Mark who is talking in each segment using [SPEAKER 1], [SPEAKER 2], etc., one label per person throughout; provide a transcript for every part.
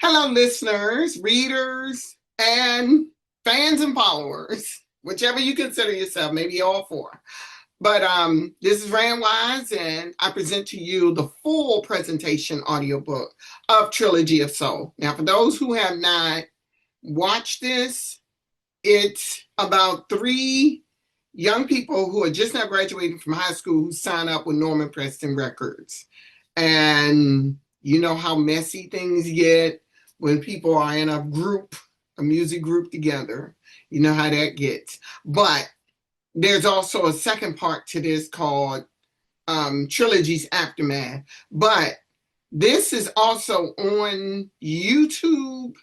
[SPEAKER 1] Hello, listeners, readers, and fans and followers, whichever you consider yourself, maybe all four. But this is Rand Wise, and I present to you the full presentation audiobook of Trilogy of Soul. Now, for those who have not watched this, it's about three young people who are just now graduating from high school who sign up with Norman Preston Records. And you know how messy things get when people are in a group, a music group together. You know how that gets. But there's also a second part to this called Trilogy's Aftermath. But this is also on YouTube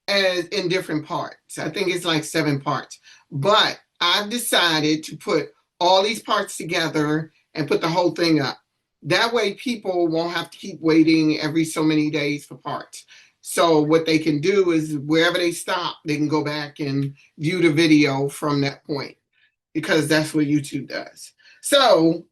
[SPEAKER 1] as in different parts. I think it's like 7 parts. But I've decided to put all these parts together and put the whole thing up. That way people won't have to keep waiting every so many days for parts. So what they can do is wherever they stop, they can go back and view the video from that point, because that's what YouTube does. So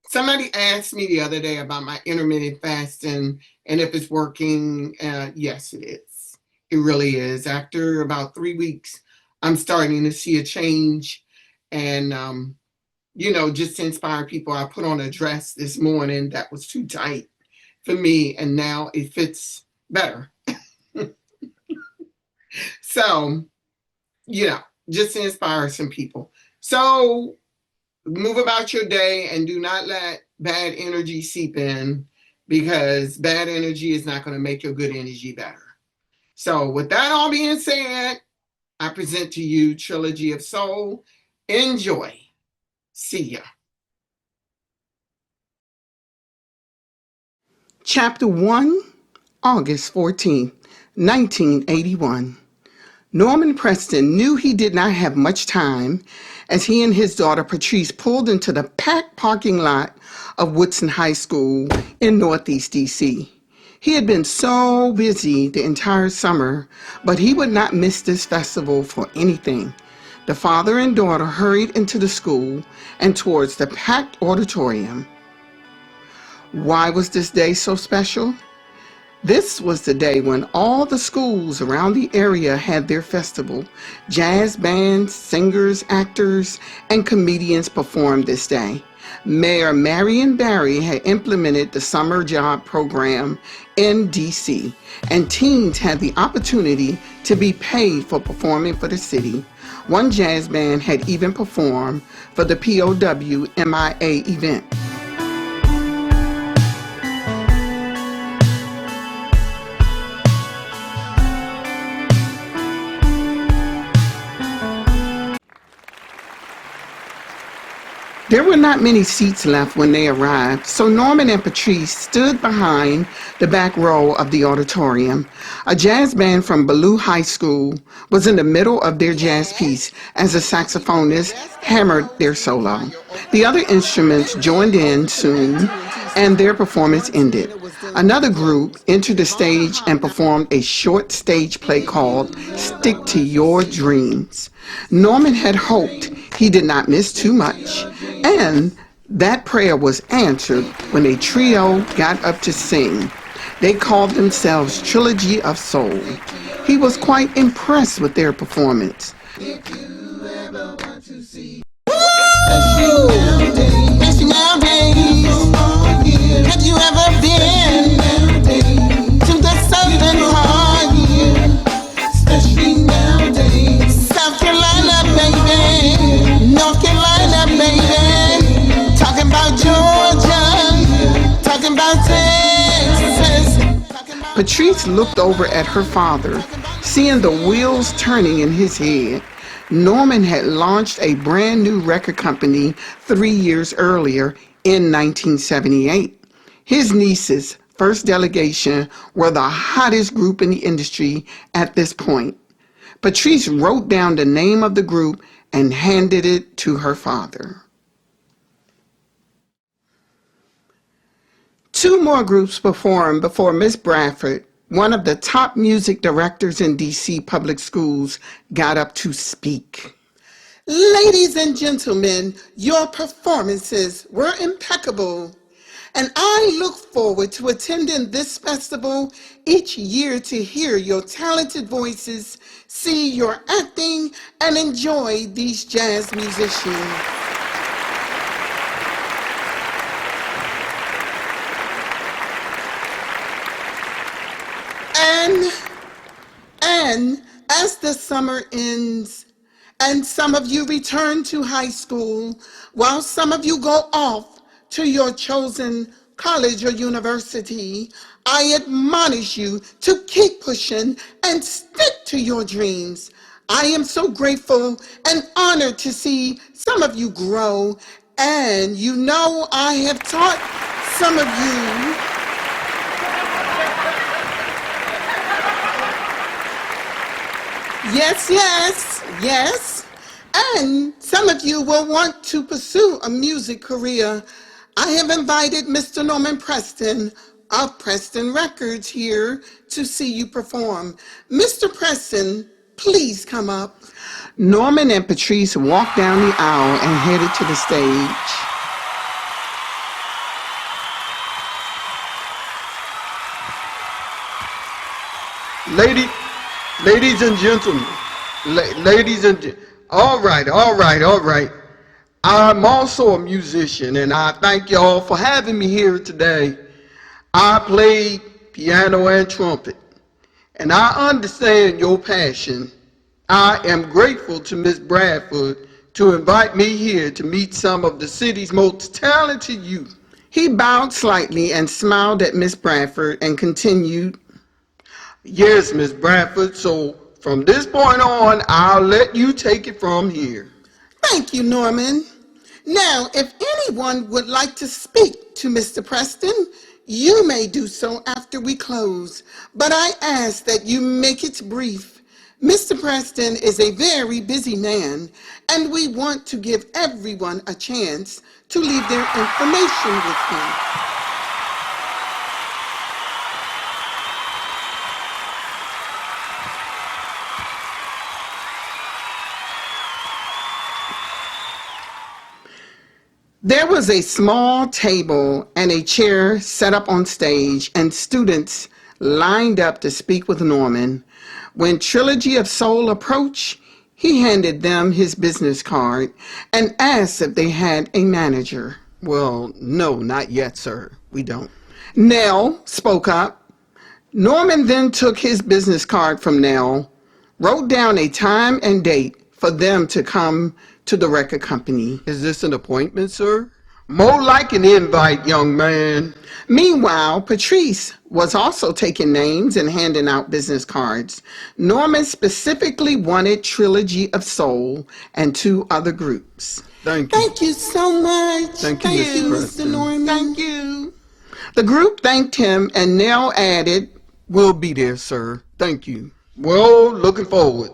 [SPEAKER 1] somebody asked me the other day about my intermittent fasting and if it's working. Yes, it is. It really is. After about 3 weeks, I'm starting to see a change. And just to inspire people, I put on a dress this morning that was too tight for me, and now it fits better. So, just to inspire some people. So, move about your day and do not let bad energy seep in, because bad energy is not going to make your good energy better. So, with that all being said, I present to you Trilogy of Soul. Enjoy. See ya. Chapter 1, August 14, 1981. Norman Preston knew he did not have much time as he and his daughter Patrice pulled into the packed parking lot of Woodson High School in Northeast D.C. He had been so busy the entire summer, but he would not miss this festival for anything. The father and daughter hurried into the school and towards the packed auditorium. Why was this day so special? This was the day when all the schools around the area had their festival. Jazz bands, singers, actors, and comedians performed this day. Mayor Marion Barry had implemented the summer job program in D.C., and teens had the opportunity to be paid for performing for the city. One jazz band had even performed for the POW MIA event. There were not many seats left when they arrived, so Norman and Patrice stood behind the back row of the auditorium. A jazz band from Ballou High School was in the middle of their jazz piece as a saxophonist hammered their solo. The other instruments joined in soon, and their performance ended. Another group entered the stage and performed a short stage play called Stick to Your Dreams. Norman had hoped he did not miss too much, and that prayer was answered when a trio got up to sing. They called themselves Trilogy of Soul. He was quite impressed with their performance. If you ever want to see have you ever been to the southern part, especially nowadays? South Carolina, baby, North Carolina, baby, talking about Georgia, talking about Texas. Patrice looked over at her father, seeing the wheels turning in his head. Norman had launched a brand new record company 3 years earlier in 1978. His nieces, First Delegation, were the hottest group in the industry at this point. Patrice wrote down the name of the group and handed it to her father. 2 more groups performed before Miss Bradford, one of the top music directors in D.C. public schools, got up to speak. Ladies and gentlemen, your performances were impeccable. And I look forward to attending this festival each year to hear your talented voices, see your acting, and enjoy these jazz musicians. And as the summer ends and some of you return to high school, while some of you go off to your chosen college or university, I admonish you to keep pushing and stick to your dreams. I am so grateful and honored to see some of you grow, and you know I have taught some of you. Yes, yes, yes. And some of you will want to pursue a music career. I have invited Mr. Norman Preston of Preston Records here to see you perform. Mr. Preston, please come up. Norman and Patrice walked down the aisle and headed to the stage.
[SPEAKER 2] Ladies and gentlemen, all right. I'm also a musician, and I thank y'all for having me here today. I play piano and trumpet, and I understand your passion. I am grateful to Miss Bradford to invite me here to meet some of the city's most talented youth.
[SPEAKER 1] He bowed slightly and smiled at Miss Bradford and continued,
[SPEAKER 2] Yes, Miss Bradford, so from this point on, I'll let you take it from here.
[SPEAKER 1] Thank you, Norman. Now, if anyone would like to speak to Mr. Preston, you may do so after we close, but I ask that you make it brief. Mr. Preston is a very busy man, and we want to give everyone a chance to leave their information with him. There was a small table and a chair set up on stage, and students lined up to speak with Norman. When Trilogy of Soul approached, he handed them his business card and asked if they had a manager.
[SPEAKER 2] Well, no, not yet, sir. We don't.
[SPEAKER 1] Nell spoke up. Norman then took his business card from Nell, wrote down a time and date for them to come to the record company.
[SPEAKER 2] Is this an appointment, sir? More like an invite, young man.
[SPEAKER 1] Meanwhile, Patrice was also taking names and handing out business cards. Norman specifically wanted Trilogy of Soul and 2 other groups.
[SPEAKER 2] Thank you.
[SPEAKER 1] Thank you so much.
[SPEAKER 2] Thank you,
[SPEAKER 1] Mr. Norman. Thank you. The group thanked him, and Nell added,
[SPEAKER 2] We'll be there, sir. Thank you. Well, looking forward.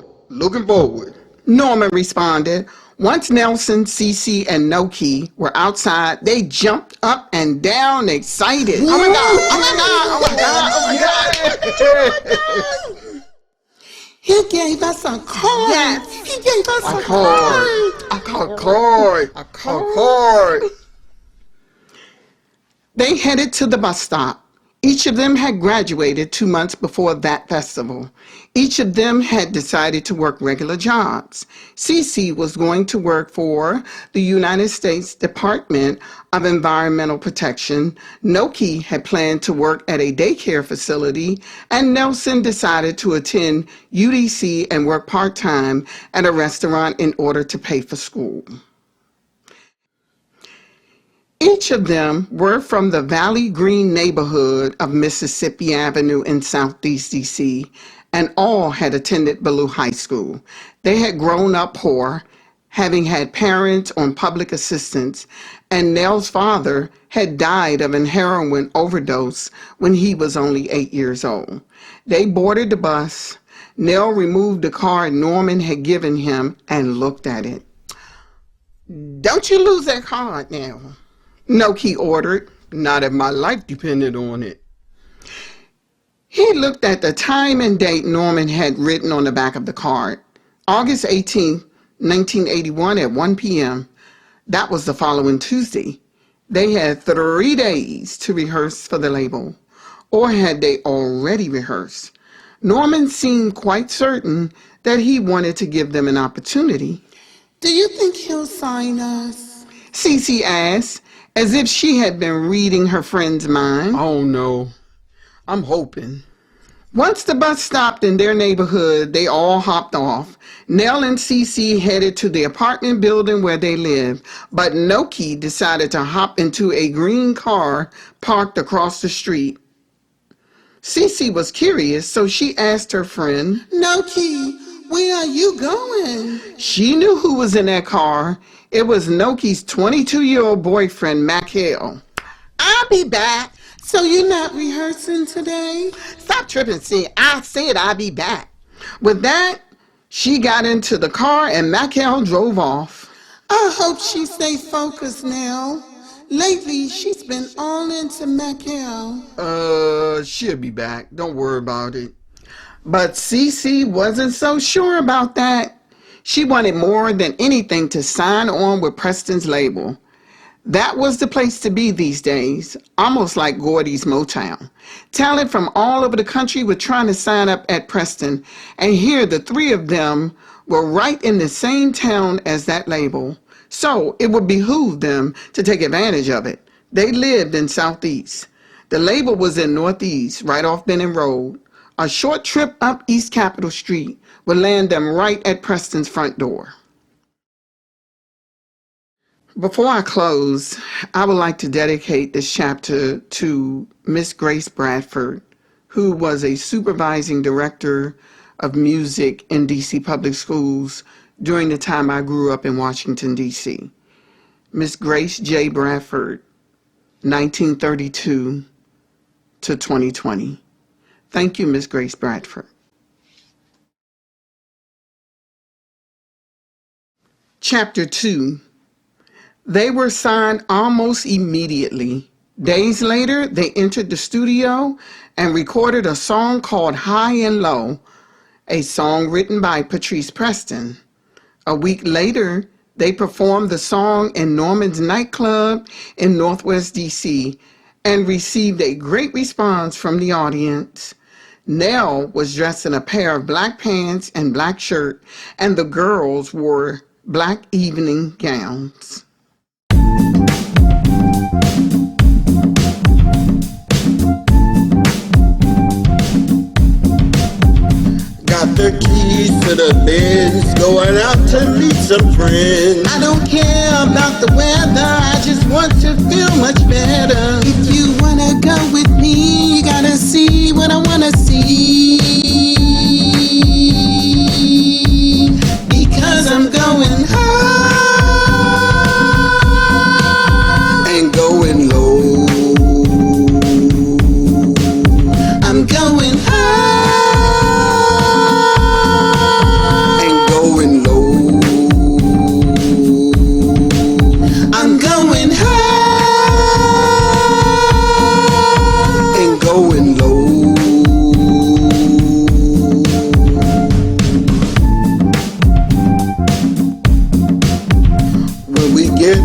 [SPEAKER 1] Norman responded. Once Nelson, Cece, and Noki were outside, they jumped up and down excited. Oh my God. He gave us a card.
[SPEAKER 2] Yes.
[SPEAKER 1] He gave us a
[SPEAKER 2] card.
[SPEAKER 1] They headed to the bus stop. Each of them had graduated 2 months before that festival. Each of them had decided to work regular jobs. Cece was going to work for the United States Department of Environmental Protection. Noki had planned to work at a daycare facility, and Nelson decided to attend UDC and work part-time at a restaurant in order to pay for school. Each of them were from the Valley Green neighborhood of Mississippi Avenue in Southeast DC, and all had attended Ballou High School. They had grown up poor, having had parents on public assistance, and Nell's father had died of a heroin overdose when he was only 8 years old. They boarded the bus. Nell removed the card Norman had given him and looked at it. "Don't you lose that card now," Noki ordered.
[SPEAKER 2] Not if my life depended on it.
[SPEAKER 1] He looked at the time and date Norman had written on the back of the card. August 18, 1981 at 1 p.m. That was the following Tuesday.
[SPEAKER 2] They had 3 days to rehearse for the label, or had they already rehearsed? Norman seemed quite certain that he wanted to give them an opportunity.
[SPEAKER 1] Do you think he'll sign us?
[SPEAKER 2] Cece asked, as if she had been reading her friend's mind.
[SPEAKER 3] Oh no, I'm hoping.
[SPEAKER 2] Once the bus stopped in their neighborhood, they all hopped off. Nell and Cece headed to the apartment building where they lived, but Noki decided to hop into a green car parked across the street. Cece was curious, so she asked her friend,
[SPEAKER 1] Noki, where are you going?
[SPEAKER 2] She knew who was in that car. It was Noki's 22-year-old boyfriend, Michael.
[SPEAKER 1] I'll be back. So you're not rehearsing today?
[SPEAKER 2] Stop tripping, see. I said I'd be back. With that, she got into the car and Michael drove off.
[SPEAKER 1] I hope she stay focused now. Lately, she's been all into Michael.
[SPEAKER 3] She'll be back. Don't worry about it.
[SPEAKER 2] But Cece wasn't so sure about that. She wanted more than anything to sign on with Preston's label. That was the place to be these days, almost like Gordy's Motown. Talent from all over the country were trying to sign up at Preston, and here the 3 of them were right in the same town as that label. So it would behoove them to take advantage of it. They lived in Southeast. The label was in Northeast, right off Benning Road. A short trip up East Capitol Street would land them right at Preston's front door. Before I close, I would like to dedicate this chapter to Miss Grace Bradford, who was a supervising director of music in D.C. Public Schools during the time I grew up in Washington, D.C. Miss Grace J. Bradford, 1932 to 2020. Thank you, Miss Grace Bradford. Chapter 2. They were signed almost immediately. Days later, they entered the studio and recorded a song called High and Low, a song written by Patrice Preston. A week later, they performed the song in Norman's nightclub in Northwest D.C. and received a great response from the audience. Nell was dressed in a pair of black pants and black shirt, and the girls wore black evening gowns.
[SPEAKER 3] Got the keys to the Benz, going out to meet some friends.
[SPEAKER 1] I don't care about the weather, I just want to feel much better. If you wanna go with me, you gotta see what I wanna see. Because I'm going high
[SPEAKER 3] Ain't going low.
[SPEAKER 1] I'm going high.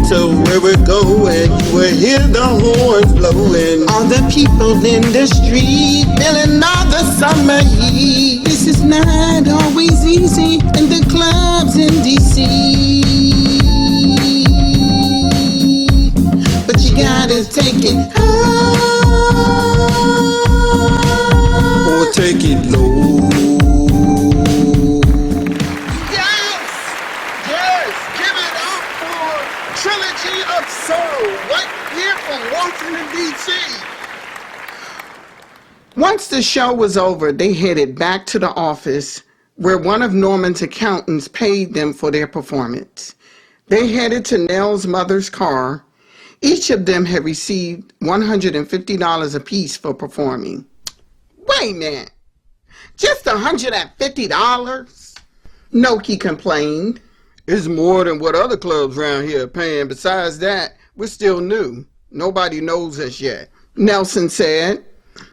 [SPEAKER 3] So where we're going, you will hear the horns blowing.
[SPEAKER 1] All the people in the street feeling all the summer heat. This is not always easy in the clubs in D.C. But you gotta take it high
[SPEAKER 3] or take it low.
[SPEAKER 2] Trilogy of Soul, right here from Washington, D.C. Once the show was over, they headed back to the office where one of Norman's accountants paid them for their performance. They headed to Nell's mother's car. Each of them had received $150 apiece for performing. Wait a minute, just $150? Noki complained.
[SPEAKER 3] It's more than what other clubs around here are paying. Besides that, we're still new. Nobody knows us yet.
[SPEAKER 2] Nelson said.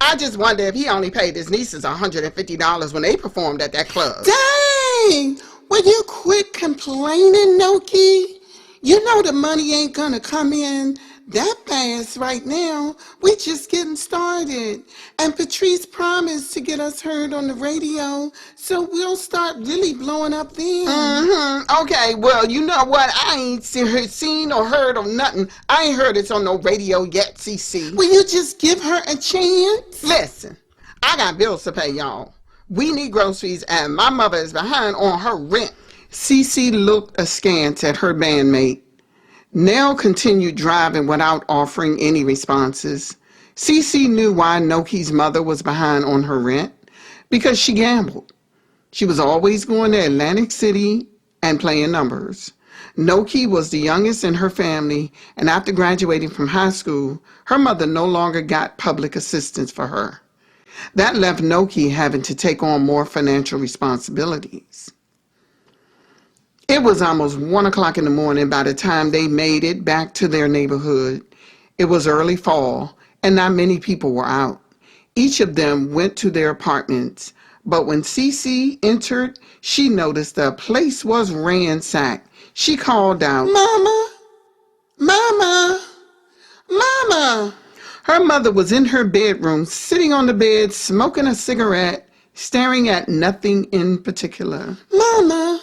[SPEAKER 2] I just wonder if he only paid his nieces $150 when they performed at that club.
[SPEAKER 1] Dang! Will you quit complaining, Noki? You know the money ain't gonna come in that fast right now. We're just getting started. And Patrice promised to get us heard on the radio, so we'll start really blowing up then.
[SPEAKER 3] Okay, well, you know what? I ain't seen or heard of nothing. I ain't heard it's on no radio yet, CC.
[SPEAKER 1] Will you just give her a chance?
[SPEAKER 3] Listen, I got bills to pay, y'all. We need groceries, and my mother is behind on her rent.
[SPEAKER 2] Cece looked askance at her bandmate. Nell continued driving without offering any responses. Cece knew why Noki's mother was behind on her rent, because she gambled. She was always going to Atlantic City and playing numbers. Noki was the youngest in her family, and after graduating from high school, her mother no longer got public assistance for her. That left Noki having to take on more financial responsibilities. It was almost 1 o'clock in the morning by the time they made it back to their neighborhood. It was early fall, and not many people were out. Each of them went to their apartments, but when Cece entered, she noticed the place was ransacked. She called out,
[SPEAKER 1] Mama! Mama! Mama!
[SPEAKER 2] Her mother was in her bedroom, sitting on the bed, smoking a cigarette, staring at nothing in particular.
[SPEAKER 1] Mama!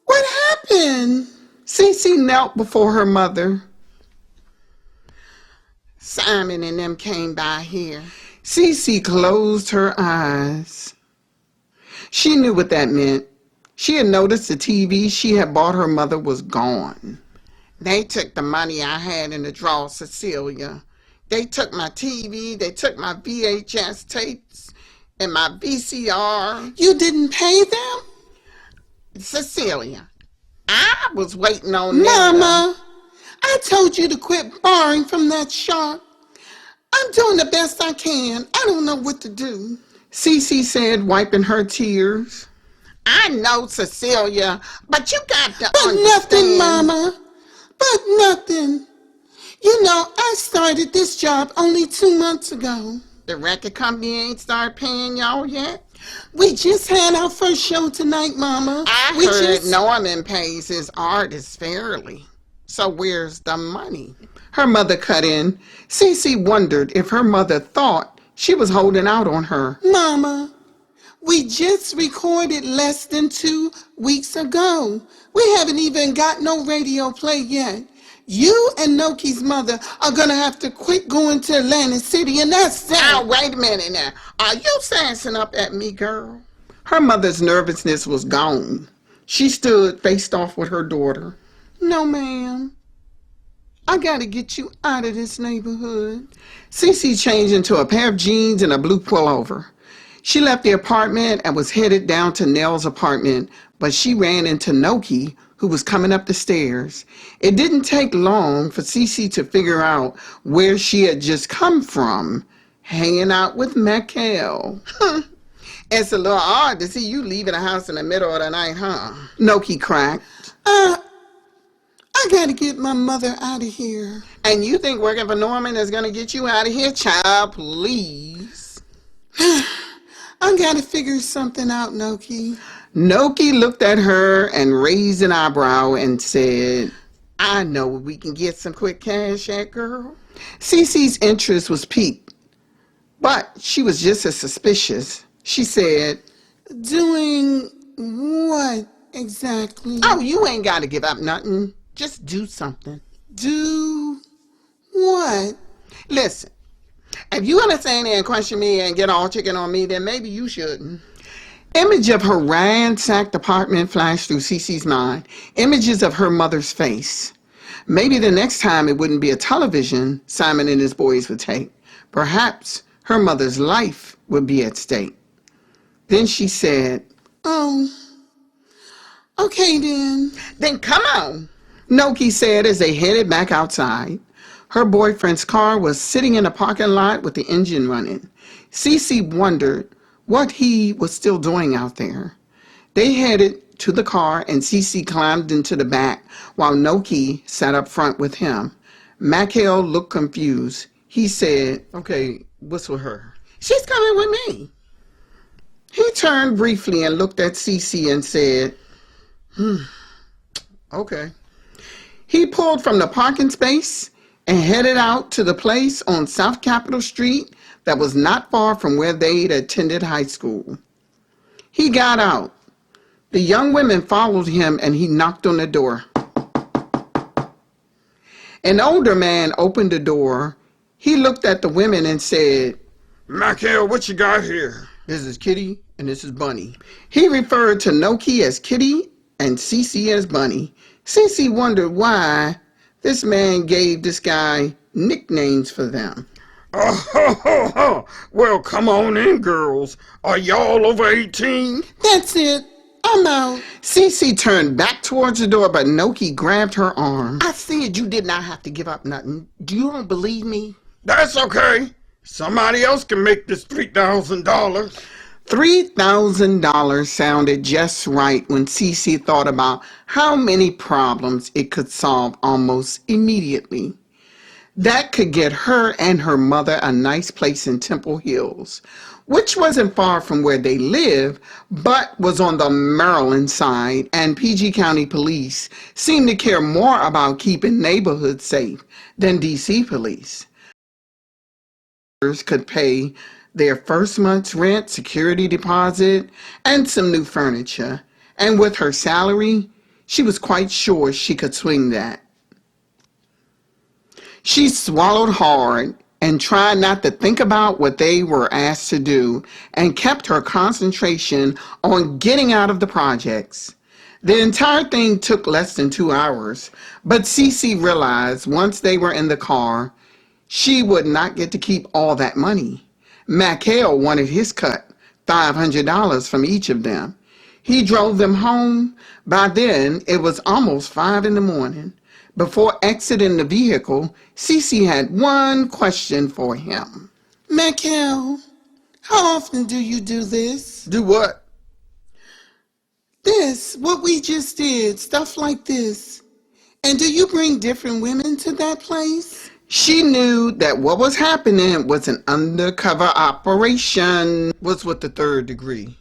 [SPEAKER 1] What happened?
[SPEAKER 2] Cece knelt before her mother.
[SPEAKER 3] Simon and them came by here.
[SPEAKER 2] Cece closed her eyes. She knew what that meant. She had noticed the TV she had bought her mother was gone.
[SPEAKER 3] They took the money I had in the drawer, Cecilia. They took my TV, they took my VHS tapes, and my VCR.
[SPEAKER 1] You didn't pay them?
[SPEAKER 3] Cecilia, I was waiting on them.
[SPEAKER 1] Mama, I told you to quit borrowing from that shop. I'm doing the best I can. I don't know what to do.
[SPEAKER 2] Cece said, wiping her tears.
[SPEAKER 3] I know, Cecilia, but you got to
[SPEAKER 1] But
[SPEAKER 3] understand.
[SPEAKER 1] nothing, Mama. But nothing. You know, I started this job only 2 months ago.
[SPEAKER 3] The record company ain't started paying y'all yet?
[SPEAKER 1] We just had our first show tonight, Mama.
[SPEAKER 3] I heard Norman pays his artists fairly. So where's the money?
[SPEAKER 2] Her mother cut in. Cece wondered if her mother thought she was holding out on her.
[SPEAKER 1] Mama, we just recorded less than 2 weeks ago. We haven't even got no radio play yet. You and Noki's mother are going to have to quit going to Atlantic City, and that's that.
[SPEAKER 3] Now, wait a minute now. Are you sassing up at me, girl?
[SPEAKER 2] Her mother's nervousness was gone. She stood faced off with her daughter.
[SPEAKER 1] No, ma'am. I got to get you out of this neighborhood.
[SPEAKER 2] Cece changed into a pair of jeans and a blue pullover. She left the apartment and was headed down to Nell's apartment, but she ran into Noki, who was coming up the stairs. It didn't take long for Cece to figure out where she had just come from, hanging out with Michael.
[SPEAKER 3] It's a little odd to see you leaving the house in the middle of the night, huh?
[SPEAKER 2] Noki cracked.
[SPEAKER 1] I got to get my mother out of here.
[SPEAKER 3] And you think working for Norman is going to get you out of here? Child, please.
[SPEAKER 1] I got to figure something out, Noki.
[SPEAKER 2] Noki looked at her and raised an eyebrow and said,
[SPEAKER 3] I know where we can get some quick cash at, girl.
[SPEAKER 2] Cece's interest was piqued, but she was just as suspicious. She said,
[SPEAKER 1] Doing what exactly?
[SPEAKER 3] Oh, you ain't got to give up nothing. Just do something.
[SPEAKER 1] Do what?
[SPEAKER 3] Listen, if you want to stand there and question me and get all chicken on me, then maybe you shouldn't.
[SPEAKER 2] Image of her ransacked apartment flashed through Cece's mind. Images of her mother's face. Maybe the next time it wouldn't be a television Simon and his boys would take. Perhaps her mother's life would be at stake. Then she said,
[SPEAKER 1] Oh, okay then.
[SPEAKER 3] Then come on.
[SPEAKER 2] Noki said as they headed back outside. Her boyfriend's car was sitting in a parking lot with the engine running. Cece wondered what he was still doing out there. They headed to the car and Cece climbed into the back while Noki sat up front with him. Michael looked confused. He said,
[SPEAKER 3] Okay, what's with her?
[SPEAKER 2] She's coming with me. He turned briefly and looked at Cece and said,
[SPEAKER 3] Okay.
[SPEAKER 2] He pulled from the parking space
[SPEAKER 3] and headed out to the place on South Capitol Street that was not far from where they'd attended high school. He got out. The young women followed him and he knocked on the door. An older man opened the door. He looked at the women and said,
[SPEAKER 2] Michael, what you got here?
[SPEAKER 3] "This is Kitty and this is Bunny." He referred to Noki as Kitty and Cece as Bunny. Cece wondered why this man gave this guy nicknames for them.
[SPEAKER 2] Oh, well, come on in, girls. Are y'all over 18?
[SPEAKER 3] "That's it. I'm out." Cece turned back towards the door, but Noki grabbed her arm. "I said you did not have to give up nothing. You don't believe me?"
[SPEAKER 2] That's okay. Somebody else can make this $3,000.
[SPEAKER 3] $3,000 sounded just right when Cece thought about how many problems it could solve almost immediately. That could get her and her mother a nice place in Temple Hills, which wasn't far from where they live, but was on the Maryland side, and PG County Police seemed to care more about keeping neighborhoods safe than DC Police. Could pay their first month's rent, security deposit, and some new furniture. And with her salary, she was quite sure she could swing that. She swallowed hard and tried not to think about what they were asked to do and kept her concentration on getting out of the projects. The entire thing took less than 2 hours, but Cece realized once they were in the car, she would not get to keep all that money. Mackail wanted his cut, $500 from each of them. He drove them home. By then, it was almost 5 in the morning. Before exiting the vehicle, Cece had one question for him. "Mackail, how often do you do this?"
[SPEAKER 2] Do what?
[SPEAKER 3] "This, what we just did, stuff like this. And do you bring different women to that place?" She knew that what was happening was an undercover operation.
[SPEAKER 2] What's with the third degree?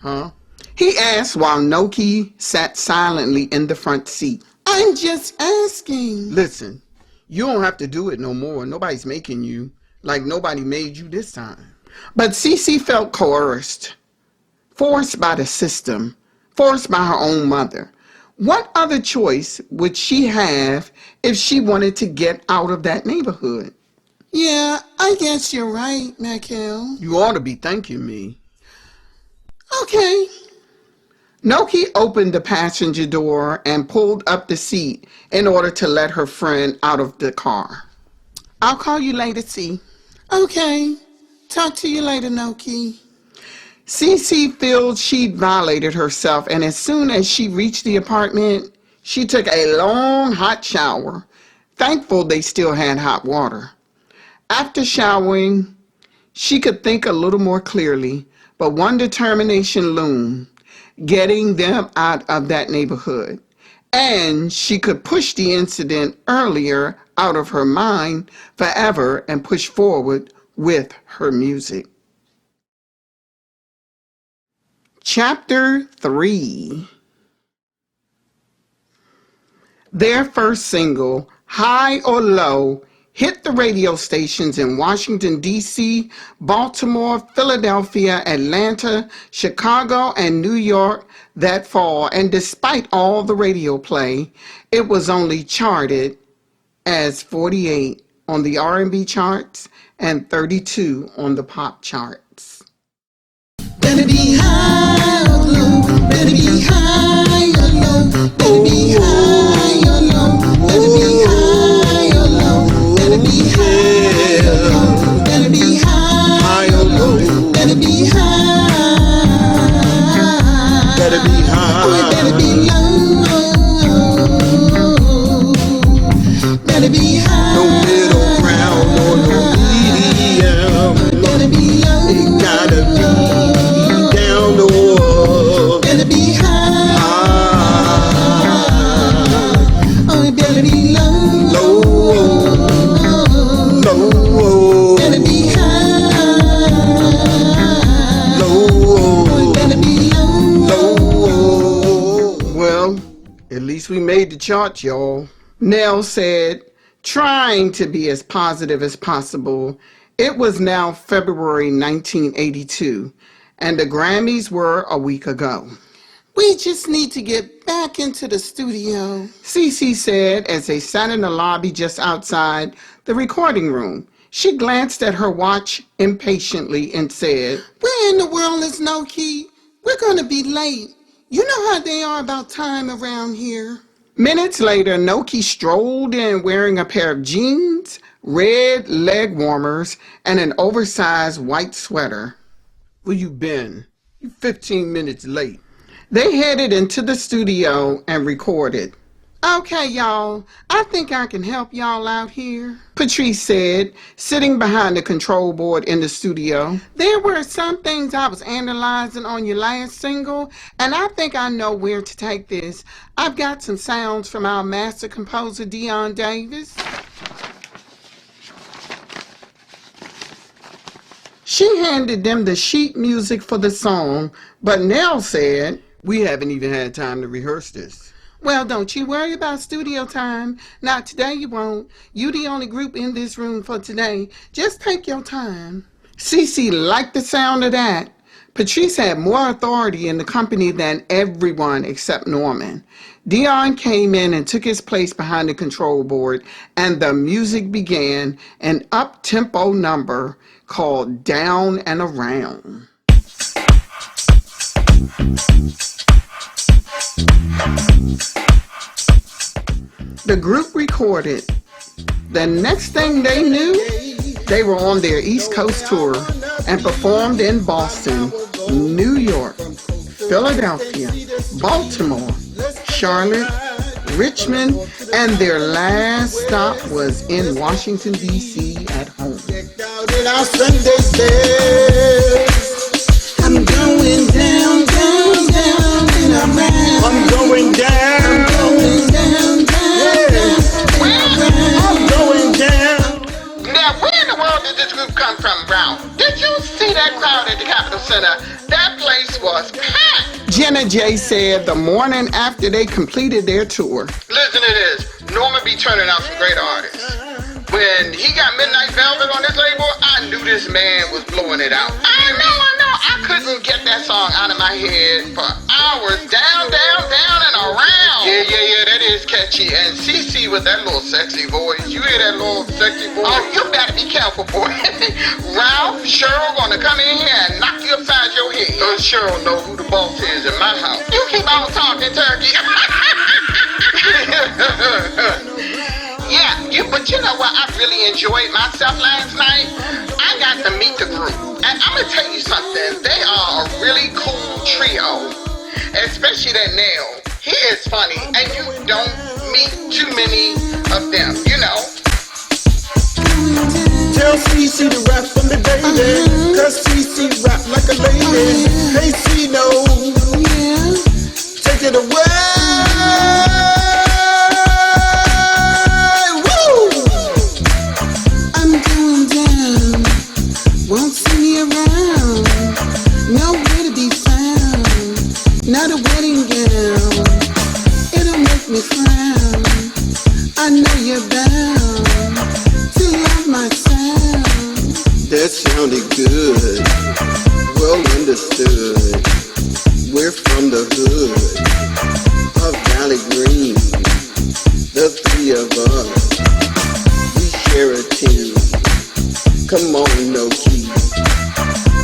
[SPEAKER 2] Huh?
[SPEAKER 3] He asked while Noki sat silently in the front seat. "I'm just asking."
[SPEAKER 2] Listen, you don't have to do it no more. Nobody's making you, like nobody made you this time.
[SPEAKER 3] But Cece felt coerced, forced by the system, forced by her own mother. What other choice would she have if she wanted to get out of that neighborhood? "Yeah, I guess you're right, Mackail."
[SPEAKER 2] You ought to be thanking me.
[SPEAKER 3] "Okay." Noki opened the passenger door and pulled up the seat in order to let her friend out of the car. "I'll call you later, C." "Okay. Talk to you later, Noki." Cece felt she'd violated herself, and as soon as she reached the apartment, she took a long hot shower. Thankful they still had hot water. After showering, she could think a little more clearly, but one determination loomed: getting them out of that neighborhood. And she could push the incident earlier out of her mind forever and push forward with her music. Chapter 3. Their first single, High or Low, hit the radio stations in Washington, D.C., Baltimore, Philadelphia, Atlanta, Chicago, and New York that fall. And despite all the radio play, it was only charted as 48 on the R&B charts and 32 on the pop charts. Better be high or low, better be high or low, better be high or low, better be high or low, better be high or low, better be high or low, better be high, better be high, better be low, better be high, no middle ground or no medium, better be low, it gotta be better be high, oh, it better be low, low, better be high, low, oh, it better be low. Well, at least we made the chart, y'all. Nell said, trying to be as positive as possible. It was now February 1982, and the Grammys were a week ago. We just need to get back into the studio, Cece said as they sat in the lobby just outside the recording room. She glanced at her watch impatiently and said, "Where in the world is Noki? We're going to be late. You know how they are about time around here." Minutes later, Noki strolled in wearing a pair of jeans, red leg warmers, and an oversized white sweater.
[SPEAKER 2] Where you been? You 15 minutes late.
[SPEAKER 3] They headed into the studio and recorded. "Okay, y'all, I think I can help y'all out here," Patrice said, sitting behind the control board in the studio. "There were some things I was analyzing on your last single, and I think I know where to take this. I've got some sounds from our master composer, Dion Davis." She handed them the sheet music for the song, but Nell said,
[SPEAKER 2] "We haven't even had time to rehearse this."
[SPEAKER 3] "Well, don't you worry about studio time. Not today, you won't. You the only group in this room for today. Just take your time." Cece liked the sound of that. Patrice had more authority in the company than everyone except Norman. Dion came in and took his place behind the control board, and the music began, an up-tempo number called Down and Around. The group recorded. The next thing they knew, they were on their East Coast tour and performed in Boston, New York, Philadelphia, Baltimore, Charlotte, Richmond, and their last stop was in Washington, D.C. at home. I'm going down, down, down, and around.
[SPEAKER 2] I'm going down.
[SPEAKER 3] I'm going down, down, down, and around.
[SPEAKER 2] I'm going down.
[SPEAKER 3] Now, where in the world did this group come from, Brown? Did you see that crowd at the Capitol Center? That place was packed. Jenna J said the morning after they completed their tour.
[SPEAKER 1] Listen to this. Norman be turning out some great artists. When he got Midnight Velvet on his label, I knew this man was blowing it out. I know. I couldn't get that song out of my head for hours. Down, down, down, and around. Yeah, that is catchy. And CC with that little sexy voice. You hear that little sexy voice? Oh, you better be careful, boy. Ralph, Cheryl gonna come in here and knock you upside your head. Cheryl know who the boss is in my house. You keep on talking, turkey. Yeah, but you know what? I really enjoyed myself last night. I got to meet the group. And I'm going to tell you something. They are a really cool trio. Especially that Nail. He is funny. And you don't meet too many of them, you know.
[SPEAKER 4] Tell CC to rap for me, baby. Cause CC rap like a lady. Hey, C-No. Take it away.
[SPEAKER 3] Won't see me around, nowhere to be found, not a wedding gown, it'll make me frown, I know you're bound to love my sound.
[SPEAKER 4] That sounded good, well understood. We're from the hood of Valley Green, the three of us, we share a team. Come on, Noki.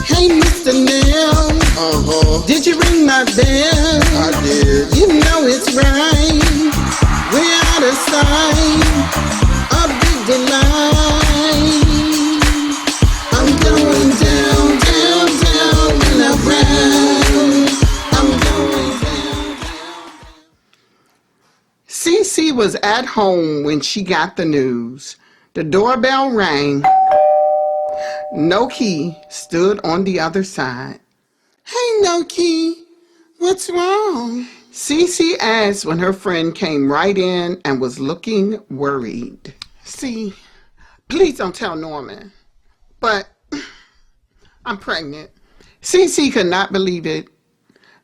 [SPEAKER 3] Hey, Mr. Neil, did you ring my bell?
[SPEAKER 4] I did.
[SPEAKER 3] You know it's right, we're out of sight, a big delight. I'm going down, down, down, and around. I'm going down, down. Cece was at home when she got the news. The doorbell rang. Noki stood on the other side. Hey, Noki, what's wrong? Cece asked when her friend came right in and was looking worried. See, please don't tell Norman, but I'm pregnant. Cece could not believe it.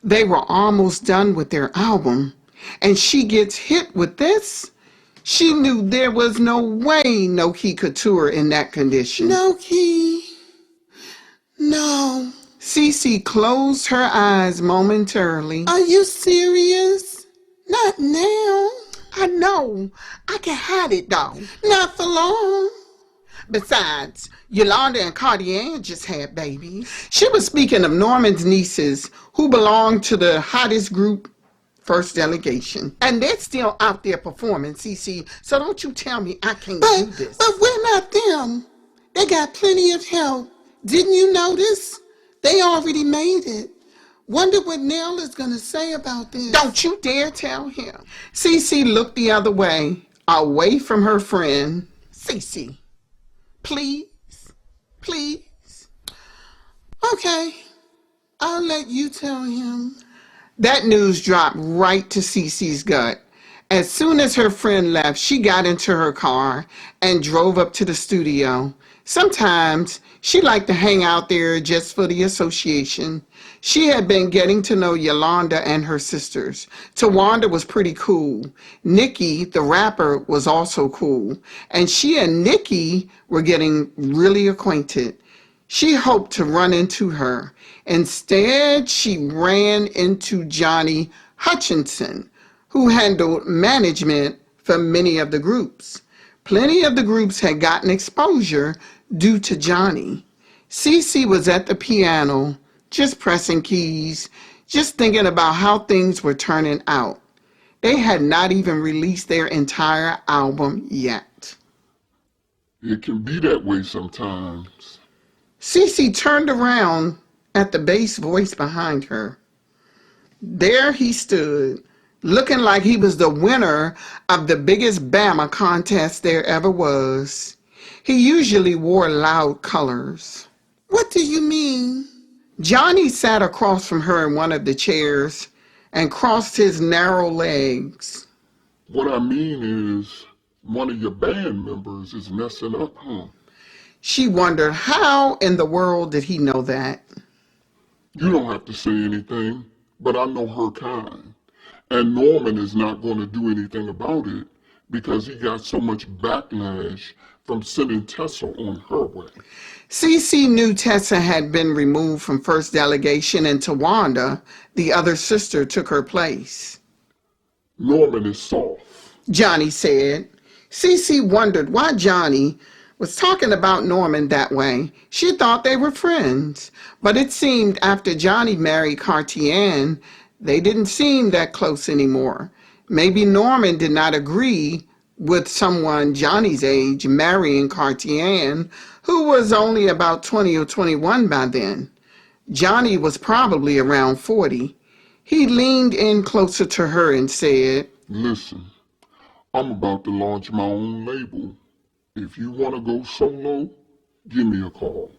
[SPEAKER 3] They were almost done with their album, and she gets hit with this. She knew there was no way Noki could tour in that condition.
[SPEAKER 4] Noki, no.
[SPEAKER 3] Cece closed her eyes momentarily.
[SPEAKER 4] Are you serious? Not now.
[SPEAKER 3] I know. I can hide it, though.
[SPEAKER 4] Not for long.
[SPEAKER 3] Besides, Yolanda and Cartier just had babies. She was speaking of Norman's nieces, who belonged to the hottest group, First Delegation. And they're still out there performing, Cece, so don't you tell me I can't do this.
[SPEAKER 4] But we're not them. They got plenty of help. Didn't you notice? They already made it. Wonder what Nell is going to say about this.
[SPEAKER 3] Don't you dare tell him. Cece looked the other way, away from her friend. Cece, please, please.
[SPEAKER 4] Okay, I'll let you tell him.
[SPEAKER 3] That news dropped right to Cece's gut. As soon as her friend left, she got into her car and drove up to the studio. Sometimes she liked to hang out there just for the association. She had been getting to know Yolanda and her sisters. Tawanda was pretty cool. Nikki, the rapper, was also cool. And she and Nikki were getting really acquainted. She hoped to run into her. Instead, she ran into Johnny Hutchinson, who handled management for many of the groups. Plenty of the groups had gotten exposure due to Johnny. Cece was at the piano, just pressing keys, just thinking about how things were turning out. They had not even released their entire album yet.
[SPEAKER 5] It can be that way sometimes.
[SPEAKER 3] Cece turned around at the bass voice behind her. There he stood, looking like he was the winner of the biggest Bama contest there ever was. He usually wore loud colors.
[SPEAKER 4] What do you mean?
[SPEAKER 3] Johnny sat across from her in one of the chairs and crossed his narrow legs.
[SPEAKER 5] What I mean is, one of your band members is messing up, huh?
[SPEAKER 3] She wondered how in the world did he know that?
[SPEAKER 5] You don't have to say anything, but I know her kind. And Norman is not going to do anything about it because he got so much backlash from sending Tessa on her way.
[SPEAKER 3] Cece knew Tessa had been removed from First Delegation and Tawanda, the other sister, took her place.
[SPEAKER 5] Norman is soft.
[SPEAKER 3] Johnny said. Cece wondered why Johnny was talking about Norman that way. She thought they were friends, but it seemed after Johnny married Cartier, they didn't seem that close anymore. Maybe Norman did not agree with someone Johnny's age marrying Cartier, who was only about 20 or 21 by then. Johnny was probably around 40. He leaned in closer to her and said,
[SPEAKER 5] Listen, I'm about to launch my own label. If you want to go solo, give me a call.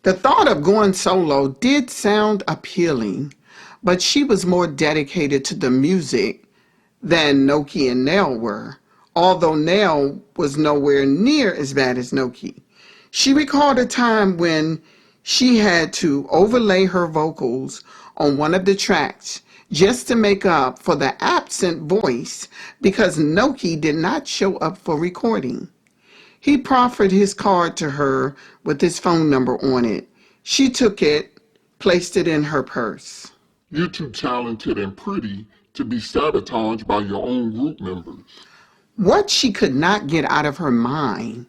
[SPEAKER 3] The thought of going solo did sound appealing, but she was more dedicated to the music than Noki and Nell were, although Nell was nowhere near as bad as Noki. She recalled a time when she had to overlay her vocals on one of the tracks just to make up for the absent voice because Noki did not show up for recording. He proffered his card to her with his phone number on it. She took it, placed it in her purse.
[SPEAKER 5] You're too talented and pretty to be sabotaged by your own group members.
[SPEAKER 3] What she could not get out of her mind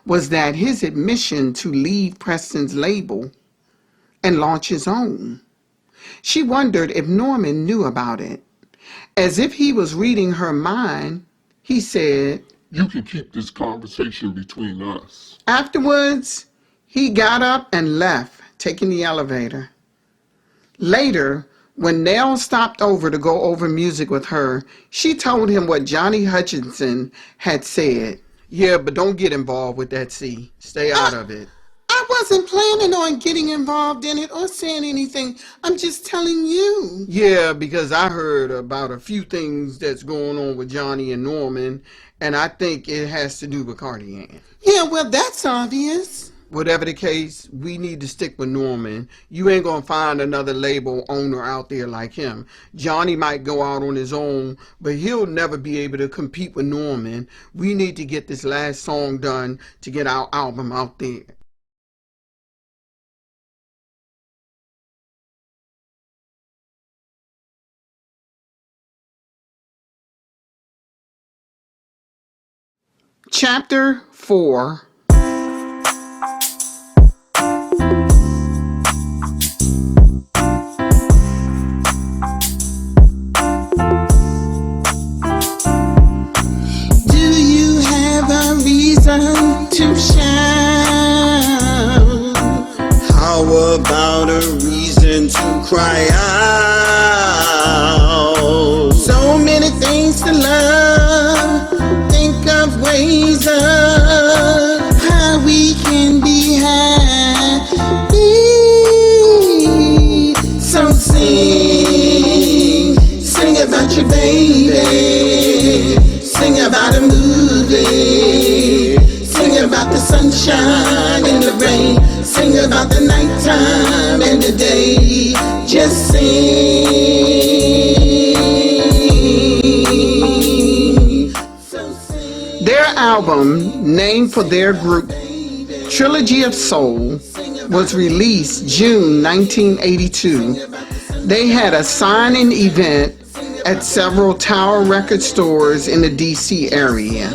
[SPEAKER 3] was that his admission to leave Preston's label and launch his own. She wondered if Norman knew about it. As if he was reading her mind, he said,
[SPEAKER 5] You can keep this conversation between us.
[SPEAKER 3] Afterwards, he got up and left, taking the elevator. Later, when Nell stopped over to go over music with her, she told him what Johnny Hutchinson had said. Yeah, but don't get involved with that, C. Stay out of it.
[SPEAKER 4] I wasn't planning on getting involved in it or saying anything. I'm just telling you.
[SPEAKER 3] Yeah, because I heard about a few things that's going on with Johnny and Norman, and I think it has to do with Cartier.
[SPEAKER 4] Yeah, well, that's obvious.
[SPEAKER 2] Whatever the case, we need to stick with Norman. You ain't gonna find another label owner out there like him. Johnny might go out on his own, but he'll never be able to compete with Norman. We need to get this last song done to get our album out there.
[SPEAKER 3] Chapter 4.
[SPEAKER 4] Do you have a reason to shout?
[SPEAKER 6] How about a reason to cry out?
[SPEAKER 4] So many things to love. Think of ways of how we can be happy. So sing about your baby. Sing about a movie. Sing about the sunshine and the rain. Sing about the nighttime and the day. Just sing. So sing.
[SPEAKER 3] Their album, named for their group, Trilogy of Soul, was released June 1982. They had a signing event at several Tower record stores in the DC area.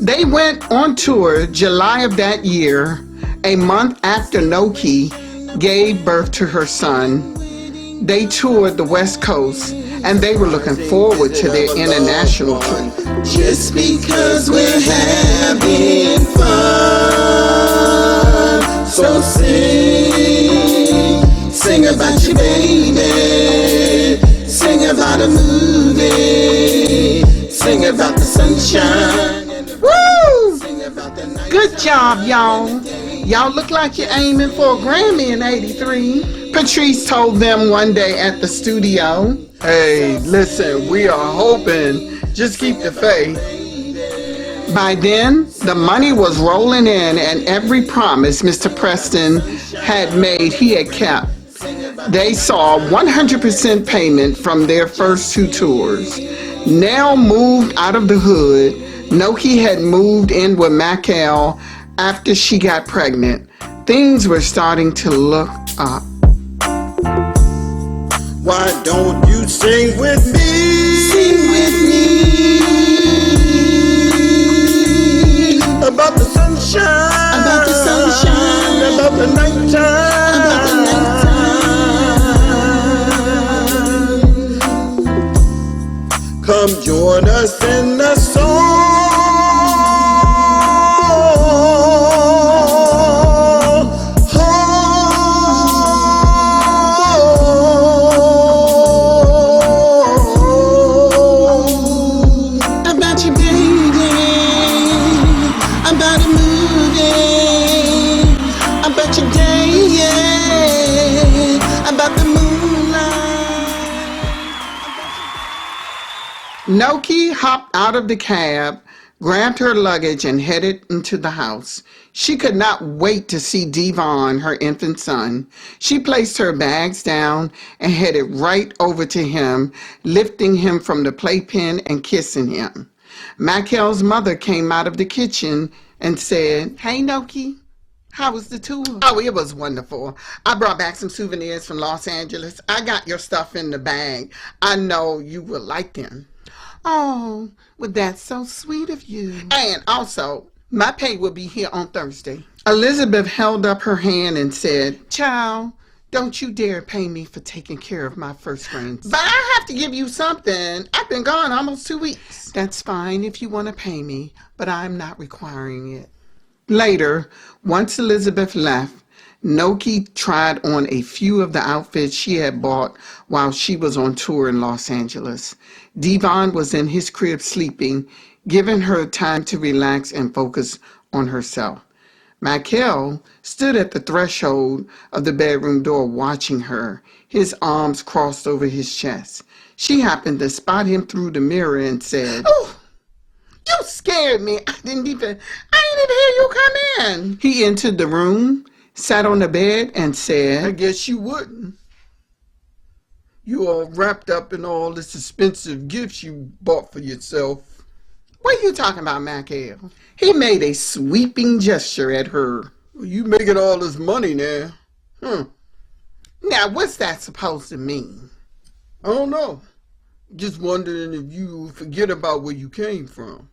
[SPEAKER 3] They went on tour July of that year, a month after Noki gave birth to her son. They toured the West Coast, and they were looking forward to their international trip.
[SPEAKER 4] Just because we're having fun. So sing about your baby. Sing about a movie. Sing about the sunshine.
[SPEAKER 3] Woo!
[SPEAKER 4] Sing about the night.
[SPEAKER 3] Good job, y'all. Y'all look like you're aiming for a Grammy in '83. Patrice told them one day at the studio.
[SPEAKER 2] Hey, listen, we are hoping. Just keep the faith.
[SPEAKER 3] By then, the money was rolling in, and every promise Mr. Preston had made, he had kept. They saw 100% payment from their first two tours. Nell moved out of the hood. Noki had moved in with Mackell after she got pregnant. Things were starting to look up.
[SPEAKER 6] Why don't you sing with me?
[SPEAKER 4] Sing with me.
[SPEAKER 6] About the sunshine.
[SPEAKER 4] About the sunshine.
[SPEAKER 6] About the nighttime.
[SPEAKER 4] About the nighttime.
[SPEAKER 6] Come join us in the song.
[SPEAKER 4] About your baby. About a movie. About your day, yeah. About the moonlight.
[SPEAKER 3] Noki hopped out of the cab, grabbed her luggage, and headed into the house. She could not wait to see Devon, her infant son. She placed her bags down and headed right over to him, lifting him from the playpen and kissing him. Mackell's mother came out of the kitchen and said, "Hey, Noki, how was the tour?" "Oh, it was wonderful. I brought back some souvenirs from Los Angeles. I got your stuff in the bag. I know you will like them." "Oh, well, that's so sweet of you. And also, my pay will be here on Thursday." Elizabeth held up her hand and said, "Child, don't you dare pay me for taking care of my first grandson. But I have to give you something. I've been gone almost 2 weeks." "That's fine if you want to pay me, but I'm not requiring it." Later, once Elizabeth left, Noki tried on a few of the outfits she had bought while she was on tour in Los Angeles. Devon was in his crib sleeping, giving her time to relax and focus on herself. Michael stood at the threshold of the bedroom door watching her, his arms crossed over his chest. She happened to spot him through the mirror and said, "Oh, you scared me. I didn't even hear you come in." He entered the room, sat on the bed, and said,
[SPEAKER 2] I guess you wouldn't. You all wrapped up in all this expensive gifts you bought for yourself.
[SPEAKER 3] "What are you talking about, Michael?" He made a sweeping gesture at her.
[SPEAKER 2] Well, you making all this money now.
[SPEAKER 3] Now, what's that supposed to mean?
[SPEAKER 2] I don't know. Just wondering if you forget about where you came from.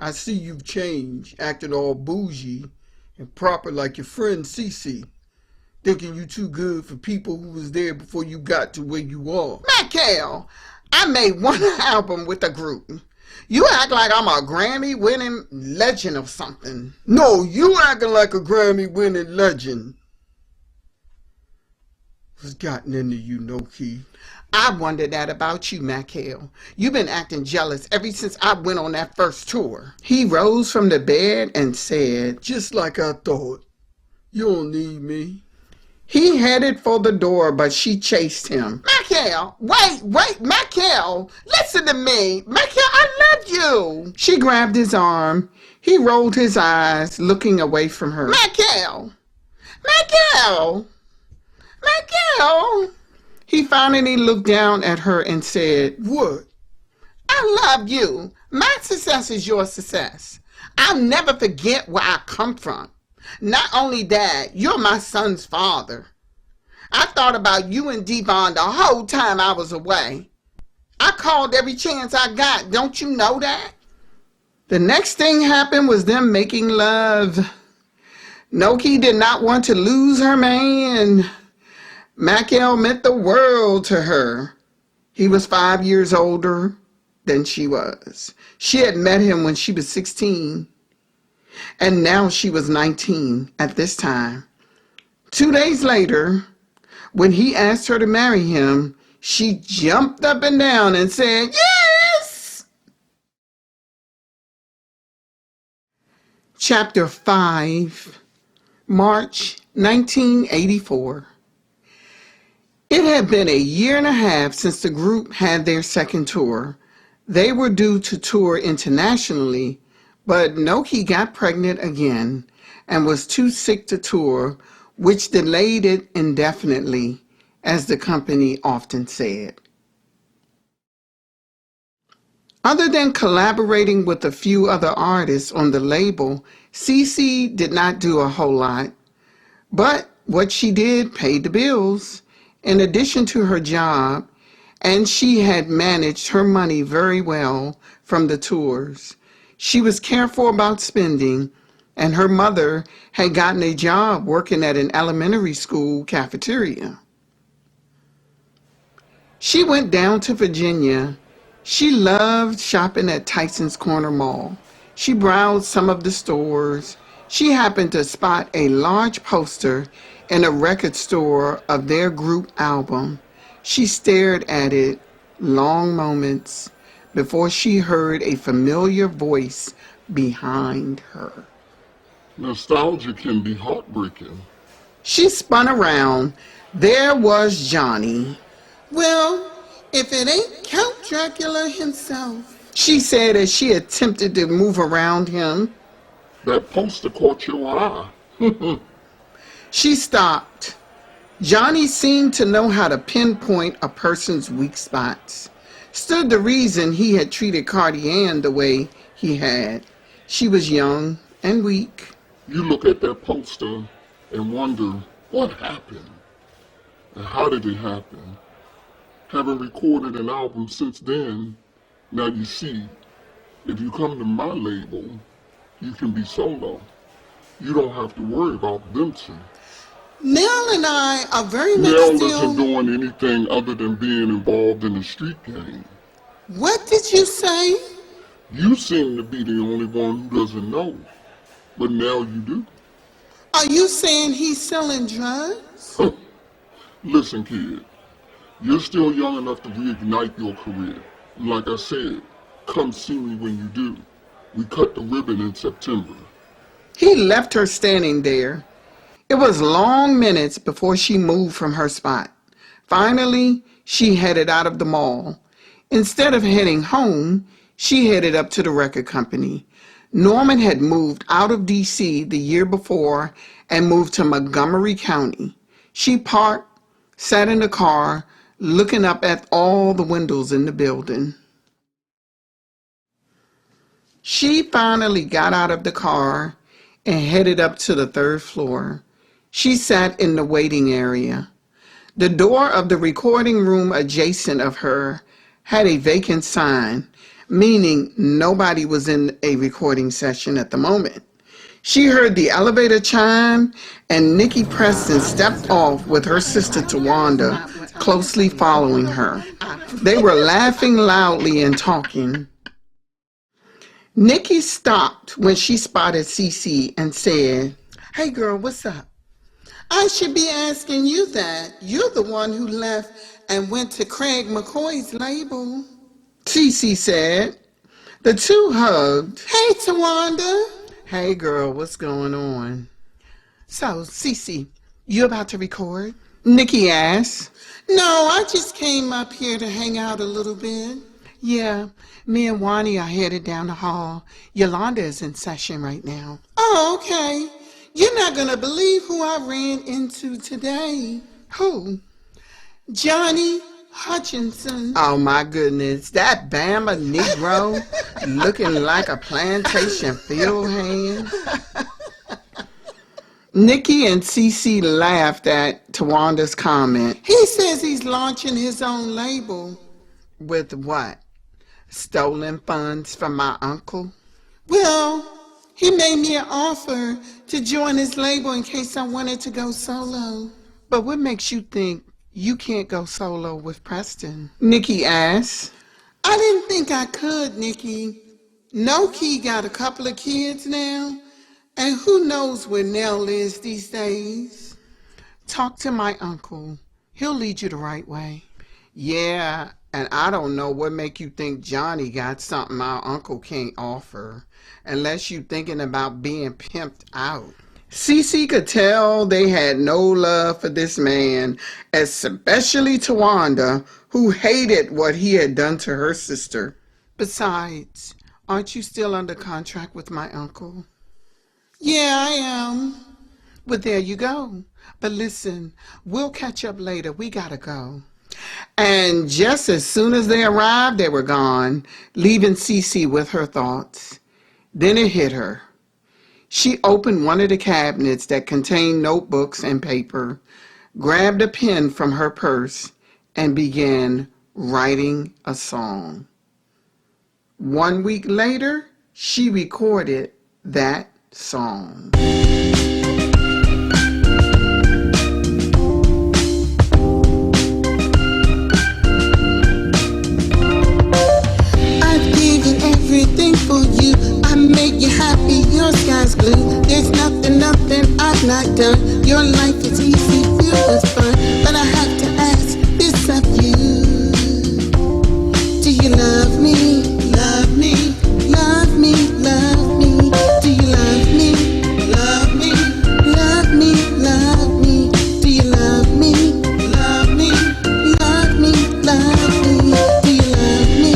[SPEAKER 2] I see you've changed, acting all bougie and proper like your friend Cece, thinking you too good for people who was there before you got to where you are.
[SPEAKER 3] Michael, I made one album with the group. You act like I'm a Grammy-winning legend or something.
[SPEAKER 2] No, you acting like a Grammy-winning legend. What's gotten into you, No-Key?
[SPEAKER 3] I wondered that about you, Michael. You've been acting jealous ever since I went on that first tour. He rose from the bed and said,
[SPEAKER 2] Just like I thought. You don't need me.
[SPEAKER 3] He headed for the door, but she chased him. Michael, wait, Michael, listen to me. Michael, I love you. She grabbed his arm. He rolled his eyes, looking away from her. Michael. He finally looked down at her and said,
[SPEAKER 2] What?
[SPEAKER 3] I love you. My success is your success. I'll never forget where I come from. Not only that, you're my son's father. I thought about you and Devon the whole time I was away. I called every chance I got. Don't you know that? The next thing happened was them making love. Noki did not want to lose her man. Michael meant the world to her. He was 5 years older than she was. She had met him when she was 16. And now she was 19 at this time. 2 days later, when he asked her to marry him, she jumped up and down and said, yes! Chapter 5, March 1984. It had been 1.5 years since the group had their second tour. They were due to tour internationally, but Noki got pregnant again and was too sick to tour, which delayed it indefinitely, as the company often said. Other than collaborating with a few other artists on the label, Cece did not do a whole lot, but what she did paid the bills. In addition to her job, and she had managed her money very well from the tours. She was careful about spending, and her mother had gotten a job working at an elementary school cafeteria. She went down to Virginia. She loved shopping at Tyson's Corner Mall. She browsed some of the stores. She happened to spot a large poster in a record store of their group album. She stared at it long moments before she heard a familiar voice behind her.
[SPEAKER 5] Nostalgia can be heartbreaking.
[SPEAKER 3] She spun around. There was Johnny. Well, if it ain't Count Dracula himself, she said as she attempted to move around him.
[SPEAKER 5] That poster caught your eye.
[SPEAKER 3] She stopped. Johnny seemed to know how to pinpoint a person's weak spots. Stood the reason he had treated Cardi-Ann the way he had. She was young and weak.
[SPEAKER 5] You look at that poster and wonder, what happened? And how did it happen? Having recorded an album since then, now you see, if you come to my label, you can be solo. You don't have to worry about them two.
[SPEAKER 3] Nell and I are very much
[SPEAKER 5] Nell
[SPEAKER 3] still...
[SPEAKER 5] isn't doing anything other than being involved in the street game.
[SPEAKER 3] What did you say?
[SPEAKER 5] You seem to be the only one who doesn't know, but now you do.
[SPEAKER 3] Are you saying he's selling drugs?
[SPEAKER 5] Listen, kid, you're still young enough to reignite your career. Like I said, come see me when you do. We cut the ribbon in September.
[SPEAKER 3] He left her standing there. It was long minutes before she moved from her spot. Finally, she headed out of the mall. Instead of heading home, she headed up to the record company. Norman had moved out of D.C. the year before and moved to Montgomery County. She parked, sat in the car, looking up at all the windows in the building. She finally got out of the car and headed up to the 3rd floor. She sat in the waiting area. The door of the recording room adjacent of her had a vacant sign, meaning nobody was in a recording session at the moment. She heard the elevator chime, and Nikki Preston stepped off with her sister Tawanda closely following her. They were laughing loudly and talking. Nikki stopped when she spotted Cece and said, "Hey girl, what's up?" "I should be asking you that. You're the one who left and went to Craig McCoy's label," Cece said. The two hugged. "Hey, Tawanda." "Hey girl, what's going on?" "So, Cece, you about to record?" Nikki asked. "No, I just came up here to hang out a little bit." "Yeah, me and Wani are headed down the hall. Yolanda is in session right now." "Oh, okay. You're not going to believe who I ran into today." "Who?" "Johnny Hutchinson." "Oh my goodness, that Bama Negro looking like a plantation field hand." Nikki and Cece laughed at Tawanda's comment. "He says he's launching his own label." "With what? Stolen funds from my uncle?" "Well, he made me an offer to join his label in case I wanted to go solo." "But what makes you think you can't go solo with Preston?" Nikki asked. "I didn't think I could, Nikki. No-Key got a couple of kids now, and who knows where Nell is these days." "Talk to my uncle. He'll lead you the right way." "Yeah, and I don't know what make you think Johnny got something our uncle can't offer, unless you thinking about being pimped out." Cece could tell they had no love for this man, especially Tawanda, who hated what he had done to her sister. "Besides, aren't you still under contract with my uncle?" "Yeah, I am." "Well, there you go. But listen, we'll catch up later. We gotta go." And just as soon as they arrived, they were gone, leaving Cece with her thoughts. Then it hit her. She opened one of the cabinets that contained notebooks and paper, grabbed a pen from her purse, and began writing a song. 1 week later, she recorded that song.
[SPEAKER 4] Everything for you, I make you happy, your sky's blue. There's nothing I've not done. Your life is easy, filled with fun. But I have to ask this of you. Do you love me? Love me, love me, love me. Do you love me? Love me, love me, love me. Do you love me? Love me, love me, love me. Do you love me?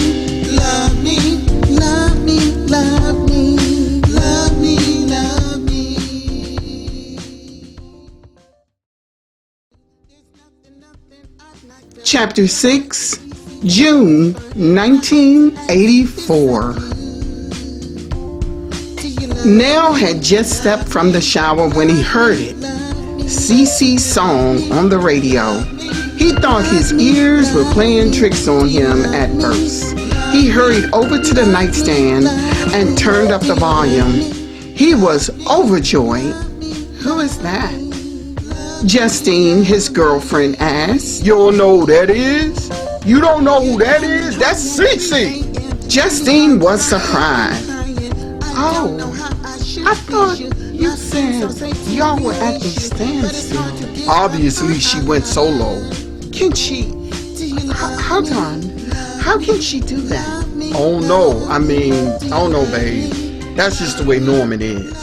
[SPEAKER 4] Love me, love me, love me, love me, love me.
[SPEAKER 3] Chapter 6, June 1984. Nell had just stepped from the shower when he heard it. Cece's song on the radio. He thought his ears were playing tricks on him at first. He hurried over to the nightstand and turned up the volume. He was overjoyed. "Who is that?" Justine, his girlfriend, asked.
[SPEAKER 2] You don't know who that is? You don't know who that is? That's Cece.
[SPEAKER 3] Justine was surprised. "Oh, I thought you said y'all were at a standstill."
[SPEAKER 2] Obviously, she went solo.
[SPEAKER 3] "Can she? Hold on. How can she do that?"
[SPEAKER 2] Oh no, I don't know, babe. That's just the way Norman is.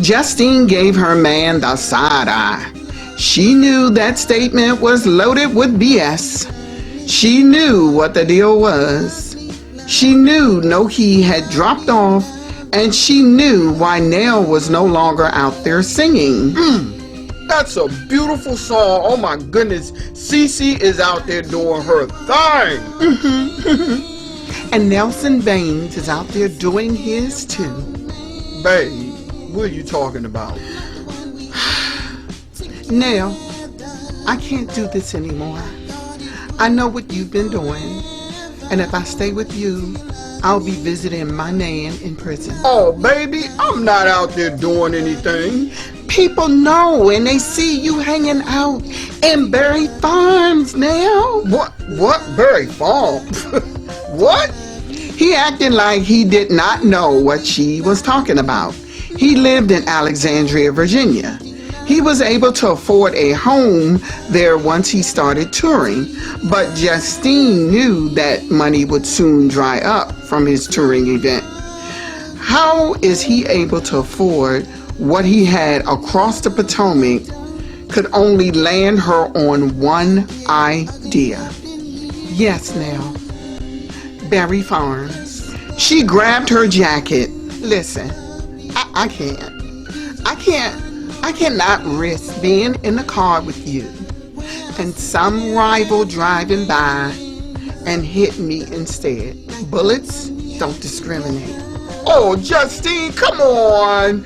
[SPEAKER 3] Justine gave her man the side eye. She knew that statement was loaded with BS. She knew what the deal was. She knew Noki had dropped off, and she knew why Nell was no longer out there singing.
[SPEAKER 2] That's a beautiful song. Oh my goodness. Cece is out there doing her thing.
[SPEAKER 3] And Nelson Baines is out there doing his too.
[SPEAKER 2] Babe, what are you talking about?
[SPEAKER 3] Nell, I can't do this anymore. I know what you've been doing, and if I stay with you, I'll be visiting my nan in prison.
[SPEAKER 2] Oh, baby, I'm not out there doing anything.
[SPEAKER 3] People know and they see you hanging out in Berry Farms now.
[SPEAKER 2] What? Berry Farm? What?
[SPEAKER 3] He acted like he did not know what she was talking about. He lived in Alexandria, Virginia. He was able to afford a home there once he started touring, but Justine knew that money would soon dry up from his touring event. How is he able to afford what he had across the Potomac could only land her on one idea? Yes, now, Berry Farms. She grabbed her jacket. Listen, I cannot risk being in the car with you and some rival driving by and hit me instead. Bullets don't discriminate.
[SPEAKER 2] Oh, Justine, come on.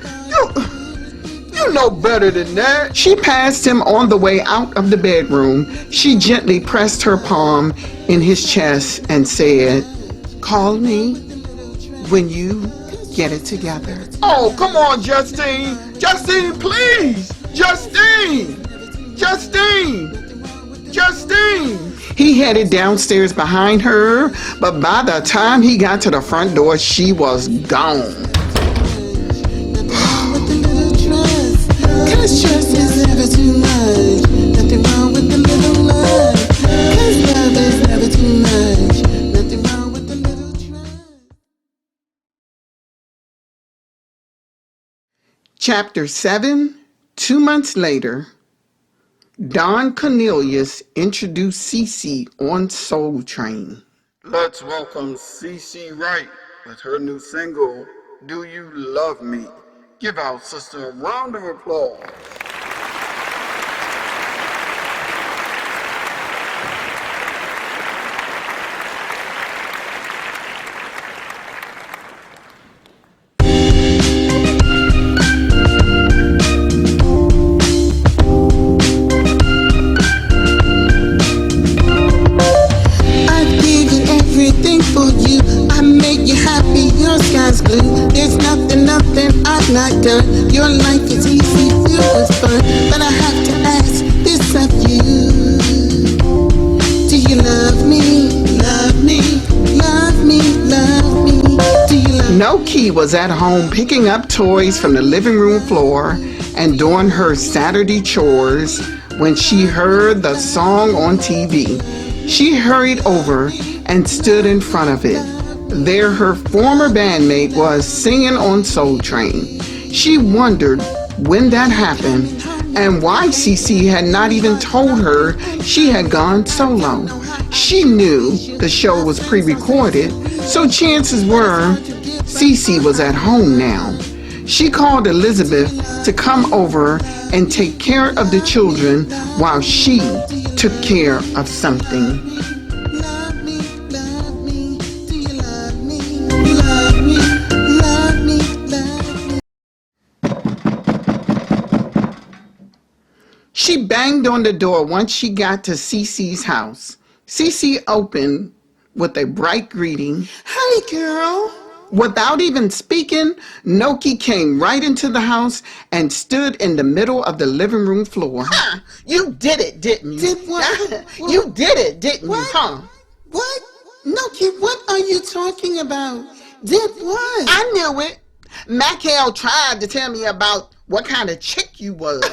[SPEAKER 2] You know better than that.
[SPEAKER 3] She passed him on the way out of the bedroom. She gently pressed her palm in his chest and said, "Call me when you get it together."
[SPEAKER 2] Oh, come on, Justine. Justine, please. Justine.
[SPEAKER 3] He headed downstairs behind her, but by the time he got to the front door, she was gone.
[SPEAKER 4] Cause trust is never too much. Nothing wrong with the little love. Cause love is never too much. Nothing wrong with the little trust.
[SPEAKER 3] Chapter 7, 2 months later. Don Cornelius introduced Cece on Soul Train.
[SPEAKER 2] Let's welcome Cece Wright with her new single, Do You Love Me? Give our sister a round of applause.
[SPEAKER 4] There's nothing I've not done. Your life is easy, filled with fun. But I have to ask this of you. Do you love me? Love me? Love me? Love me? Do you love me?
[SPEAKER 3] Noki was at home picking up toys from the living room floor and doing her Saturday chores when she heard the song on TV. She hurried over and stood in front of it. There her former bandmate was singing on Soul Train. She wondered when that happened and why Cece had not even told her she had gone solo. She knew the show was pre-recorded, so chances were Cece was at home now. She called Elizabeth to come over and take care of the children while she took care of something. She banged on the door once she got to Cece's house. Cece opened with a bright greeting.
[SPEAKER 4] Hi, girl.
[SPEAKER 3] Without even speaking, Noki came right into the house and stood in the middle of the living room floor.
[SPEAKER 1] You did it, didn't you?
[SPEAKER 4] Did what?
[SPEAKER 1] You did it, didn't
[SPEAKER 4] What?
[SPEAKER 1] you? Huh?
[SPEAKER 4] What? Noki, what are you talking about? Did what?
[SPEAKER 1] I knew it. Mackel tried to tell me about what kind of chick you was.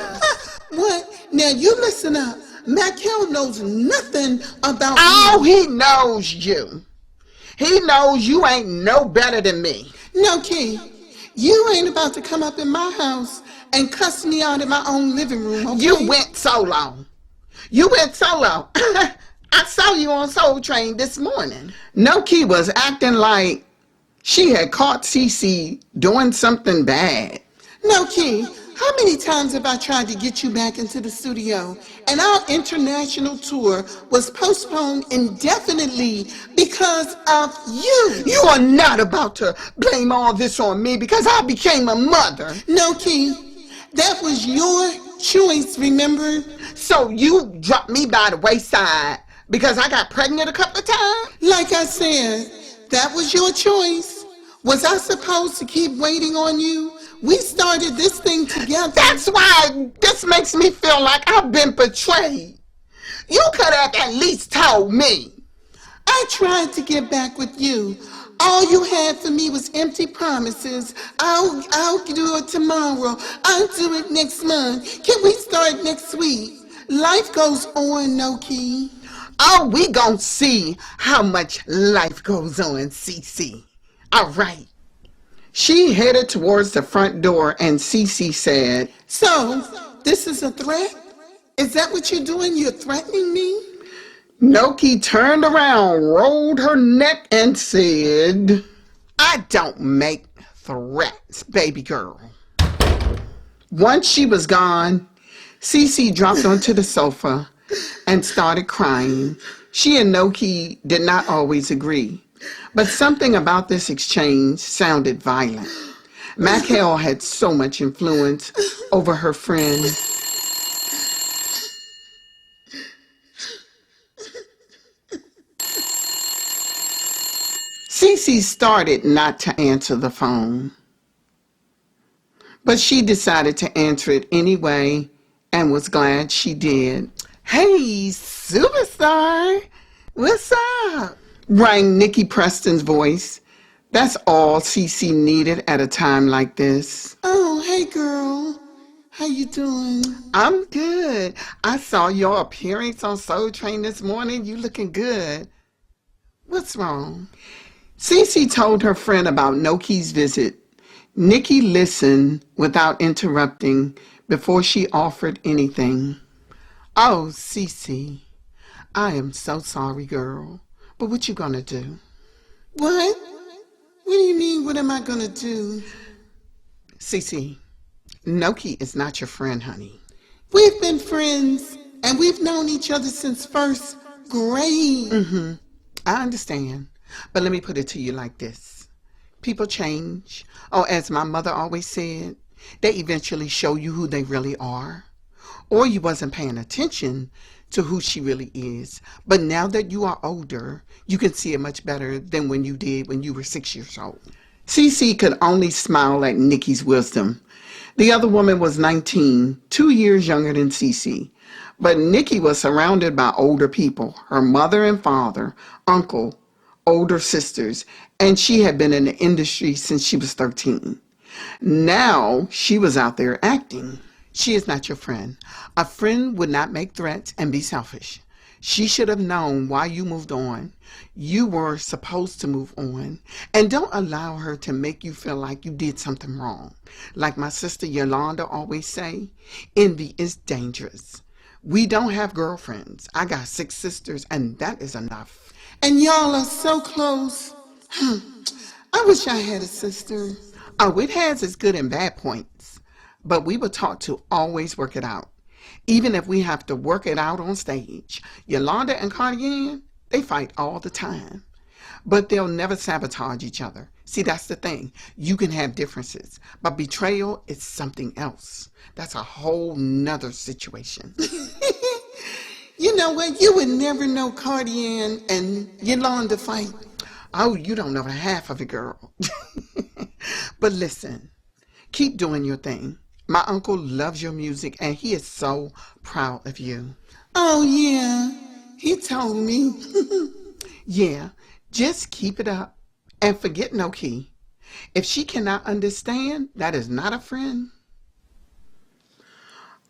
[SPEAKER 4] What? Now you listen up. Mackel knows nothing about
[SPEAKER 1] Oh,
[SPEAKER 4] you.
[SPEAKER 1] he knows you. He knows you ain't no better than me.
[SPEAKER 4] Noki,
[SPEAKER 3] You ain't about to come up in my house and cuss me out in my own living room, okay?
[SPEAKER 2] You went solo. You went solo. I saw you on Soul Train this morning.
[SPEAKER 3] Noki was acting like she had caught Cece doing something bad. Noki, how many times have I tried to get you back into the studio? And our international tour was postponed indefinitely because of you.
[SPEAKER 2] You are not about to blame all this on me because I became a mother.
[SPEAKER 3] Noki, that was your choice, remember?
[SPEAKER 2] So you dropped me by the wayside because I got pregnant a couple of times?
[SPEAKER 3] Like I said, that was your choice. Was I supposed to keep waiting on you? We started this thing together.
[SPEAKER 2] That's why this makes me feel like I've been betrayed. You could have at least told me.
[SPEAKER 3] I tried to get back with you. All you had for me was empty promises. I'll do it tomorrow. I'll do it next month. Can we start next week? Life goes on, Noki.
[SPEAKER 2] Oh, we gonna see how much life goes on, Cece. All right.
[SPEAKER 3] She headed towards the front door and Cece said, "So, this is a threat? Is that what you're doing? You're threatening me?"
[SPEAKER 2] Noki turned around, rolled her neck, and said, I don't make threats, baby girl.
[SPEAKER 3] Once she was gone, Cece dropped onto the sofa and started crying. She and Noki did not always agree, but something about this exchange sounded violent. Mackel had so much influence over her friend. Cece started not to answer the phone, but she decided to answer it anyway and was glad she did.
[SPEAKER 2] Hey, superstar, what's up?
[SPEAKER 3] Rang Nikki Preston's voice. That's all Cece needed at a time like this. Oh, hey girl. How you doing?
[SPEAKER 2] I'm good. I saw your appearance on Soul Train this morning. You looking good. What's wrong?
[SPEAKER 3] Cece told her friend about Noki's visit. Nikki listened without interrupting before she offered anything.
[SPEAKER 2] Oh, Cece, I am so sorry, girl. But what you gonna do?
[SPEAKER 3] What? What do you mean, what am I gonna do?
[SPEAKER 2] Cece, Noki is not your friend, honey.
[SPEAKER 3] We've been friends, and we've known each other since first grade.
[SPEAKER 2] I understand. But let me put it to you like this. People change. Or as my mother always said, they eventually show you who they really are. Or you wasn't paying attention to who she really is. But now that you are older, you can see it much better than when you did when you were 6 years old.
[SPEAKER 3] Cece could only smile at Nikki's wisdom. The other woman was 19, 2 years younger than Cece. But Nikki was surrounded by older people, her mother and father, uncle, older sisters, and she had been in the industry since she was 13. Now she was out there acting.
[SPEAKER 2] She is not your friend. A friend would not make threats and be selfish. She should have known why you moved on. You were supposed to move on. And don't allow her to make you feel like you did something wrong. Like my sister Yolanda always say, envy is dangerous. We don't have girlfriends. I got 6 sisters and that is enough.
[SPEAKER 3] And y'all are so close. I wish I had a sister.
[SPEAKER 2] Oh, it has its good and bad points. But we were taught to always work it out. Even if we have to work it out on stage. Yolanda and Cardigan, they fight all the time. But they'll never sabotage each other. See, that's the thing. You can have differences. But betrayal is something else. That's a whole nother situation.
[SPEAKER 3] You know what? You would never know Cardigan and Yolanda fight.
[SPEAKER 2] Oh, you don't know the half of it, girl. But listen, keep doing your thing. My uncle loves your music and he is so proud of you.
[SPEAKER 3] Oh, yeah. He told me.
[SPEAKER 2] Yeah, just keep it up and forget Noki. If she cannot understand, that is not a friend.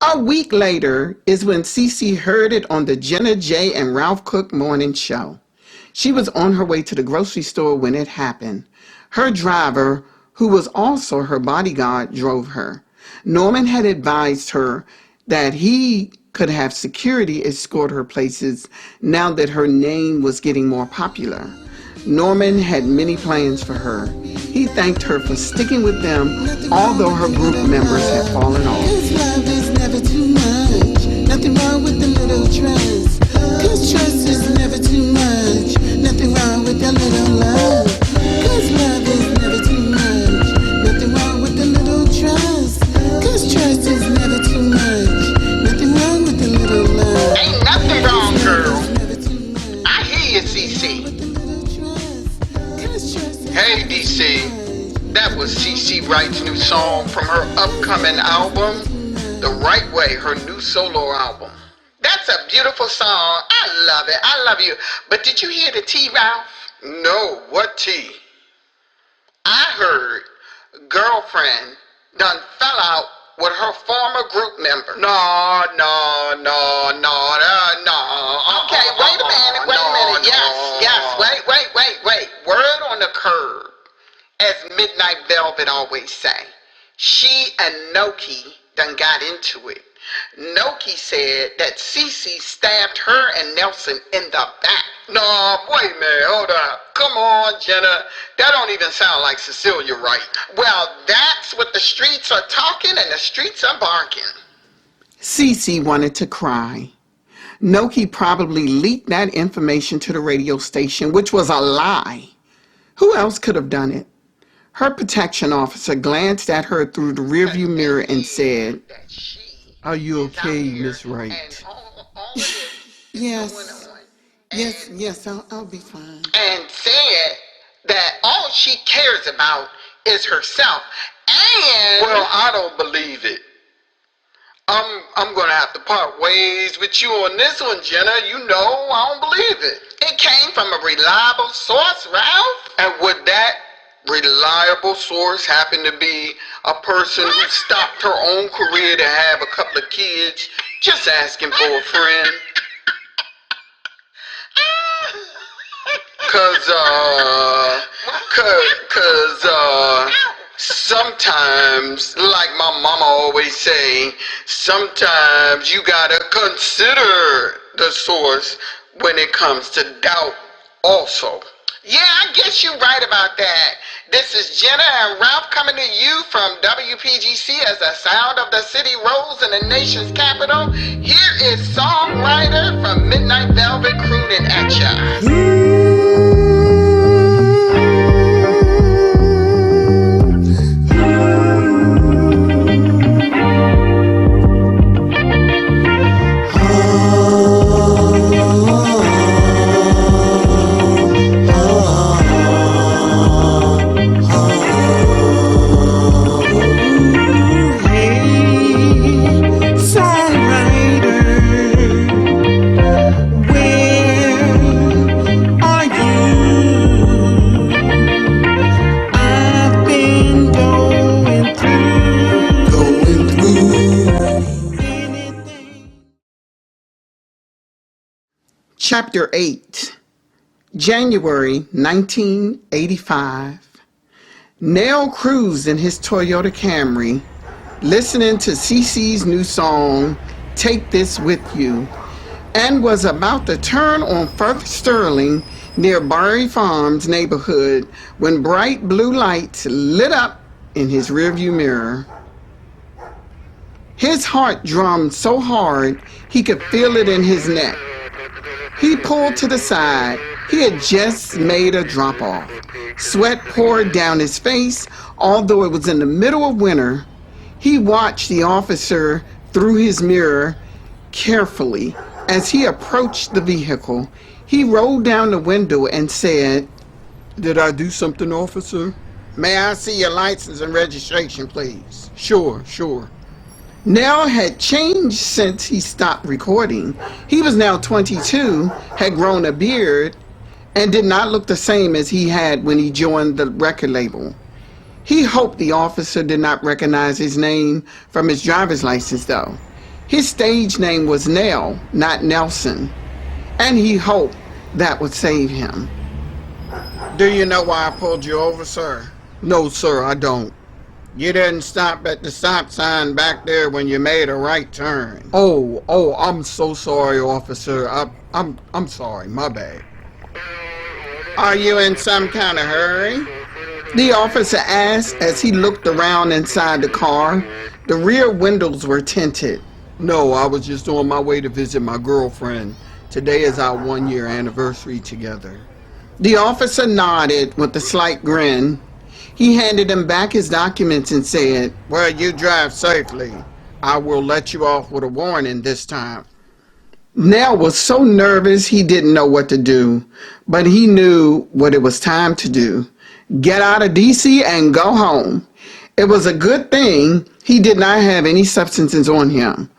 [SPEAKER 3] A week later is when Cece heard it on the Jenna J. and Ralph Cook morning show. She was on her way to the grocery store when it happened. Her driver who was also her bodyguard, drove her. Norman had advised her that he could have security escort her places now that her name was getting more popular. Norman had many plans for her. He thanked her for sticking with them, although her group members had fallen off.
[SPEAKER 4] Cause love is never too much. Nothing wrong with a little trust. Cause trust is never too much. Nothing wrong with a little love. Cause love is never too much. Nothing wrong with a little trust. Cause trust is never too much. Nothing wrong with a little love.
[SPEAKER 3] Ain't nothing wrong, girl.
[SPEAKER 4] Never too much.
[SPEAKER 3] I hear you, CC.
[SPEAKER 4] With a little trust. Cause trust is
[SPEAKER 3] Hey, DC. That was CC Wright's new song from her upcoming album, The Right Way, her new solo album. That's a beautiful song. I love it. I love you. But did you hear the tea, Ralph? No, what tea? I heard girlfriend done fell out with her former group member. No. Okay, wait a minute. Yes. Wait. Word on the curb. As Midnight Velvet always say, she and Noki done got into it. Noki said that Cece stabbed her and Nelson in the back. No, wait a minute, hold up. Come on, Jenna. That don't even sound like Cecilia Wright. Well, that's what the streets are talking and the streets are barking. Cece wanted to cry. Noki probably leaked that information to the radio station, which was a lie. Who else could have done it? Her protection officer glanced at her through the rearview mirror and said, "Are you okay, Miss Wright?"
[SPEAKER 4] Yes, I'll be fine.
[SPEAKER 3] And said that all she cares about is herself. And well, I don't believe it. I'm gonna have to part ways with you on this one, Jenna. You know I don't believe it. It came from a reliable source, Ralph. And would that reliable source happen to be a person who stopped her own career to have a couple of kids, just asking for a friend? Cause sometimes, like my mama always say, sometimes you gotta consider the source when it comes to doubt also. Yeah, I guess you're right about that. This is Jenna and Ralph coming to you from WPGC as the sound of the city rolls in the nation's capital. Here is songwriter from Midnight Velvet crooning at ya. Chapter 8, January 1985. Nell cruised in his Toyota Camry, listening to CeCe's new song, Take This With You, and was about to turn on Firth Sterling near Barry Farms neighborhood when bright blue lights lit up in his rearview mirror. His heart drummed so hard he could feel it in his neck. He pulled to the side. He had just made a drop-off. Sweat poured down his face, although it was in the middle of winter. He watched the officer through his mirror carefully. As he approached the vehicle, he rolled down the window and said, "Did I do something, officer?" "May I see your license and registration, please?" Sure. Nell had changed since he stopped recording. He was now 22, had grown a beard, and did not look the same as he had when he joined the record label. He hoped the officer did not recognize his name from his driver's license, though. His stage name was Nell, not Nelson, and he hoped that would save him. "Do you know why I pulled you over, sir?"
[SPEAKER 2] No, sir, I don't.
[SPEAKER 3] You didn't stop at the stop sign back there when you made a right turn.
[SPEAKER 2] Oh, I'm so sorry, officer. I'm sorry. My bad.
[SPEAKER 3] Are you in some kind of hurry? The officer asked as he looked around inside the car. The rear windows were tinted.
[SPEAKER 2] No, I was just on my way to visit my girlfriend. Today is our 1 year anniversary together.
[SPEAKER 3] The officer nodded with a slight grin. He handed him back his documents and said, "Well, you drive safely. I will let you off with a warning this time." Nell was so nervous he didn't know what to do, but he knew what it was time to do. Get out of DC and go home. It was a good thing he did not have any substances on him.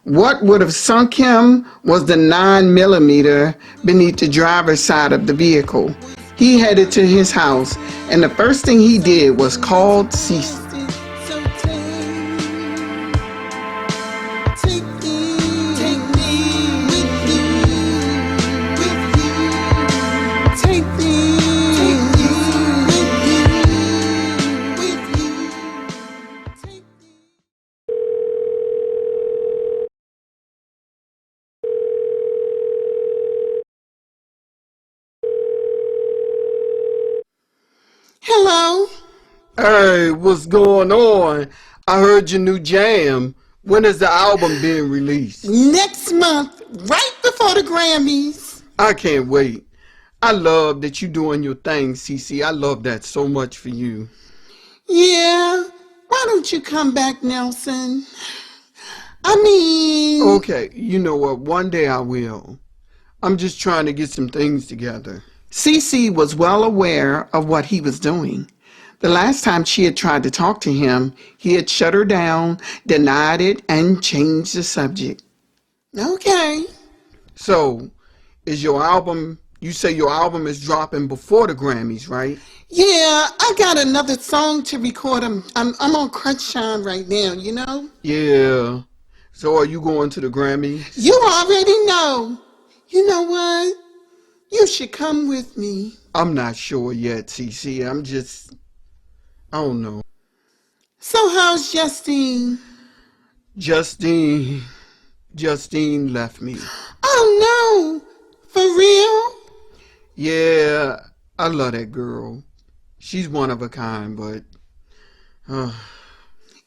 [SPEAKER 3] What would have sunk him was the 9mm beneath the driver's side of the vehicle. He headed to his house, and the first thing he did was call Cece. Hello.
[SPEAKER 2] Hey, what's going on? I heard your new jam. When is the album being released?
[SPEAKER 3] Next month, right before the Grammys.
[SPEAKER 2] I can't wait. I love that you doing your thing, Cece. I love that so much for you.
[SPEAKER 3] Yeah. Why don't you come back, Nelson? I mean...
[SPEAKER 2] Okay, you know what? One day I will. I'm just trying to get some things together.
[SPEAKER 3] Cece was well aware of what he was doing. The last time she had tried to talk to him, he had shut her down, denied it, and changed the subject. Okay.
[SPEAKER 2] So, is your album, you say your album is dropping before the Grammys, right?
[SPEAKER 3] Yeah, I got another song to record. I'm on crunch time right now, you know?
[SPEAKER 2] Yeah. So are you going to the Grammys?
[SPEAKER 3] You already know. You know what? You should come with me.
[SPEAKER 2] I'm not sure yet, Cece. I don't know.
[SPEAKER 3] So how's Justine?
[SPEAKER 2] Justine left me.
[SPEAKER 3] Oh no! For real?
[SPEAKER 2] Yeah, I love that girl. She's one of a kind, but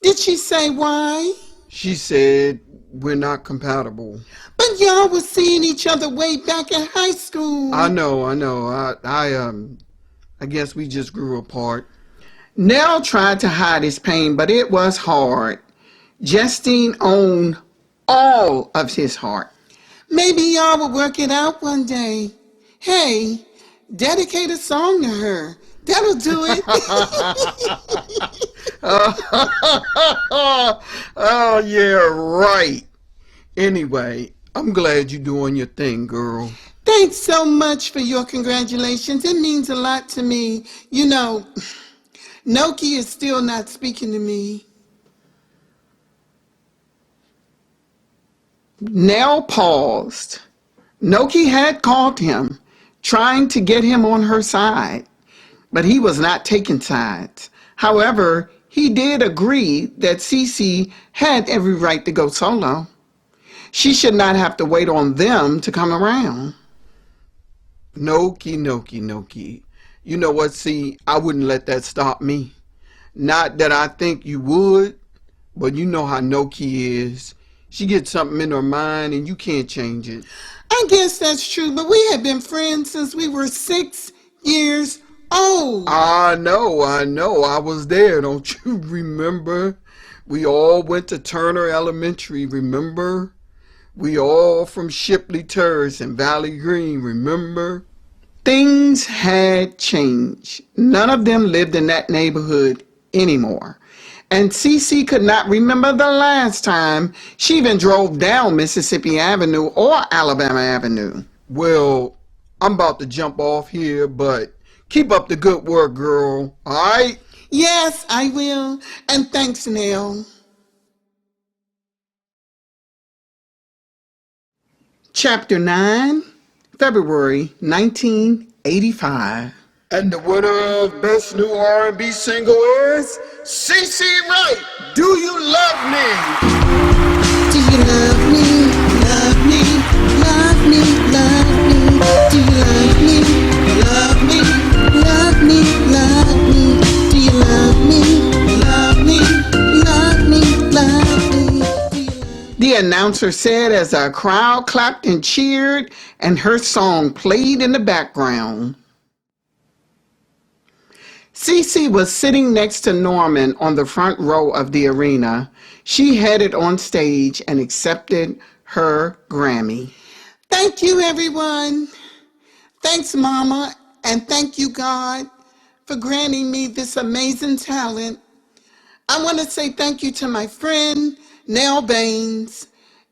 [SPEAKER 3] Did she say why?
[SPEAKER 2] she said we're not compatible.
[SPEAKER 3] But y'all was seeing each other way back in high school.
[SPEAKER 2] I know. I guess we just grew apart.
[SPEAKER 3] Nell tried to hide his pain, but it was hard. Justine owned all of his heart. Maybe y'all will work it out one day. Hey, dedicate a song to her. That'll do it.
[SPEAKER 2] Oh, yeah, right. Anyway, I'm glad you're doing your thing, girl.
[SPEAKER 3] Thanks so much for your congratulations. It means a lot to me. You know, Noki is still not speaking to me. Nell paused. Noki had called him, trying to get him on her side, but he was not taking sides. However, he did agree that Cece had every right to go solo. She should not have to wait on them to come around.
[SPEAKER 2] Noki. You know what, see, I wouldn't let that stop me. Not that I think you would, but you know how Noki is. She gets something in her mind and you can't change it.
[SPEAKER 3] I guess that's true, but we have been friends since we were 6 years old.
[SPEAKER 2] I know. I was there, don't you remember? We all went to Turner Elementary, remember? We all from Shipley Terrace and Valley Green, remember?
[SPEAKER 3] Things had changed. None of them lived in that neighborhood anymore. And Cece could not remember the last time she even drove down Mississippi Avenue or Alabama Avenue.
[SPEAKER 2] Well, I'm about to jump off here, but keep up the good work, girl, all right?
[SPEAKER 3] Yes, I will. And thanks, Nell. Chapter 9, February 1985.
[SPEAKER 2] And the winner of Best New R&B Single is CC Wright. Do You Love Me?
[SPEAKER 4] Do you love me? Love me, love me, love me. Do you love me? Love me, love me, love me. Do you love me? Love me, love me, love me.
[SPEAKER 3] The announcer said as a crowd clapped and cheered and her song played in the background. Cece was sitting next to Norman on the front row of the arena. She headed on stage and accepted her Grammy. Thank you, everyone. Thanks, Mama, and thank you, God, for granting me this amazing talent. I want to say thank you to my friend, Nell Baines,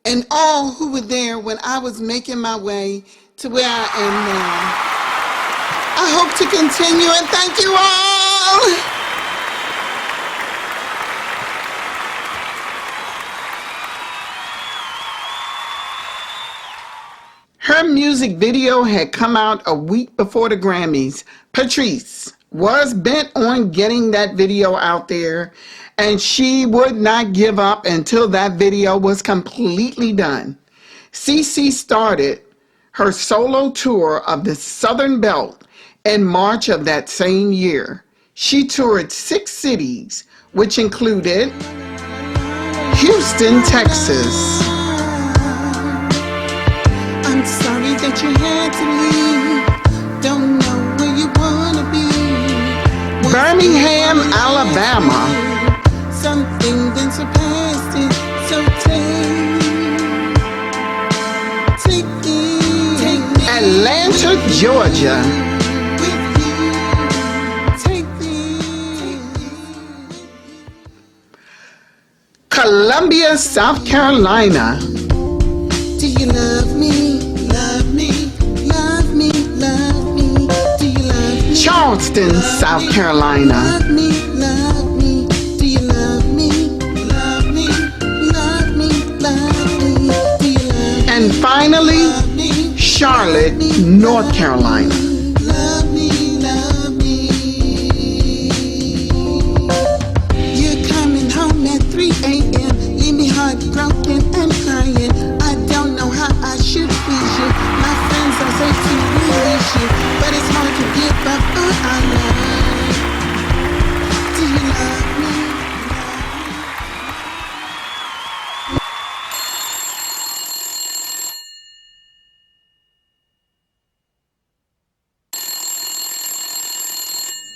[SPEAKER 3] and all who were there when I was making my way to where I am now. I hope to continue, and thank you all. Her music video had come out a week before the Grammys. Patrice was bent on getting that video out there, and she would not give up until that video was completely done. CeCe started her solo tour of the Southern Belt in March of that same year. She toured 6 cities, which included Houston, Texas,
[SPEAKER 4] I'm sorry that you had to leave. Don't know where you wanna be.
[SPEAKER 3] Birmingham, Alabama,
[SPEAKER 4] Something then surpassed it. So take me
[SPEAKER 3] Atlanta, Georgia,
[SPEAKER 4] with you. Take me.
[SPEAKER 3] Columbia, South Carolina,
[SPEAKER 4] Do you love me? Love me, love me, love me. Do you love me?
[SPEAKER 3] Charleston, South Carolina,
[SPEAKER 4] Love me, love me. Do you love me? Love me, love me, love me. Do you love me?
[SPEAKER 3] and finally,
[SPEAKER 4] Me,
[SPEAKER 3] Charlotte, North Carolina.
[SPEAKER 4] love me, love me. You're coming home at 3 a.m. Leave me heartbroken and crying. I don't know how I should please you. My friends all say to release you, but it's hard to give up all I love. Do you love me?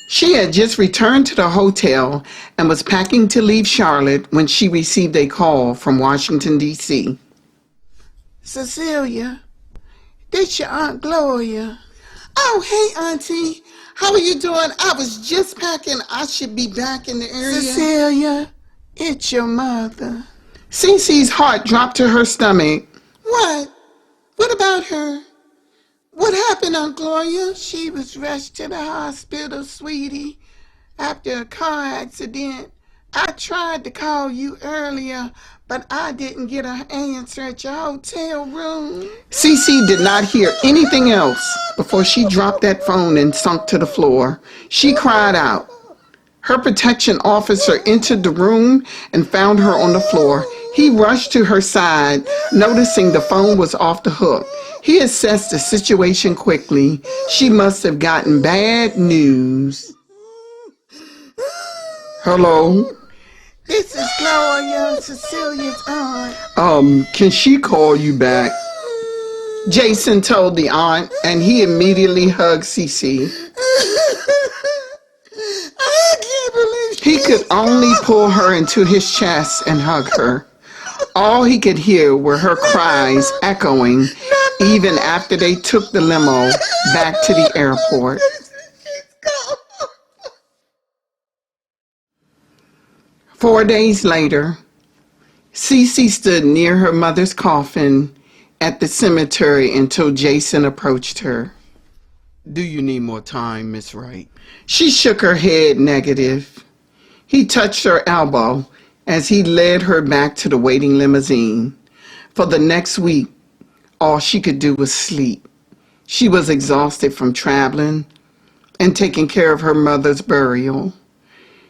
[SPEAKER 3] She had just returned to the hotel and was packing to leave Charlotte when she received a call from Washington, D.C. Cecilia, this your Aunt Gloria. Oh, hey, Auntie. How are you doing? I was just packing. I should be back in the area. Cecilia, it's your mother. Cece's heart dropped to her stomach. What? What about her? What happened, Aunt Gloria? She was rushed to the hospital, sweetie, after a car accident. I tried to call you earlier, but I didn't get an answer at your hotel room. Cece did not hear anything else before she dropped that phone and sunk to the floor. She cried out. Her protection officer entered the room and found her on the floor. He rushed to her side, noticing the phone was off the hook. He assessed the situation quickly. She must have gotten bad news. Hello? This is Gloria, Cecilia's aunt. Can she call you back? Jason told the aunt, and he immediately hugged Cece.
[SPEAKER 4] I can't believe
[SPEAKER 3] He could only pull her into his chest and hug her. All he could hear were her cries echoing even after they took the limo back to the airport. 4 days later, Cece stood near her mother's coffin at the cemetery until Jason approached her. Do you need more time, Miss Wright? She shook her head negative. He touched her elbow as he led her back to the waiting limousine. For the next week, all she could do was sleep. She was exhausted from traveling, and taking care of her mother's burial.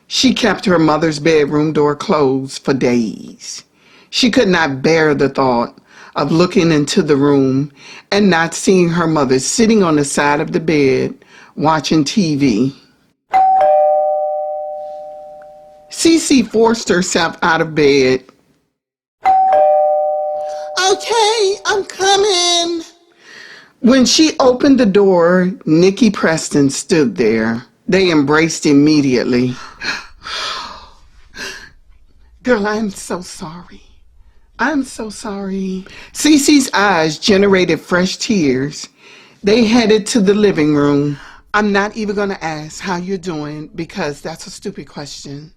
[SPEAKER 3] She kept her mother's bedroom door closed for days. She could not bear the thought of looking into the room and not seeing her mother sitting on the side of the bed watching TV. Cece forced herself out of bed.
[SPEAKER 4] Okay, I'm coming.
[SPEAKER 3] When she opened the door, Nikki Preston stood there. They embraced immediately. Girl, I'm so sorry. I'm so sorry. Cece's eyes generated fresh tears. They headed to the living room. I'm not even going to ask how you're doing because that's a stupid question.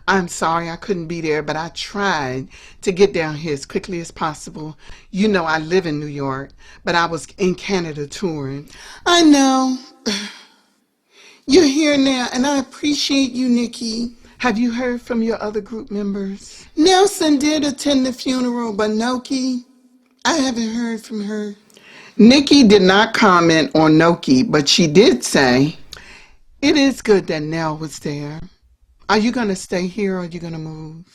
[SPEAKER 3] I'm sorry I couldn't be there, but I tried to get down here as quickly as possible. You know I live in New York, but I was in Canada touring.
[SPEAKER 4] I know. You're here now, and I appreciate you, Nikki.
[SPEAKER 3] Have you heard from your other group members?
[SPEAKER 4] Nelson did attend the funeral, but Noki, I haven't heard from her.
[SPEAKER 3] Nikki did not comment on Noki, but she did say, it is good that Nell was there. Are you going to stay here or are you going to move?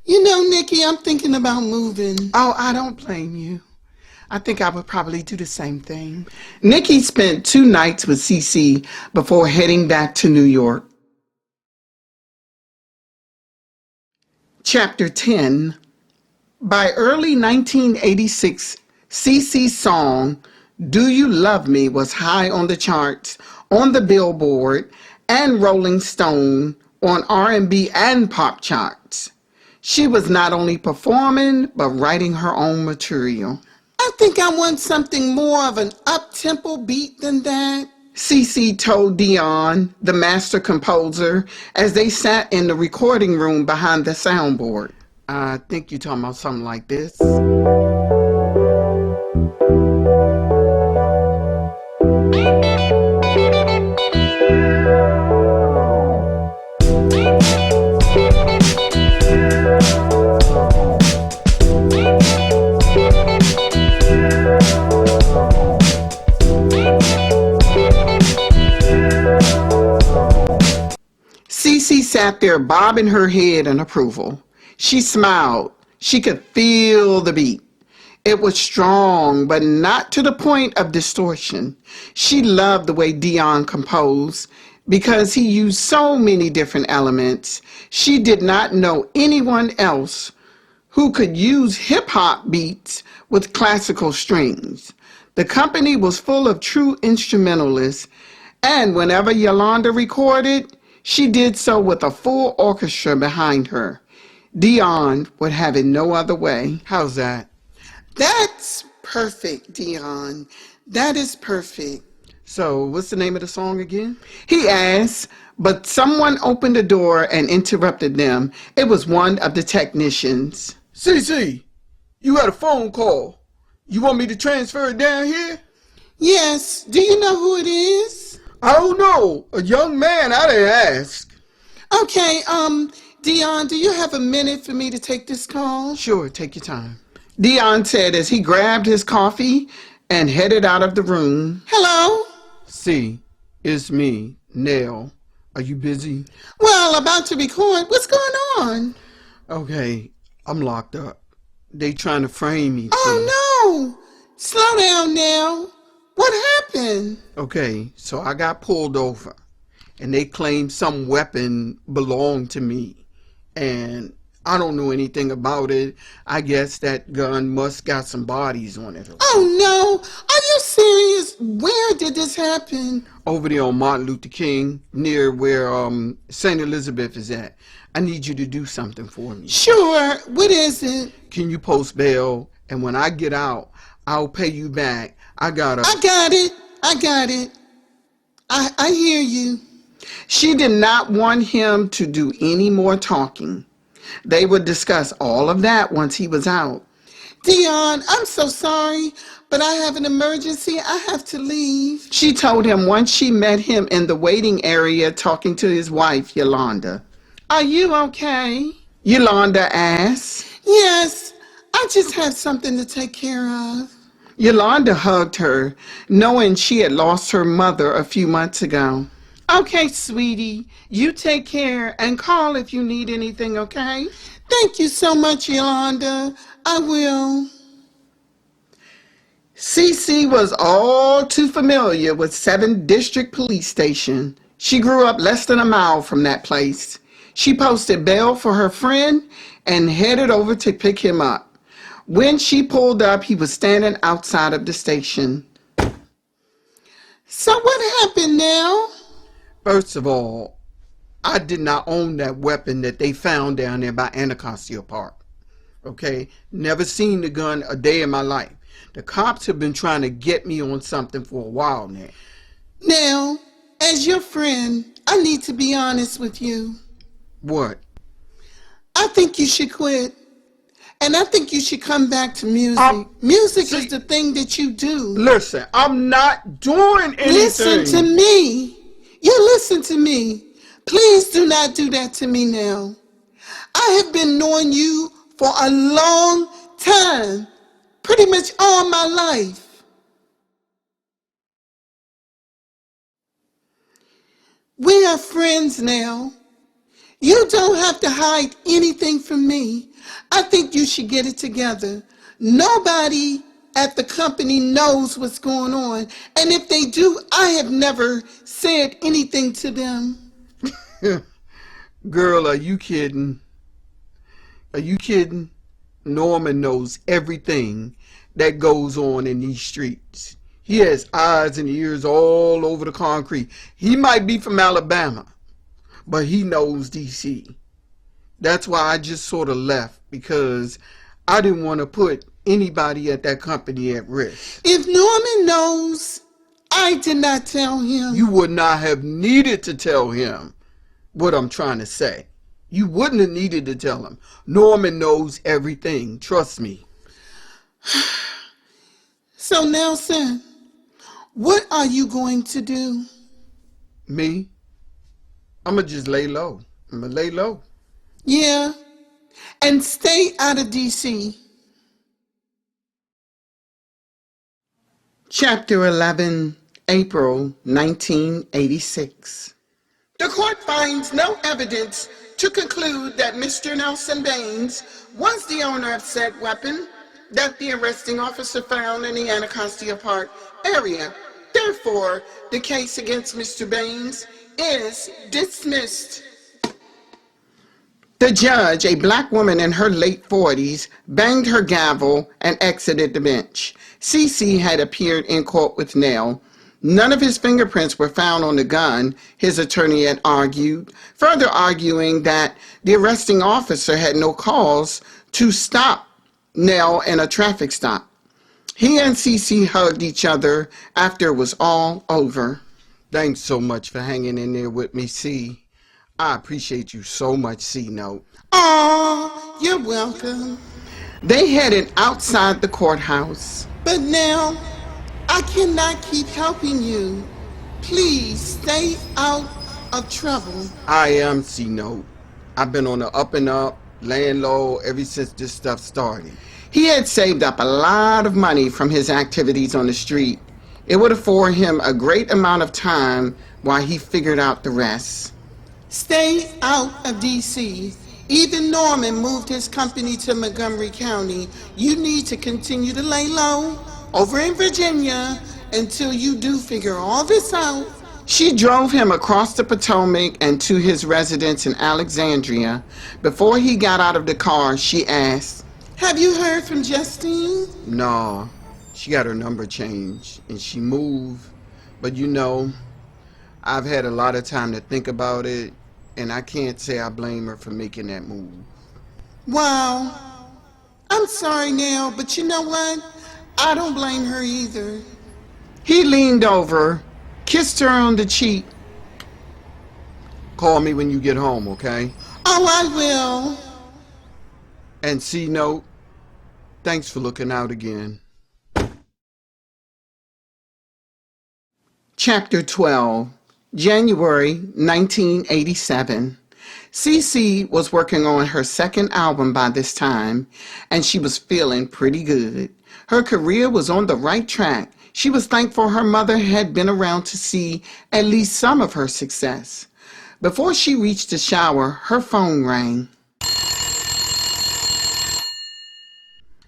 [SPEAKER 4] You know, Nikki, I'm thinking about moving.
[SPEAKER 3] Oh, I don't blame you. I think I would probably do the same thing. Nikki spent 2 nights with Cece before heading back to New York. Chapter 10. By early 1986, Cece's song, Do You Love Me, was high on the charts, on the Billboard, and Rolling Stone, on R&B and pop charts. She was not only performing, but writing her own material.
[SPEAKER 4] I think I want something more of an up-tempo beat than that.
[SPEAKER 3] Cece told Dion, the master composer, as they sat in the recording room behind the soundboard. I think you're talking about something like this. Cece sat there bobbing her head in approval. She smiled. She could feel the beat. It was strong, but not to the point of distortion. She loved the way Dion composed because he used so many different elements. She did not know anyone else who could use hip-hop beats with classical strings. The company was full of true instrumentalists, and whenever Yolanda recorded, she did so with a full orchestra behind her. Dion would have it no other way. How's that?
[SPEAKER 4] That's perfect, Dion. That is perfect.
[SPEAKER 3] So, what's the name of the song again? He asked, but someone opened the door and interrupted them. It was one of the technicians. Cece, you had a phone call. You want me to transfer it down here?
[SPEAKER 4] Yes. Do you know who it is?
[SPEAKER 2] I don't know. A young man, I didn't ask.
[SPEAKER 4] Okay, Dion, do you have a minute for me to take this call?
[SPEAKER 3] Sure, take your time. Dion said as he grabbed his coffee and headed out of the room.
[SPEAKER 4] Hello?
[SPEAKER 3] See, it's me, Nell. Are you busy?
[SPEAKER 4] Well, about to record. What's going on?
[SPEAKER 3] Okay, I'm locked up. They trying to frame me.
[SPEAKER 4] Oh, no. Slow down now. What happened?
[SPEAKER 3] Okay, so I got pulled over, and they claimed some weapon belonged to me, and I don't know anything about it. I guess that gun must got some bodies on it.
[SPEAKER 4] Oh, no. Are you serious? Where did this happen?
[SPEAKER 3] Over there on Martin Luther King, near where St. Elizabeth is at. I need you to do something for me.
[SPEAKER 4] Sure. What is it?
[SPEAKER 3] Can you post bail? And when I get out, I'll pay you back. I got it.
[SPEAKER 4] I got it. I hear you.
[SPEAKER 3] She did not want him to do any more talking. They would discuss all of that once he was out.
[SPEAKER 4] Dion, I'm so sorry, but I have an emergency. I have to leave.
[SPEAKER 3] She told him once she met him in the waiting area talking to his wife, Yolanda. Are you okay? Yolanda asked.
[SPEAKER 4] Yes, I just have something to take care of.
[SPEAKER 3] Yolanda hugged her, knowing she had lost her mother a few months ago. Okay, sweetie. You take care and call if you need anything, okay?
[SPEAKER 4] Thank you so much, Yolanda. I will.
[SPEAKER 3] Cece was all too familiar with 7th District Police Station. She grew up less than a mile from that place. She posted bail for her friend and headed over to pick him up. When she pulled up, he was standing outside of the station.
[SPEAKER 4] So what happened now?
[SPEAKER 2] First of all, I did not own that weapon that they found down there by Anacostia Park. Okay? Never seen the gun a day in my life. The cops have been trying to get me on something for a while now.
[SPEAKER 4] Now, as your friend, I need to be honest with you.
[SPEAKER 2] What?
[SPEAKER 4] I think you should quit. And I think you should come back to music. Music is the thing that you do.
[SPEAKER 2] Listen, I'm not doing anything.
[SPEAKER 4] Listen to me. You listen to me. Please do not do that to me now. I have been knowing you for a long time. Pretty much all my life. We are friends now. You don't have to hide anything from me. I think you should get it together. Nobody at the company knows what's going on. And if they do, I have never said anything to them.
[SPEAKER 2] Girl, are you kidding? Are you kidding? Norman knows everything that goes on in these streets. He has eyes and ears all over the concrete. He might be from Alabama, but he knows DC. That's why I just sort of left, because I didn't want to put anybody at that company at risk.
[SPEAKER 4] If Norman knows, I did not tell him.
[SPEAKER 2] You would not have needed to tell him what I'm trying to say. You wouldn't have needed to tell him. Norman knows everything. Trust me.
[SPEAKER 4] So Nelson, what are you going to do?
[SPEAKER 2] Me? I'm going to just lay low. I'm going to lay low.
[SPEAKER 4] Yeah, and stay out of D.C.
[SPEAKER 3] Chapter 11, April 1986. The court finds no evidence to conclude that Mr. Nelson Baines was the owner of said weapon that the arresting officer found in the Anacostia Park area. Therefore, the case against Mr. Baines is dismissed. The judge, a black woman in her late 40s, banged her gavel and exited the bench. Cece had appeared in court with Nell. None of his fingerprints were found on the gun, his attorney had argued, further arguing that the arresting officer had no cause to stop Nell in a traffic stop. He and Cece hugged each other after it was all over.
[SPEAKER 2] Thanks so much for hanging in there with me, C. I appreciate you so much, C-Note.
[SPEAKER 4] Aw, you're welcome.
[SPEAKER 3] They headed outside the courthouse.
[SPEAKER 4] But now, I cannot keep helping you. Please stay out of trouble.
[SPEAKER 2] I am C-Note. I've been on the up and up, laying low ever since this stuff started.
[SPEAKER 3] He had saved up a lot of money from his activities on the street. It would afford him a great amount of time while he figured out the rest.
[SPEAKER 4] Stay out of D.C. Even Norman moved his company to Montgomery County. You need to continue to lay low over in Virginia until you do figure all this out.
[SPEAKER 3] She drove him across the Potomac and to his residence in Alexandria. Before he got out of the car, she asked,
[SPEAKER 4] Have you heard from Justine?
[SPEAKER 2] No, she got her number changed and she moved. But you know, I've had a lot of time to think about it, and I can't say I blame her for making that move.
[SPEAKER 4] Wow. I'm sorry now, but you know what? I don't blame her either.
[SPEAKER 3] He leaned over, kissed her on the cheek.
[SPEAKER 2] Call me when you get home, okay?
[SPEAKER 4] Oh, I will.
[SPEAKER 2] And C-Note, thanks for looking out again.
[SPEAKER 3] Chapter 12, January 1987. Cece was working on her second album by this time, and she was feeling pretty good. Her career was on the right track. She was thankful her mother had been around to see at least some of her success. Before she reached the shower, her phone rang.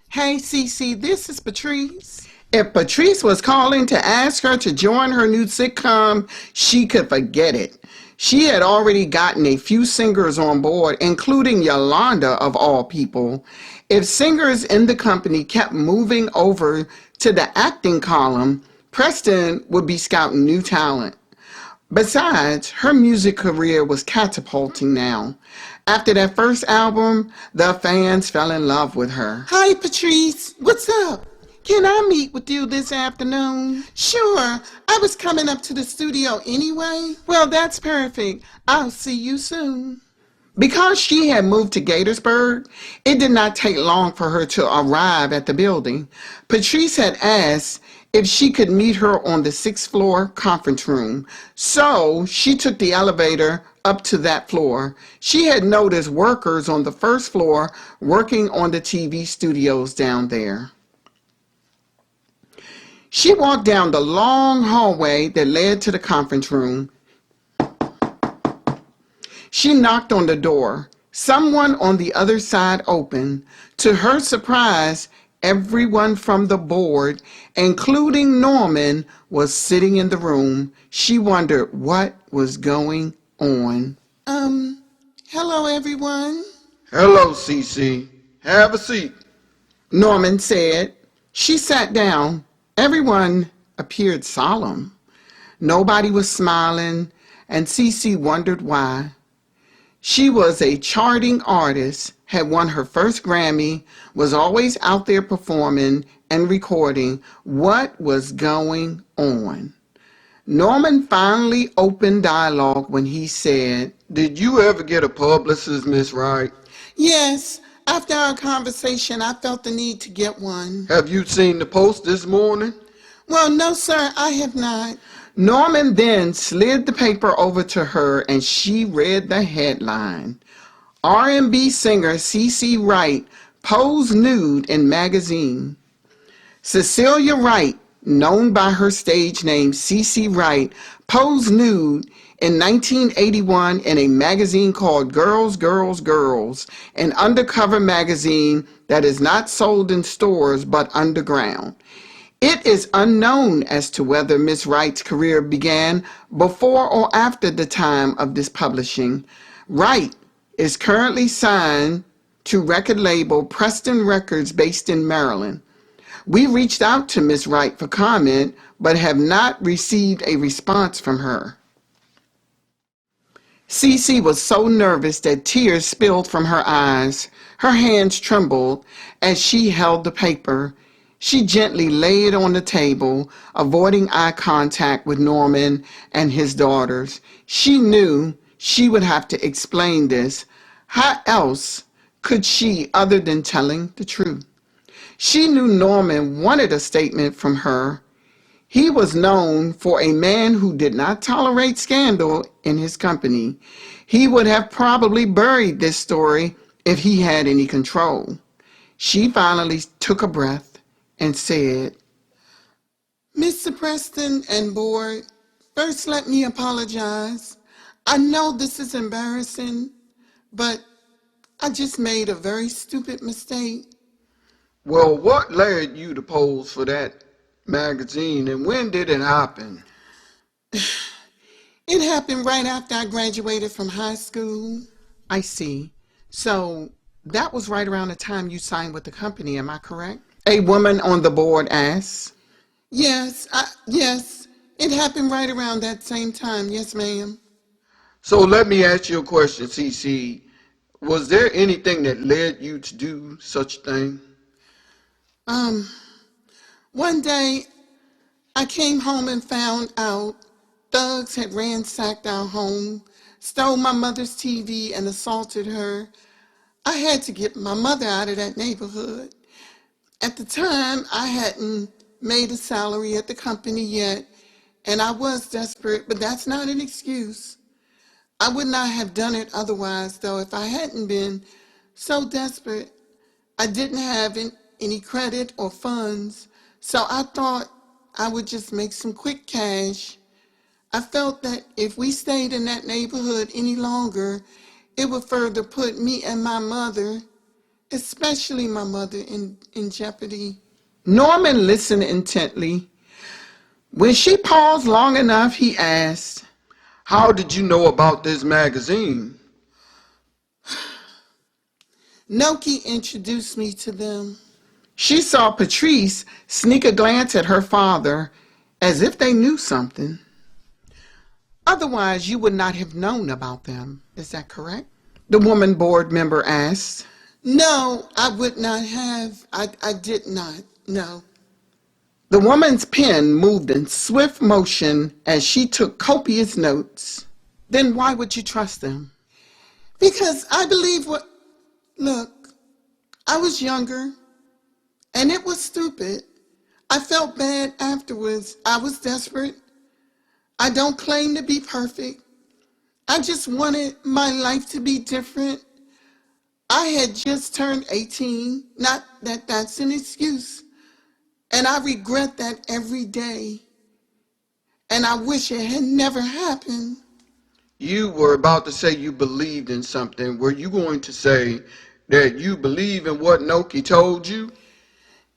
[SPEAKER 3] Hey, Cece, this is Patrice. If Patrice was calling to ask her to join her new sitcom, she could forget it. She had already gotten a few singers on board, including Yolanda of all people. If singers in the company kept moving over to the acting column, Preston would be scouting new talent. Besides, her music career was catapulting now. After that first album, the fans fell in love with her. Hi, Patrice. What's up? Can I meet with you this afternoon? Sure. I was coming up to the studio anyway. Well, that's perfect. I'll see you soon. Because she had moved to Gaithersburg, it did not take long for her to arrive at the building. Patrice had asked if she could meet her on the 6th floor conference room, so she took the elevator up to that floor. She had noticed workers on the 1st floor working on the TV studios down there. She walked down the long hallway that led to the conference room. She knocked on the door. Someone on the other side opened. To her surprise, everyone from the board, including Norman, was sitting in the room. She wondered what was going on. Hello, everyone.
[SPEAKER 2] Hello, Cece. Have a seat.
[SPEAKER 3] Norman said. She sat down. Everyone appeared solemn. Nobody was smiling, and Cece wondered why. She was a charting artist, had won her first Grammy, was always out there performing and recording. What was going on? Norman finally opened dialogue when he said,
[SPEAKER 2] Did you ever get a publicist, Miss Wright?
[SPEAKER 3] Yes, after our conversation, I felt the need to get one.
[SPEAKER 2] Have you seen the post this morning?
[SPEAKER 3] Well, no, sir, I have not. Norman then slid the paper over to her and she read the headline. R&B singer CeCe Wright posed nude in magazine. Cecilia Wright, known by her stage name CeCe Wright, posed nude in 1981 in a magazine called Girls, Girls, Girls, an undercover magazine that is not sold in stores but underground. It is unknown as to whether Miss Wright's career began before or after the time of this publishing. Wright is currently signed to record label Preston Records based in Maryland. We reached out to Miss Wright for comment, but have not received a response from her. Cece was so nervous that tears spilled from her eyes. Her hands trembled as she held the paper. She gently laid it on the table, avoiding eye contact with Norman and his daughters. She knew she would have to explain this. How else could she other than telling the truth? She knew Norman wanted a statement from her. He was known for a man who did not tolerate scandal in his company. He would have probably buried this story if he had any control. She finally took a breath and said, Mr. Preston and board, first let me apologize. I know this is embarrassing, but I just made a very stupid mistake.
[SPEAKER 2] Well, what led you to pose for that magazine and when did it happen?
[SPEAKER 3] It happened right after I graduated from high school. I see. So that was right around the time you signed with the company, am I correct? A woman on the board asked. Yes, it happened right around that same time. Yes, ma'am.
[SPEAKER 2] So let me ask you a question, Cece. Was there anything that led you to do such a thing?
[SPEAKER 3] One day I came home and found out thugs had ransacked our home, stole my mother's TV and assaulted her. I had to get my mother out of that neighborhood. At the time, I hadn't made a salary at the company yet, and I was desperate, but that's not an excuse. I would not have done it otherwise, though, if I hadn't been so desperate. I didn't have any credit or funds, so I thought I would just make some quick cash. I felt that if we stayed in that neighborhood any longer, it would further put me and my mother, especially my mother, in jeopardy. Norman listened intently. When she paused long enough, he asked,
[SPEAKER 2] How did you know about this magazine?
[SPEAKER 3] Noki introduced me to them. She saw Patrice sneak a glance at her father as if they knew something. Otherwise, you would not have known about them. Is that correct? The woman board member asked. No, I would not have. I did not. No. The woman's pen moved in swift motion as she took copious notes. Then why would you trust them? Because I believe what... Look, I was younger, and it was stupid. I felt bad afterwards. I was desperate. I don't claim to be perfect. I just wanted my life to be different. I had just turned 18. Not that that's an excuse. And I regret that every day. And I wish it had never happened.
[SPEAKER 2] You were about to say you believed in something. Were you going to say that you believe in what Noki told you?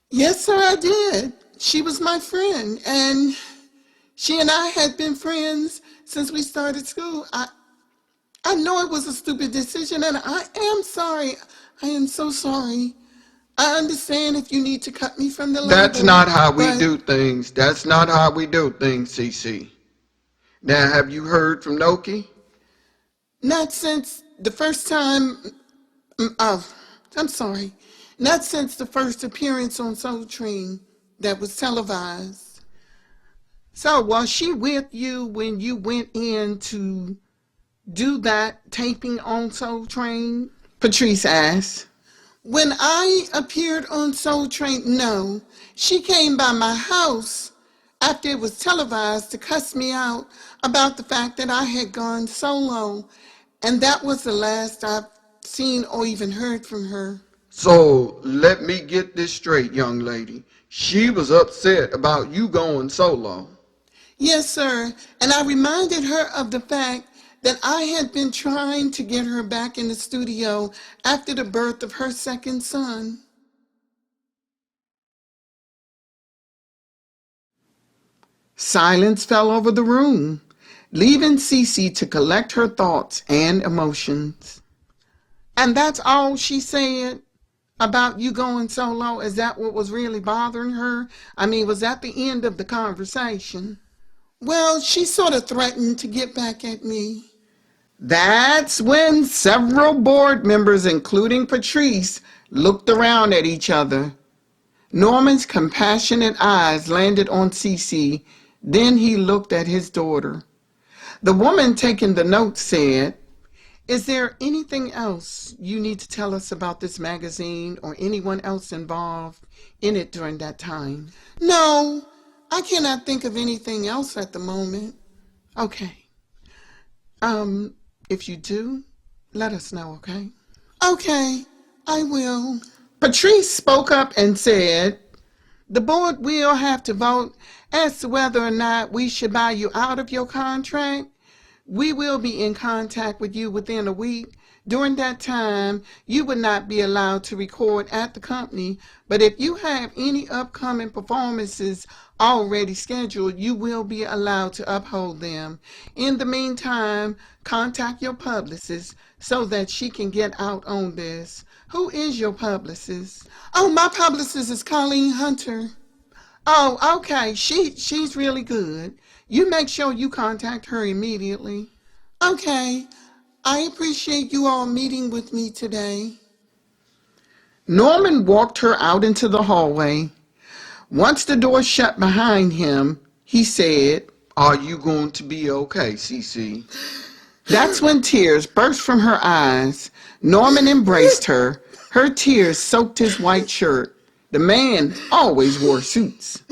[SPEAKER 3] Yes, sir, I did. She was my friend, and she and I had been friends since we started school. I know it was a stupid decision, and I am sorry. I am so sorry. I understand if you need to cut me from the label.
[SPEAKER 2] That's not how we do things. That's not how we do things, CC. Now, have you heard from Noki?
[SPEAKER 3] Not since the first time, I'm sorry. Not since the first appearance on Soul Train that was televised. So was she with you when you went in to do that taping on Soul Train? Patrice asked. When I appeared on Soul Train, no. She came by my house after it was televised to cuss me out about the fact that I had gone solo. And that was the last I've seen or even heard from her.
[SPEAKER 2] So let me get this straight, young lady. She was upset about you going solo.
[SPEAKER 3] Yes, sir. And I reminded her of the fact that I had been trying to get her back in the studio after the birth of her second son. Silence fell over the room, leaving Cece to collect her thoughts and emotions. And that's all she said about you going solo? Is that what was really bothering her? I mean, was that the end of the conversation? Well, she sort of threatened to get back at me. That's when several board members, including Patrice, looked around at each other. Norman's compassionate eyes landed on Cece. Then he looked at his daughter. The woman taking the notes said, Is there anything else you need to tell us about this magazine or anyone else involved in it during that time? No, I cannot think of anything else at the moment. Okay. If you do, let us know, okay? Okay, I will. Patrice spoke up and said, The board will have to vote as to whether or not we should buy you out of your contract. We will be in contact with you within a week. During that time, you would not be allowed to record at the company, but if you have any upcoming performances already scheduled, you will be allowed to uphold them. In the meantime, contact your publicist so that she can get out on this. Who is your publicist? Oh, my publicist is Colleen Hunter. Oh, okay. She's really good. You make sure you contact her immediately. Okay. I appreciate you all meeting with me today. Norman walked her out into the hallway. Once the door shut behind him, he said,
[SPEAKER 2] Are you going to be okay, Cece?
[SPEAKER 3] That's when tears burst from her eyes. Norman embraced her. Her tears soaked his white shirt. The man always wore suits.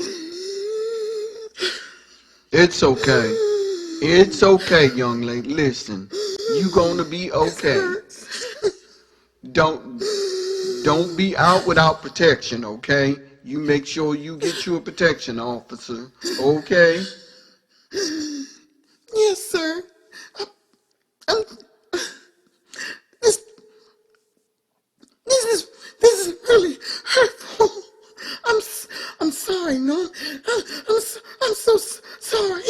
[SPEAKER 2] It's okay. It's okay, young lady. Listen, you gonna be okay. Don't be out without protection, okay? You make sure you get you a protection officer, okay?
[SPEAKER 4] Yes, sir. I'm, this, this is really hurtful. I'm sorry, Norm. I'm so sorry.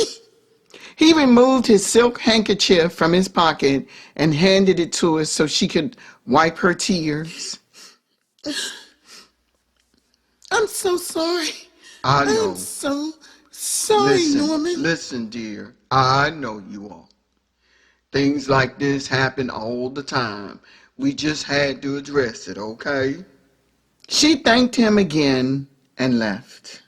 [SPEAKER 3] He removed his silk handkerchief from his pocket and handed it to her so she could wipe her tears.
[SPEAKER 4] I'm so sorry.
[SPEAKER 2] I know.
[SPEAKER 4] I'm so sorry, Norman.
[SPEAKER 2] Listen, dear. I know you are. Things like this happen all the time. We just had to address it, okay?
[SPEAKER 3] She thanked him again and left.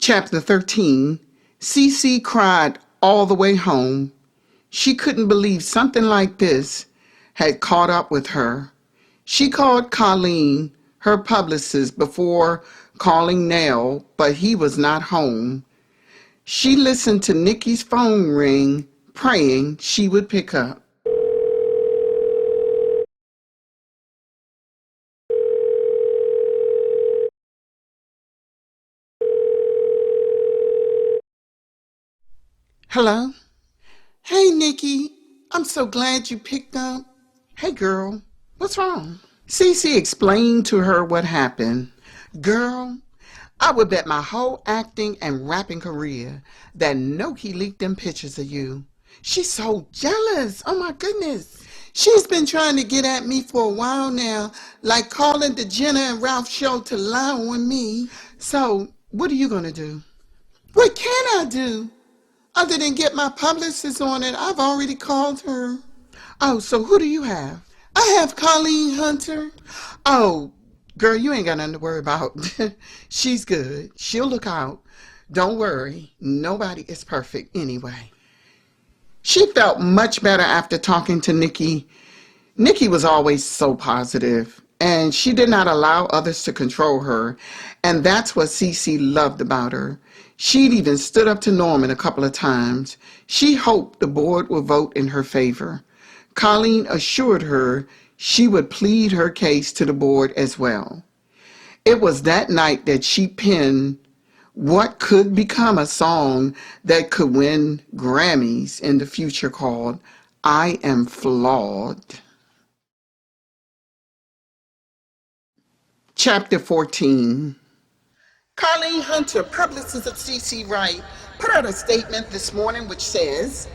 [SPEAKER 3] Chapter 13, Cece cried all the way home. She couldn't believe something like this had caught up with her. She called Colleen, her publicist, before calling Nell, but he was not home. She listened to Nikki's phone ring, praying she would pick up. Hello?
[SPEAKER 4] Hey, Nikki. I'm so glad you picked up.
[SPEAKER 3] Hey, girl. What's wrong? Cece explained to her what happened. Girl, I would bet my whole acting and rapping career that Noki leaked them pictures of you. She's so jealous. Oh, my goodness.
[SPEAKER 4] She's been trying to get at me for a while now, like calling the Jenna and Ralph show to lie on me.
[SPEAKER 3] So, what are you going to do?
[SPEAKER 4] What can I do? Other than get my publicist on it, I've already called her.
[SPEAKER 3] Oh, so who do you have?
[SPEAKER 4] I have Colleen Hunter.
[SPEAKER 3] Oh, girl, you ain't got nothing to worry about. She's good. She'll look out. Don't worry. Nobody is perfect anyway. She felt much better after talking to Nikki. Nikki was always so positive, and she did not allow others to control her, and that's what Cece loved about her. She'd even stood up to Norman a couple of times. She hoped the board would vote in her favor. Colleen assured her she would plead her case to the board as well. It was that night that she penned what could become a song that could win Grammys in the future called I Am Flawed. Chapter 14. Colleen Hunter, publicist of CC Wright, put out a statement this morning which says,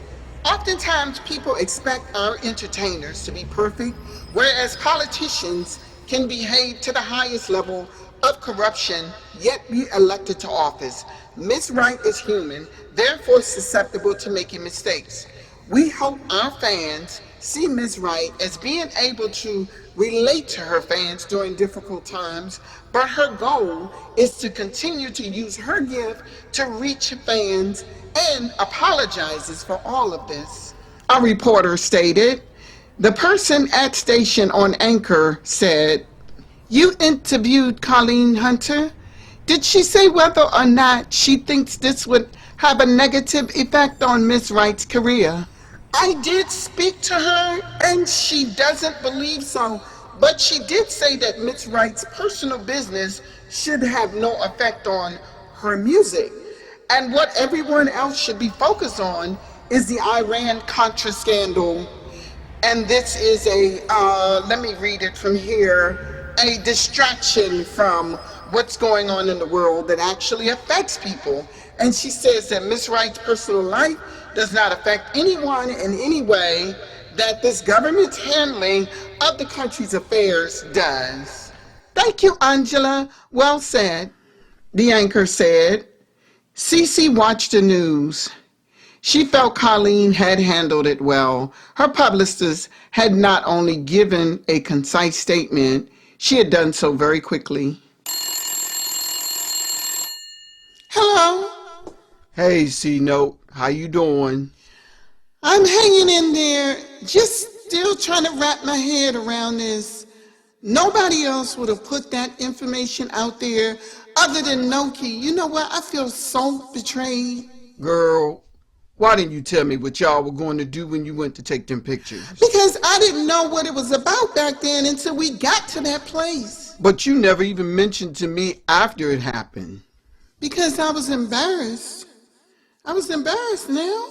[SPEAKER 3] oftentimes people expect our entertainers to be perfect, whereas politicians can behave to the highest level of corruption, yet be elected to office. Ms. Wright is human, therefore susceptible to making mistakes. We hope our fans see Ms. Wright as being able to relate to her fans during difficult times, but her goal is to continue to use her gift to reach fans and apologizes for all of this. A reporter stated, the person at station on Anchor said, you interviewed Colleen Hunter? Did she say whether or not she thinks this would have a negative effect on Ms. Wright's career? I did speak to her, and she doesn't believe so, but she did say that Ms. Wright's personal business should have no effect on her music. And what everyone else should be focused on is the Iran-Contra scandal. And this is let me read it from here, a distraction from what's going on in the world that actually affects people. And she says that Ms. Wright's personal life does not affect anyone in any way, that this government's handling of the country's affairs does. Thank you, Angela. Well said, the anchor said. Cece watched the news. She felt Colleen had handled it well. Her publicist had not only given a concise statement, she had done so very quickly.
[SPEAKER 4] Hello?
[SPEAKER 2] Hey, C-Note, how you doing?
[SPEAKER 4] I'm hanging in there, just still trying to wrap my head around this. Nobody else would have put that information out there other than Noki. You know what? I feel so betrayed.
[SPEAKER 2] Girl, Why didn't you tell me what y'all were going to do when you went to take them pictures?
[SPEAKER 3] Because I didn't know what it was about back then until we got to that place.
[SPEAKER 2] But you never even mentioned to me after it happened.
[SPEAKER 3] Because I was embarrassed. I was embarrassed now.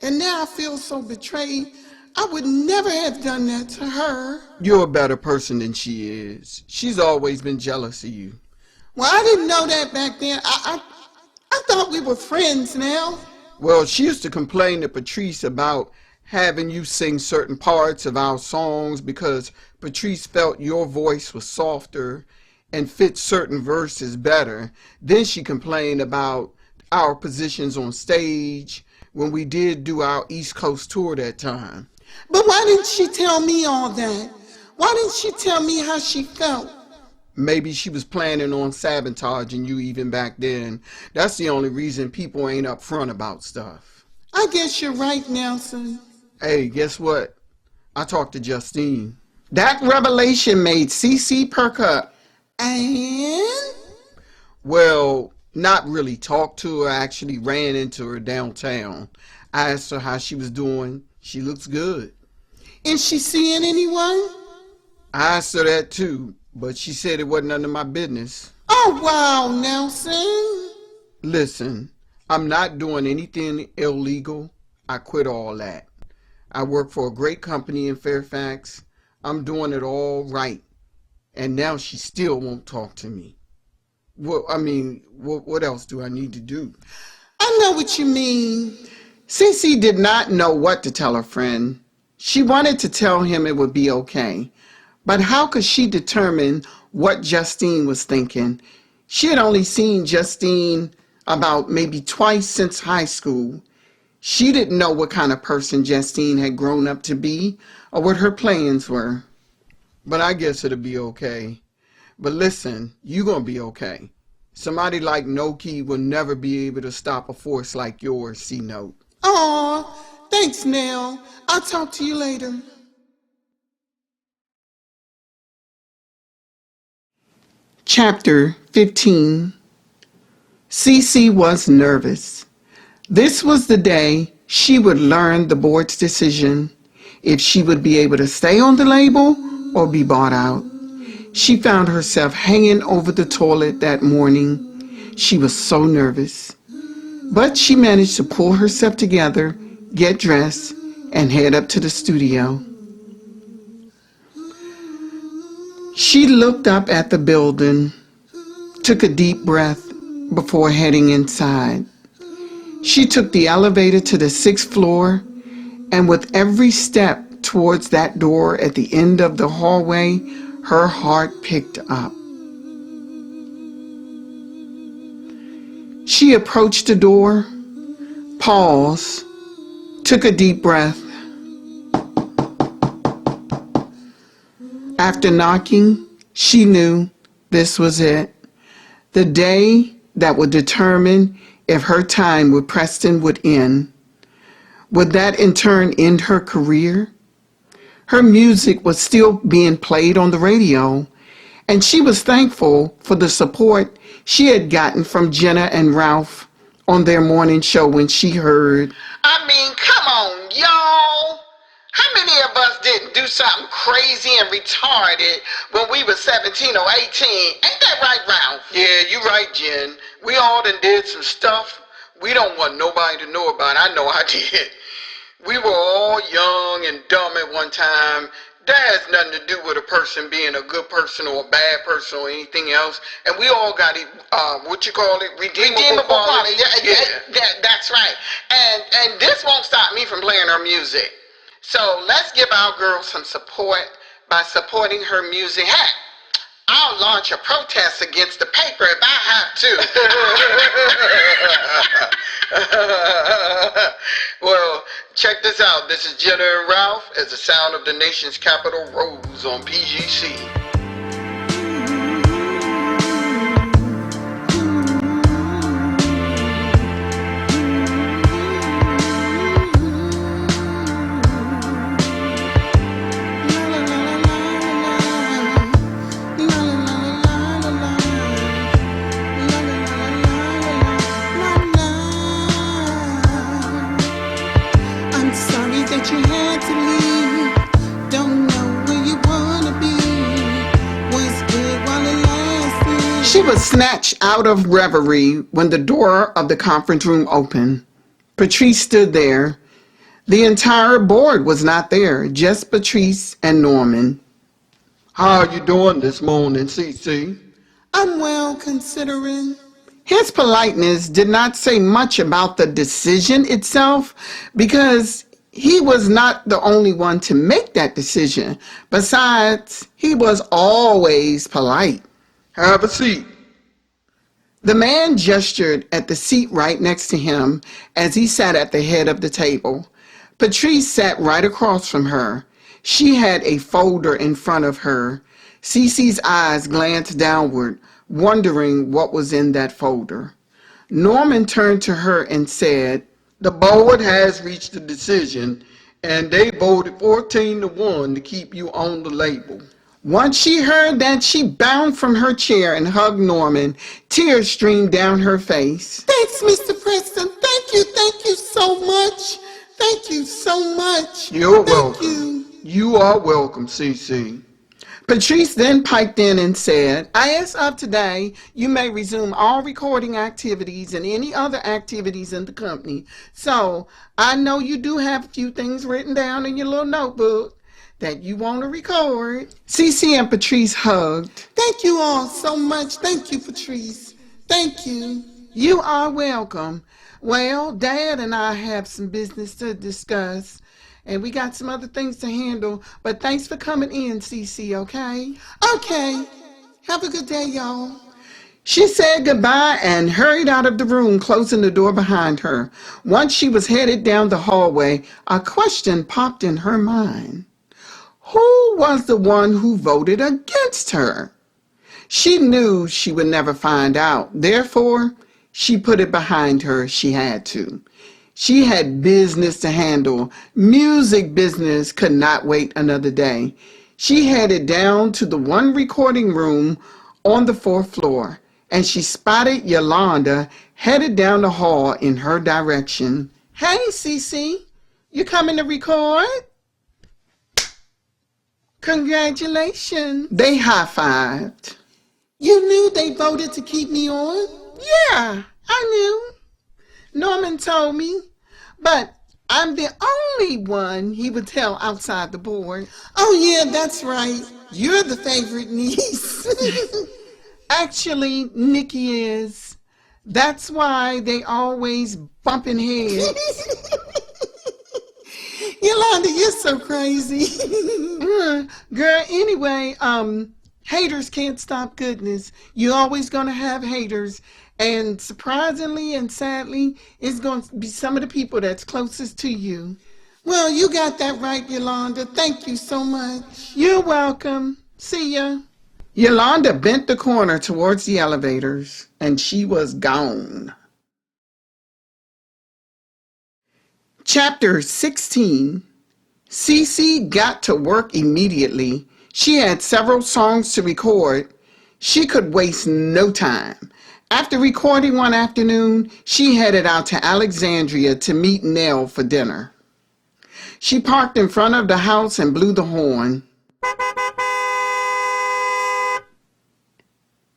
[SPEAKER 3] And now I feel so betrayed. I would never have done that to her.
[SPEAKER 2] You're a better person than she is. She's always been jealous of you.
[SPEAKER 3] Well, I didn't know that back then. I thought we were friends now.
[SPEAKER 2] Well, she used to complain to Patrice about having you sing certain parts of our songs because Patrice felt your voice was softer and fit certain verses better. Then she complained about our positions on stage when we did do our East Coast tour that time.
[SPEAKER 3] But why didn't she tell me all that? Why didn't she tell me how she felt?
[SPEAKER 2] Maybe she was planning on sabotaging you even back then. That's the only reason people ain't upfront about stuff.
[SPEAKER 3] I guess you're right, Nelson.
[SPEAKER 2] Hey, guess what? I talked to Justine.
[SPEAKER 3] That revelation made Cece perk up. And?
[SPEAKER 2] Well, not really talked to her. I actually ran into her downtown. I asked her how she was doing. She looks good.
[SPEAKER 3] Is she seeing anyone?
[SPEAKER 2] I asked her that too, but she said it wasn't none of my business.
[SPEAKER 3] Oh, wow, Nelson.
[SPEAKER 2] Listen, I'm not doing anything illegal. I quit all that. I work for a great company in Fairfax. I'm doing it all right. And now she still won't talk to me. Well, I mean, what else do I need to do?
[SPEAKER 3] I know what you mean. Cece did not know what to tell her friend. She wanted to tell him it would be okay. But how could she determine what Justine was thinking? She had only seen Justine about maybe twice since high school. She didn't know what kind of person Justine had grown up to be or what her plans were.
[SPEAKER 2] But I guess it'll be okay. But listen, you're going to be okay. Somebody like Noki will never be able to stop a force like yours, C-Note.
[SPEAKER 3] Aw, thanks, Nell. I'll talk to you later. Chapter 15. Cece was nervous. This was the day she would learn the board's decision, if she would be able to stay on the label or be bought out. She found herself hanging over the toilet that morning. She was so nervous. But she managed to pull herself together, get dressed, and head up to the studio. She looked up at the building, took a deep breath before heading inside. She took the elevator to the 6th floor, and with every step towards that door at the end of the hallway, her heart picked up. She approached the door, paused, took a deep breath. After knocking, she knew this was it. The day that would determine if her time with Preston would end. Would that in turn end her career? Her music was still being played on the radio, and she was thankful for the support she had gotten from Jenna and Ralph on their morning show when she heard,
[SPEAKER 1] I mean, come on, y'all. How many of us didn't do something crazy and retarded when we were 17 or 18? Ain't that right, Ralph?
[SPEAKER 2] Yeah, you're right, Jen. We all done did some stuff we don't want nobody to know about. I know I did. We were all young and dumb at one time. That has nothing to do with a person being a good person or a bad person or anything else. And we all got it, redeemable quality.
[SPEAKER 1] Yeah, that's right. And this won't stop me from playing her music. So let's give our girl some support by supporting her music. Heck, I'll launch a protest against the paper if I have to.
[SPEAKER 2] Well, check this out. This is Jenna and Ralph as the sound of the nation's capital rose on PGC.
[SPEAKER 3] was snatched out of reverie when the door of the conference room opened. Patrice stood there. The entire board was not there, just Patrice and Norman.
[SPEAKER 2] How are you doing this morning, CC?
[SPEAKER 3] I'm well, considering. His politeness did not say much about the decision itself because he was not the only one to make that decision. Besides, he was always polite.
[SPEAKER 2] Have a seat.
[SPEAKER 3] The man gestured at the seat right next to him as he sat at the head of the table. Patrice sat right across from her. She had a folder in front of her. Cece's eyes glanced downward, wondering what was in that folder. Norman turned to her and said,
[SPEAKER 2] The board has reached a decision, and they voted 14-1 to keep you on the label.
[SPEAKER 3] Once she heard that, she bounced from her chair and hugged Norman. Tears streamed down her face. Thanks, Mr. Preston. Thank you so much. Thank you so much.
[SPEAKER 2] You're welcome. You are welcome, CC.
[SPEAKER 3] Patrice then piped in and said, As of today, you may resume all recording activities and any other activities in the company. So, I know you do have a few things written down in your little notebook that you want to record. Cece and Patrice hugged. Thank you all so much. Thank you, Patrice. Thank you. You are welcome. Well, Dad and I have some business to discuss, and we got some other things to handle, but thanks for coming in, Cece, okay? Okay. Have a good day, y'all. She said goodbye and hurried out of the room, closing the door behind her. Once she was headed down the hallway, a question popped in her mind. Who was the one who voted against her? She knew she would never find out. Therefore, she put it behind her. She had to. She had business to handle. Music business could not wait another day. She headed down to the one recording room on the 4th floor, and she spotted Yolanda headed down the hall in her direction. Hey, Cece, you coming to record? Congratulations. They high-fived. You knew they voted to keep me on? Yeah, I knew. Norman told me, but I'm the only one he would tell outside the board. Oh, yeah, that's right. You're the favorite niece. Actually, Nikki is. That's why they always bumping heads. Yolanda, you're so crazy. Girl, anyway, haters can't stop goodness. You're always going to have haters. And surprisingly and sadly, it's going to be some of the people that's closest to you. Well, you got that right, Yolanda. Thank you so much. You're welcome. See ya. Yolanda bent the corner towards the elevators, and she was gone. Chapter 16. Cece got to work immediately. She had several songs to record. She could waste no time. After recording one afternoon, she headed out to Alexandria to meet Nell for dinner. She parked in front of the house and blew the horn.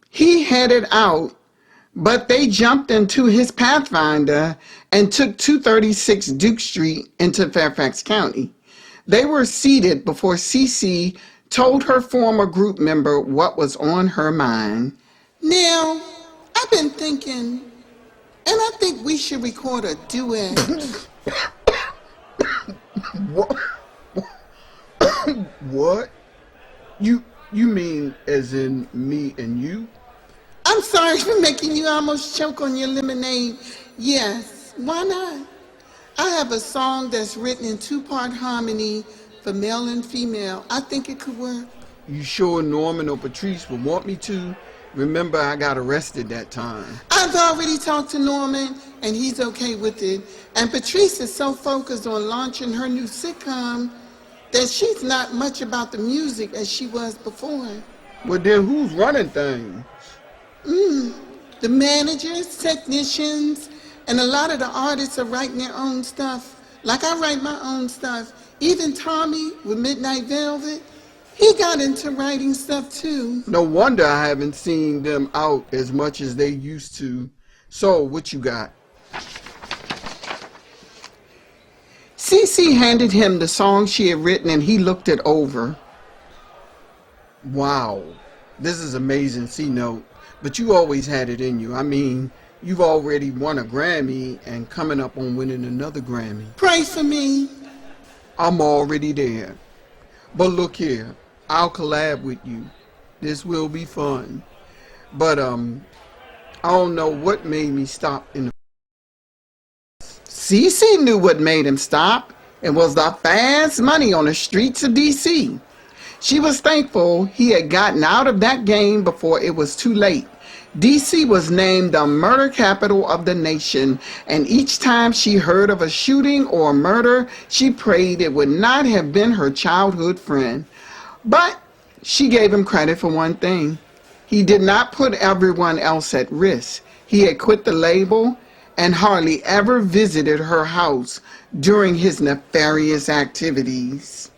[SPEAKER 3] He headed out, but they jumped into his Pathfinder and took 236 Duke Street into Fairfax County. They were seated before Cece told her former group member what was on her mind. Now, I've been thinking, and I think we should record a duet.
[SPEAKER 2] What? What? You mean as in me and you?
[SPEAKER 3] I'm sorry for making you almost choke on your lemonade. Yes, why not? I have a song that's written in 2-part harmony for male and female. I think it could work.
[SPEAKER 2] You sure Norman or Patrice would want me to? Remember, I got arrested that time.
[SPEAKER 3] I've already talked to Norman, and he's okay with it. And Patrice is so focused on launching her new sitcom that she's not much about the music as she was before.
[SPEAKER 2] Well, then who's running things?
[SPEAKER 3] The managers, technicians, and a lot of the artists are writing their own stuff. Like I write my own stuff. Even Tommy with Midnight Velvet, He got into writing stuff too.
[SPEAKER 2] No wonder I haven't seen them out as much as they used to. So, what you got?
[SPEAKER 3] Cece handed him the song she had written and he looked it over.
[SPEAKER 2] Wow, this is amazing, C-Note. But you always had it in you. I mean, you've already won a Grammy and coming up on winning another Grammy.
[SPEAKER 3] Pray for me.
[SPEAKER 2] I'm already there. But look here, I'll collab with you. This will be fun. But I don't know what made me stop in the...
[SPEAKER 3] Cece knew what made him stop. It was the fast money on the streets of D.C. She was thankful he had gotten out of that game before it was too late. D.C. was named the murder capital of the nation, and each time she heard of a shooting or a murder, she prayed it would not have been her childhood friend. But she gave him credit for one thing. He did not put everyone else at risk. He had quit the label and hardly ever visited her house during his nefarious activities.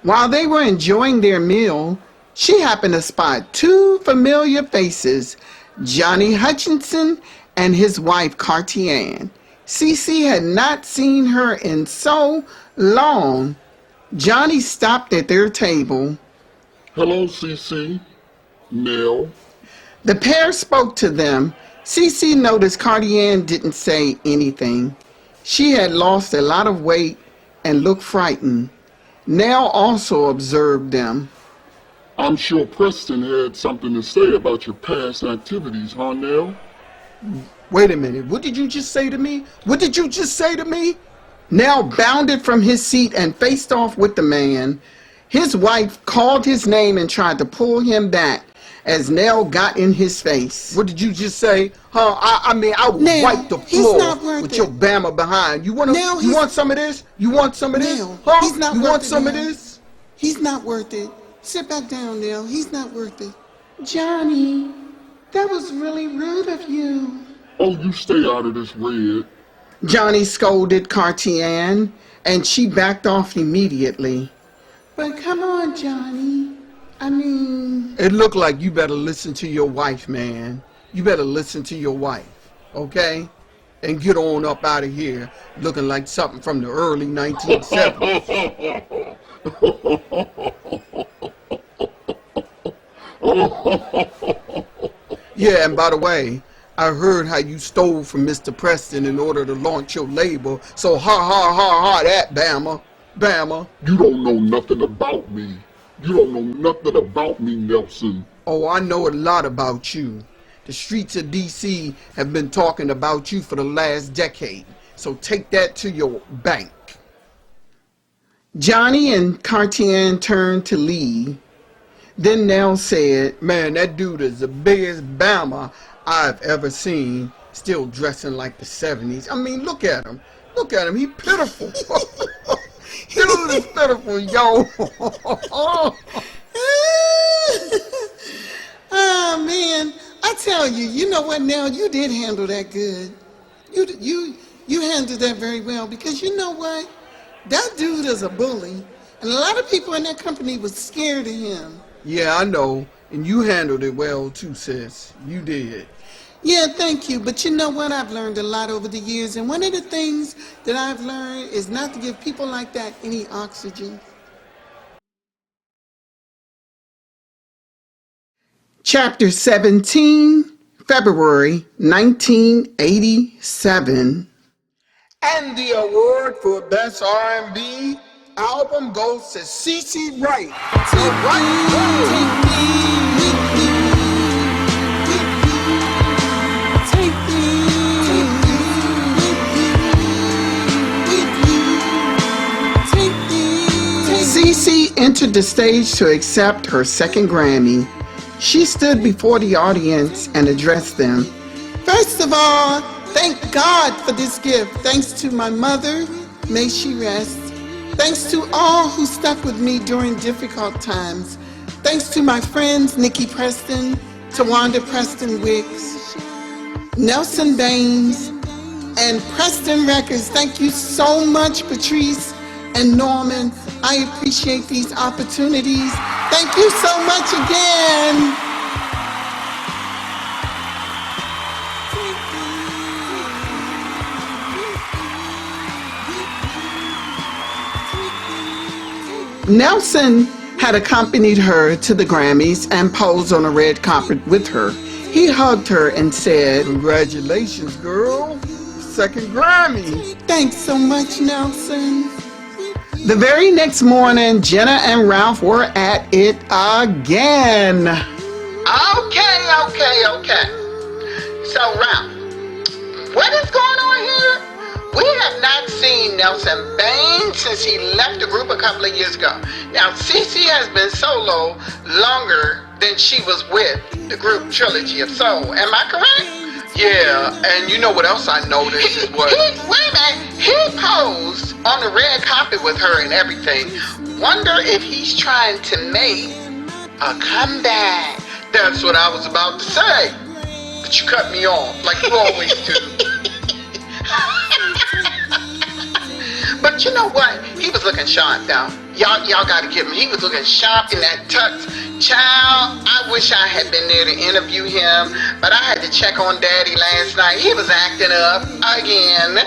[SPEAKER 3] While they were enjoying their meal, she happened to spot two familiar faces, Johnny Hutchinson and his wife Cartier. Cece had not seen her in so long. Johnny stopped at their table.
[SPEAKER 5] Hello, Cece. Nell.
[SPEAKER 3] The pair spoke to them. Cece noticed Cartier didn't say anything. She had lost a lot of weight and looked frightened. Nell also observed them.
[SPEAKER 5] I'm sure Preston had something to say about your past activities, huh, Nell?
[SPEAKER 2] Wait a minute, what did you just say to me? What did you just say to me?
[SPEAKER 3] Nell bounded from his seat and faced off with the man. His wife called his name and tried to pull him back as Nell got in his face.
[SPEAKER 2] What did you just say? Huh? I will
[SPEAKER 3] Nell,
[SPEAKER 2] wipe the
[SPEAKER 3] he's
[SPEAKER 2] floor
[SPEAKER 3] not worth
[SPEAKER 2] with
[SPEAKER 3] it.
[SPEAKER 2] your Bama behind. You want some of this? You want some of this?
[SPEAKER 3] Nell,
[SPEAKER 2] Huh?
[SPEAKER 3] he's not
[SPEAKER 2] You
[SPEAKER 3] worth
[SPEAKER 2] want
[SPEAKER 3] it,
[SPEAKER 2] some of
[SPEAKER 3] Nell.
[SPEAKER 2] this?
[SPEAKER 3] He's not worth it. Sit back down, Nell. He's not worth it. Johnny, that was really rude of you.
[SPEAKER 5] Oh, you stay out of this, Red.
[SPEAKER 3] Johnny scolded Cartier, and she backed off immediately. But come on, Johnny.
[SPEAKER 2] It looked like you better listen to your wife, man. You better listen to your wife, okay? And get on up out of here looking like something from the early 1970s. Yeah, and by the way, I heard how you stole from Mr. Preston in order to launch your label. So that, Bama. Bama.
[SPEAKER 5] You don't know nothing about me. You don't know nothing about me, Nelson.
[SPEAKER 2] Oh, I know a lot about you. The streets of D.C. have been talking about you for the last decade. So take that to your bank.
[SPEAKER 3] Johnny and Cartier turned to leave. Then Nell said,
[SPEAKER 2] Man, that dude is the biggest Bama I've ever seen, still dressing like the 70s. I mean, look at him. Look at him. He pitiful. Dude is pitiful, yo.
[SPEAKER 3] Oh, man. I tell you, you know what, Nell? You did handle that good. You handled that very well because you know what? That dude is a bully. And a lot of people in that company was scared of him.
[SPEAKER 2] Yeah, I know. And you handled it well, too, sis. You did.
[SPEAKER 3] Yeah, thank you. But you know what? I've learned a lot over the years. And one of the things that I've learned is not to give people like that any oxygen. Chapter 17, February 1987.
[SPEAKER 2] And the award for Best R&B album goes to CeCe Wright. The Right Girl.
[SPEAKER 3] Cece entered the stage to accept her second Grammy. She stood before the audience and addressed them. First of all, thank God for this gift. Thanks to my mother, may she rest. Thanks to all who stuck with me during difficult times. Thanks to my friends Nikki Preston, Tawanda Preston Wicks, Nelson Baines, and Preston Records. Thank you so much, Patrice and Norman. I appreciate these opportunities. Thank you so much again. Nelson had accompanied her to the Grammys and posed on a red carpet with her. He hugged her and said,
[SPEAKER 2] Congratulations, girl. Second Grammy.
[SPEAKER 3] "Thanks so much, Nelson." The very next morning, Jenna and Ralph were at it again.
[SPEAKER 1] Okay. So, Ralph, what is going on here? We have not seen Nelson Bain since he left the group a couple of years ago. Now, Cece has been solo longer than she was with the group Trilogy of Soul. Am I correct?
[SPEAKER 2] Yeah, and you know what else I noticed is what...
[SPEAKER 1] Wait a minute. He posed on the red carpet with her and everything. Wonder if he's trying to make a comeback.
[SPEAKER 2] That's what I was about to say. But you cut me off, like you always do.
[SPEAKER 1] But you know what? He was looking sharp though. Y'all gotta give him. He was looking sharp in that tux. Child, I wish I had been there to interview him, but I had to check on Daddy last night. He was acting up again.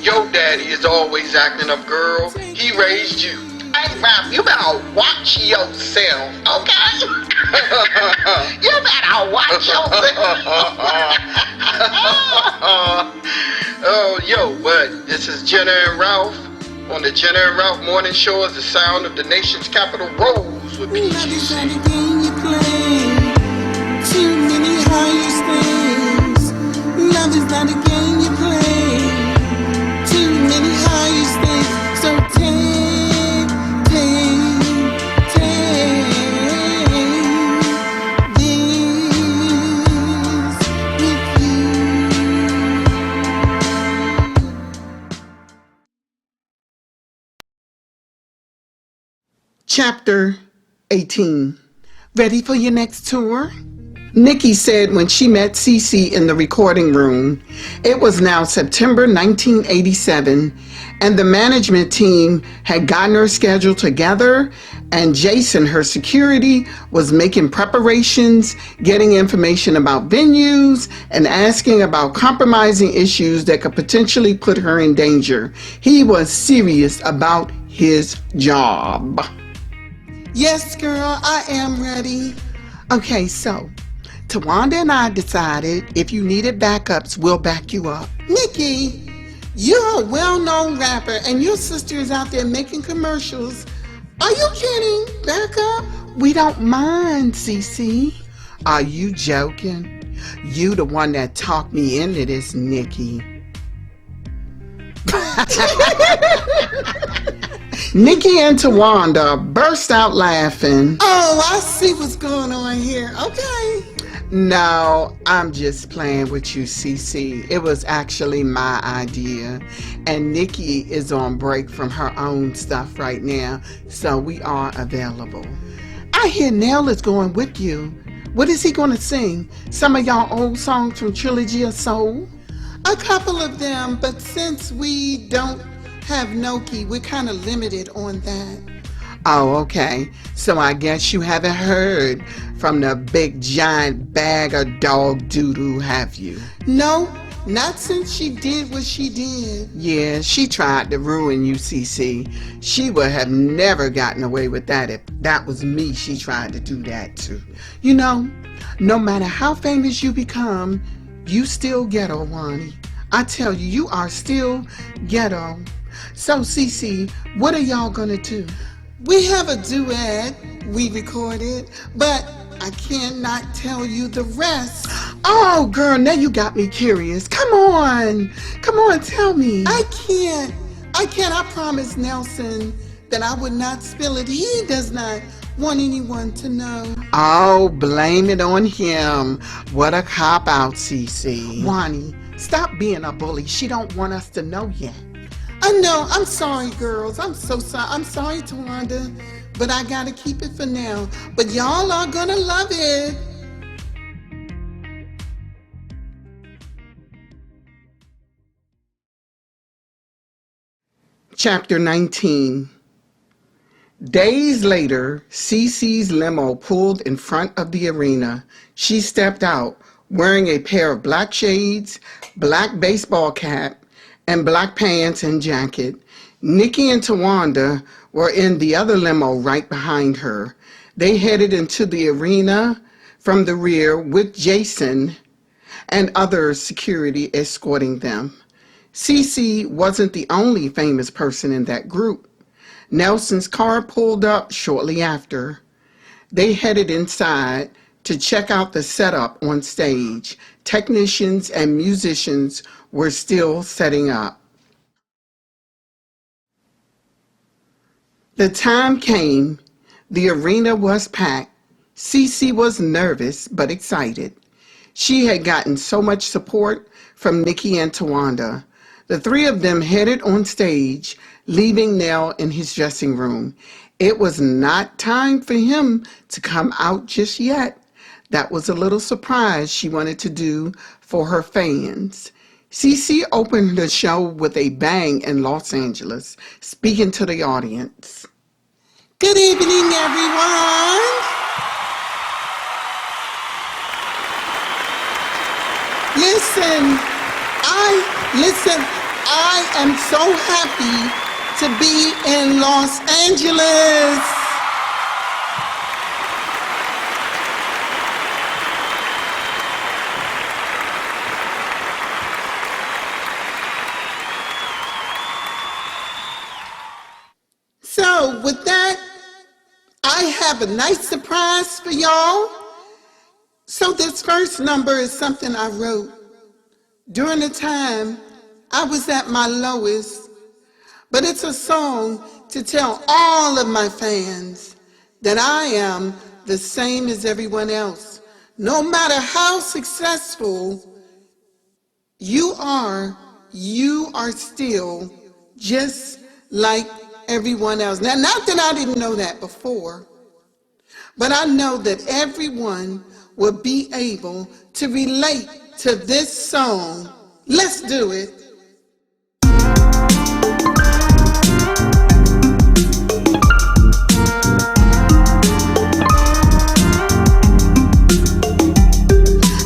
[SPEAKER 2] Your daddy is always acting up, girl. He raised you.
[SPEAKER 1] Hey, Ralph, you better watch yourself, okay? You better watch yourself.
[SPEAKER 2] Oh, yo, what? This is Jenna and Ralph. On the Jenna and Ralph morning show is the sound of the nation's capital rolls with
[SPEAKER 4] Love is
[SPEAKER 2] PGC.
[SPEAKER 4] not a game you play. Too many highest things. Love is not a game you play. Too many highest things. So take this with you.
[SPEAKER 3] Chapter 18. Ready for your next tour? Nikki said when she met Cece in the recording room. It was now September 1987, and the management team had gotten her schedule together, and Jason, her security, was making preparations, getting information about venues, and asking about compromising issues that could potentially put her in danger. He was serious about his job. Yes, girl, I am ready. Okay, so Tawanda and I decided if you needed backups, we'll back you up. Nikki, you're a well-known rapper and your sister is out there making commercials. Are you kidding? Backup? We don't mind, Cece. Are you joking? You the one that talked me into this, Nikki. Nikki and Tawanda burst out laughing. Oh, I see what's going on here. Okay. No, I'm just playing with you, Cece. It was actually my idea. And Nikki is on break from her own stuff right now, so we are available. I hear Nell is going with you. What is he going to sing? Some of y'all old songs from Trilogy of Soul? A couple of them, but since we don't have Noki, we're kind of limited on that. Oh, okay. So I guess you haven't heard from the big giant bag of dog doo-doo, have you? No, not since she did what she did. Yeah, she tried to ruin you, Cece. She would have never gotten away with that if that was me she tried to do that to. You know, no matter how famous you become, you still ghetto, Wani. I tell you, you are still ghetto. So, Cece, what are y'all gonna do? We have a duet we recorded, but I cannot tell you the rest. Oh, girl, now you got me curious. Come on, tell me. I can't. I promised Nelson that I would not spill it. He does not want anyone to know. Oh, blame it on him. What a cop-out, Cece. Wani, stop being a bully. She don't want us to know yet. I know. I'm sorry, girls. I'm so sorry. I'm sorry, Tawanda, but I gotta keep it for now. But y'all are gonna love it. Chapter 19. Days later, Cece's limo pulled in front of the arena. She stepped out wearing a pair of black shades, black baseball cap, and black pants and jacket. Nikki and Tawanda were in the other limo right behind her. They headed into the arena from the rear with Jason and other security escorting them. Cece wasn't the only famous person in that group. Nelson's car pulled up shortly after. They headed inside to check out the setup on stage. Technicians and musicians were still setting up. The time came. The arena was packed. Cece was nervous but excited. She had gotten so much support from Nikki and Tawanda. The three of them headed on stage, leaving Nell in his dressing room. It was not time for him to come out just yet. That was a little surprise she wanted to do for her fans. Cece opened the show with a bang in Los Angeles, speaking to the audience.
[SPEAKER 4] Good evening, everyone. Listen, I am so happy to be in Los Angeles. So with that, I have a nice surprise for y'all. So this first number is something I wrote during the time I was at my lowest, but it's a song to tell all of my fans that I am the same as everyone else. No matter how successful you are still just like everyone else. Now, not that I didn't know that before, but I know that everyone will be able to relate to this song. Let's do it.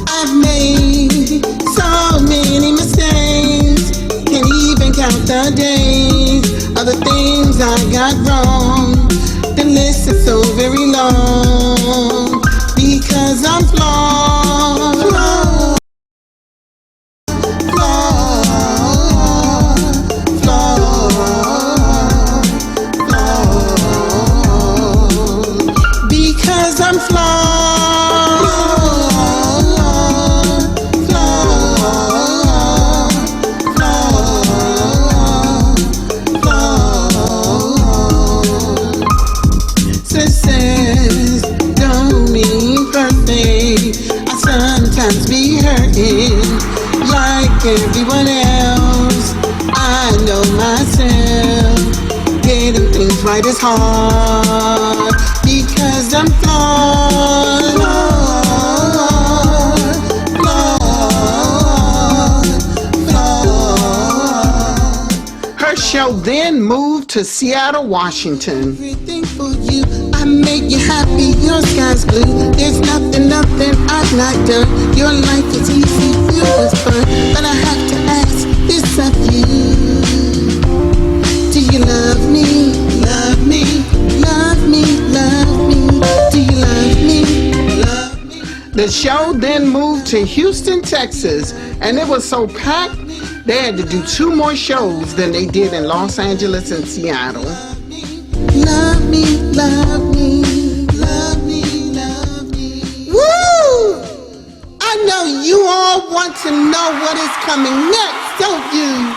[SPEAKER 4] I've made so many mistakes, can't even count the days of the things I got wrong. The list is so very long because I'm flawed, flawed, flawed, flawed, flawed, because I'm flawed, flawed, flawed, flawed. Success don't mean perfect. I sometimes be hurting like everyone else. I know myself, getting things right is hard because I'm flawed, flawed, flawed.
[SPEAKER 3] Her show then moved to Seattle, Washington.
[SPEAKER 4] Everything for you, I make you happy, your sky's blue. There's nothing I've not done. Your life is easy, filled with fun. But I have to ask this of you. Do you love me? Love me? Love me? Love me? Do you love me? Love me?
[SPEAKER 3] The show then moved to Houston, Texas, and it was so packed they had to do 2 more shows than they did in Los Angeles and Seattle.
[SPEAKER 4] Love me, love me, love me, love me. Woo! I know you all want to know what is coming next, don't you?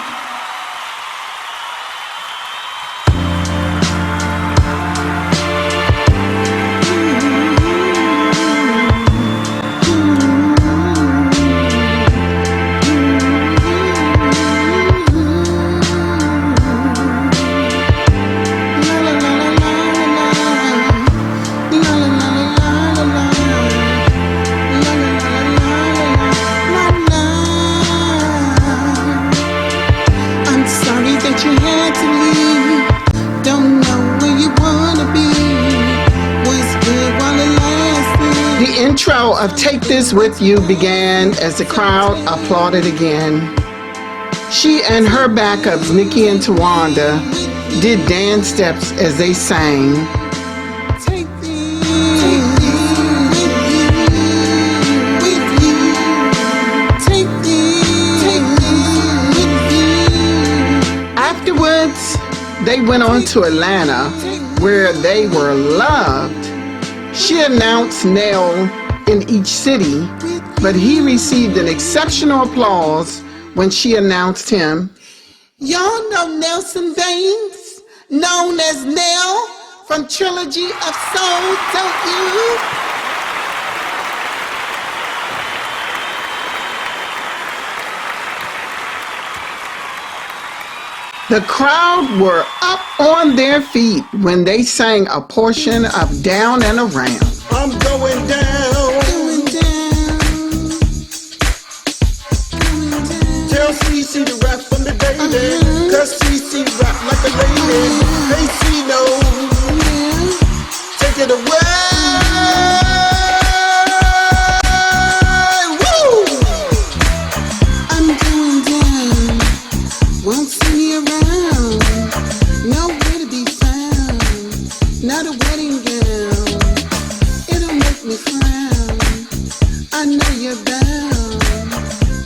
[SPEAKER 3] video of Take This With You began as the crowd applauded again. She and her backups, Nikki and Tawanda, did dance steps as they sang. Afterwards, they went on to Atlanta, where they were loved. She announced Nell in each city, but he received an exceptional applause when she announced him.
[SPEAKER 4] Y'all know Nelson Baines, known as Nell from Trilogy of Soul, don't you?
[SPEAKER 3] The crowd were up on their feet when they sang a portion of Down and Around.
[SPEAKER 6] I'm going down. Tell CC to rap for me, baby. Cause CC rap like a lady. Hey, C-No, take it away. Woo!
[SPEAKER 4] I'm going down, won't see me around, nowhere to be found, not a wedding gown, it'll make me frown, I know you're bound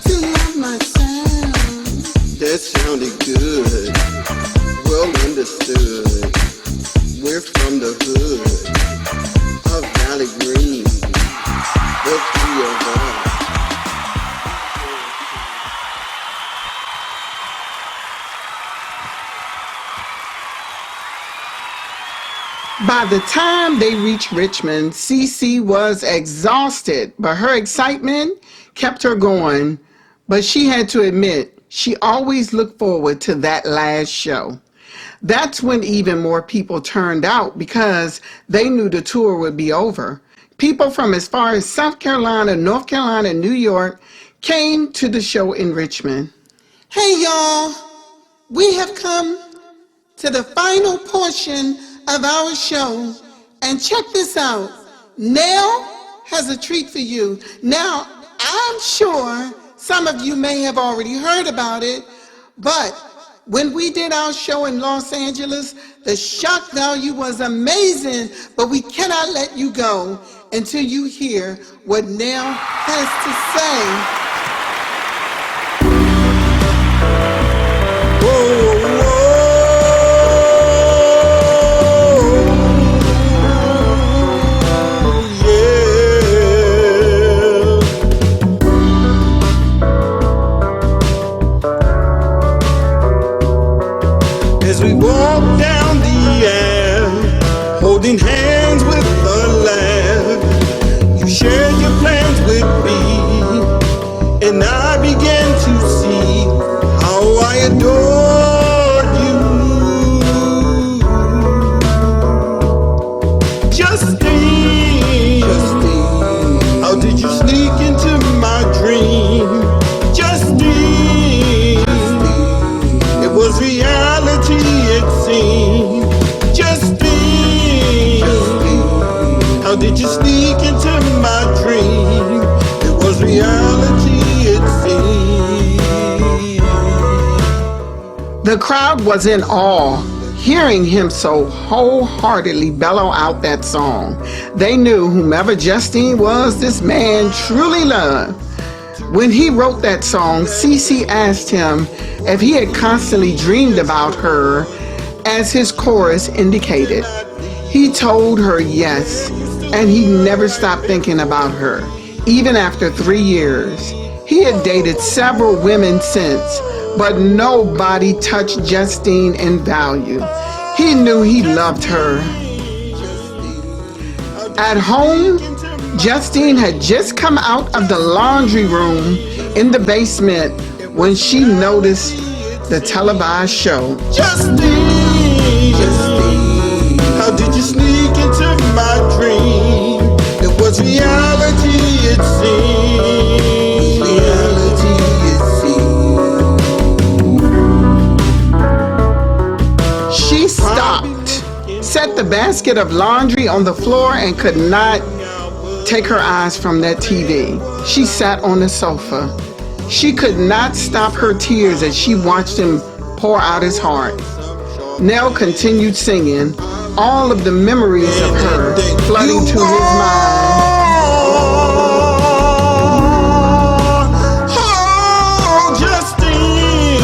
[SPEAKER 4] to love my sound.
[SPEAKER 6] That sounded good, well understood. We're from the hood of Valley Green, the three of us.
[SPEAKER 3] By the time they reached Richmond, Cece was exhausted, but her excitement kept her going. But she had to admit, she always looked forward to that last show. That's when even more people turned out because they knew the tour would be over. People from as far as South Carolina, North Carolina, and New York came to the show in Richmond.
[SPEAKER 4] Hey y'all, we have come to the final portion of our show, and check this out. Nell has a treat for you. Now, I'm sure some of you may have already heard about it, but when we did our show in Los Angeles, the shock value was amazing, but we cannot let you go until you hear what Nell has to say.
[SPEAKER 6] As we walk down the aisle, holding hands with the Lamb, you shared your plans with me, and I began to see how I adored you. Justine, how did you sneak into my dream? Justine, it was reality, it seemed. Justine, how did you sneak into my dream? It was reality, it seemed.
[SPEAKER 3] The crowd was in awe, hearing him so wholeheartedly bellow out that song. They knew whomever Justine was, this man truly loved. When he wrote that song, Cece asked him if he had constantly dreamed about her, as his chorus indicated. He told her yes, and he never stopped thinking about her, even after 3 years. He had dated several women since, but nobody touched Justine in value. He knew he loved her. At home, Justine had just come out of the laundry room in the basement when she noticed the televised show.
[SPEAKER 6] Justine, how did you sneak into my dream? It was reality, it seemed. Reality, it seemed.
[SPEAKER 3] She stopped, set the basket of laundry on the floor, and could not take her eyes from that TV. She sat on the sofa. She could not stop her tears as she watched him pour out his heart. Nell continued singing, all of the memories of her flooding to his mind.
[SPEAKER 6] Oh, Justine,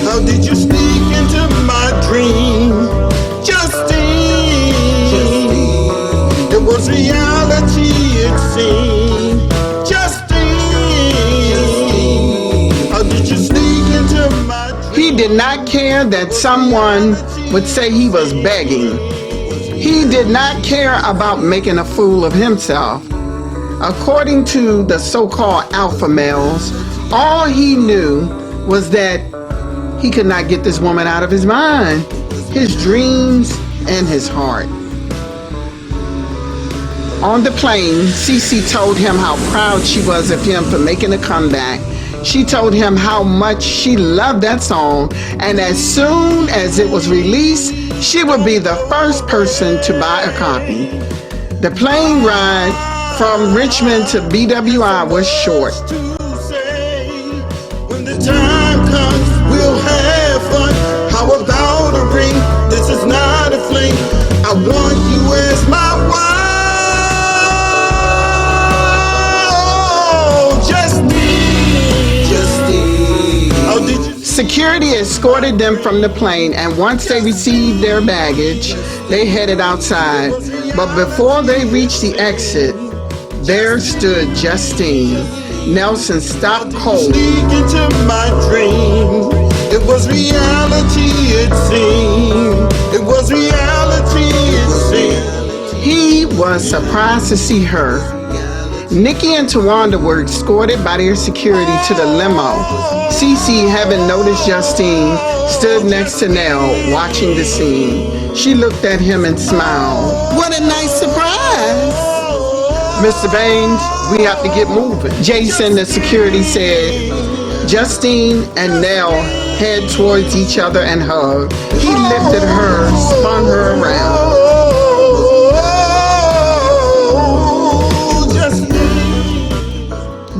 [SPEAKER 6] how did you sneak into my dream? Justine, it was reality it seemed. Justine, how did you sneak into my dream?
[SPEAKER 3] He did not care that someone would say he was begging. He did not care about making a fool of himself. According to the so-called alpha males, all he knew was that he could not get this woman out of his mind, his dreams, and his heart. On the plane, Cece told him how proud she was of him for making a comeback. She told him how much she loved that song, and as soon as it was released, she would be the first person to buy a copy. The plane ride from Richmond to BWI was short.
[SPEAKER 6] When the time comes, we'll have fun. How about a ring? This is not a fling. I want you as my wife.
[SPEAKER 3] Security escorted them from the plane, and once they received their baggage, they headed outside. But before they reached the exit, there stood Justine. Nelson stopped cold.
[SPEAKER 6] Sneak into my dream. It was reality, it seemed. It was reality, it seemed.
[SPEAKER 3] He was surprised to see her. Nikki and Tawanda were escorted by their security to the limo. Cece, having noticed Justine, stood next to Nell, watching the scene. She looked at him and smiled.
[SPEAKER 4] What a nice surprise.
[SPEAKER 3] Mr. Baines, we have to get moving. Jason, the security, said. Justine and Nell head towards each other and hugged. He lifted her, spun her around.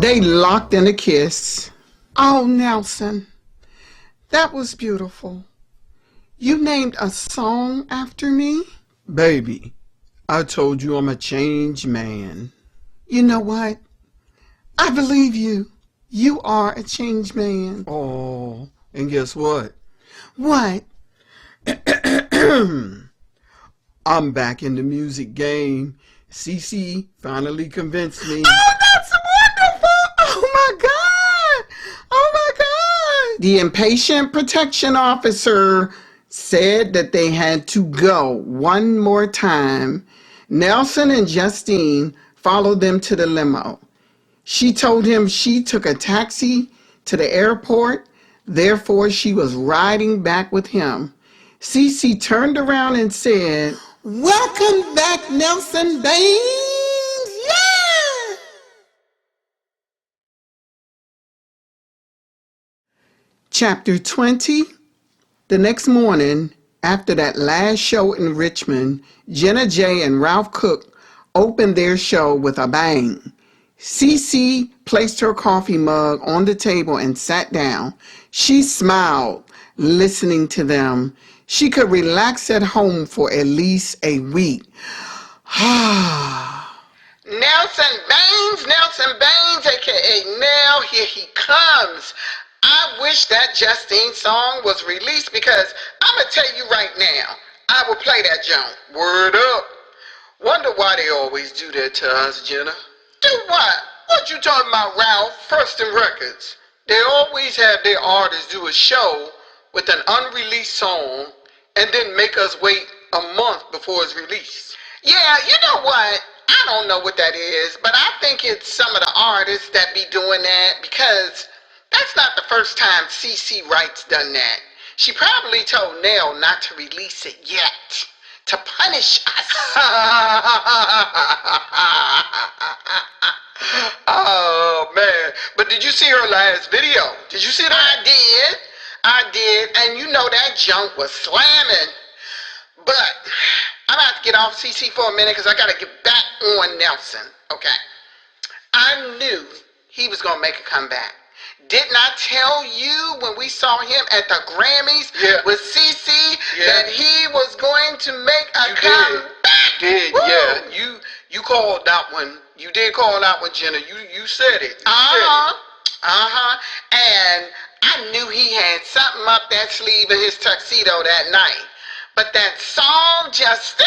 [SPEAKER 3] They locked in a kiss. Oh, Nelson, that was beautiful. You named a song after me?
[SPEAKER 2] Baby, I told you I'm a changed man.
[SPEAKER 3] You know what? I believe you. You are a changed man.
[SPEAKER 2] Oh, and guess what?
[SPEAKER 3] What?
[SPEAKER 2] I'm back in the music game. Cece finally convinced me.
[SPEAKER 3] Oh, that's wonderful! Oh my God! Oh my God! The impatient protection officer said that they had to go one more time. Nelson and Justine followed them to the limo. She told him she took a taxi to the airport, therefore she was riding back with him. Cece turned around and said,
[SPEAKER 4] Welcome back, Nelson Baines. Yeah!
[SPEAKER 3] Chapter 20. The next morning, after that last show in Richmond, Jenna J and Ralph Cook opened their show with a bang. Cece placed her coffee mug on the table and sat down. She smiled, listening to them. She could relax at home for at least a week. Nelson Baines, aka Nell, here he comes. I wish that Justine song was released because I'm going to tell you right now, I will play that junk. Word up. Wonder why they always do that to us, Jenna. Do what? What you talking about, Ralph? First and Records. They always have their artists do a show with an unreleased song and then make us wait a month before it's released. Yeah, you know what? I don't know what that is, but I think it's some of the artists that be doing that because that's not the first time CC Wright's done that. She probably told Nell not to release it yet, to punish us. Oh, man. But did you see her last video? Did you see that? I did. And you know that junk was slamming. But I'm about to get off CC for a minute because I got to get back on Nelson. Okay. I knew he was going to make a comeback. Didn't I tell you when we saw him at the Grammys with CC that he was going to make a comeback?
[SPEAKER 2] You did, yeah. You called that one. You did call that one, Jenna. You said it.
[SPEAKER 3] And I knew he had something up that sleeve of his tuxedo that night. But that song, Justine,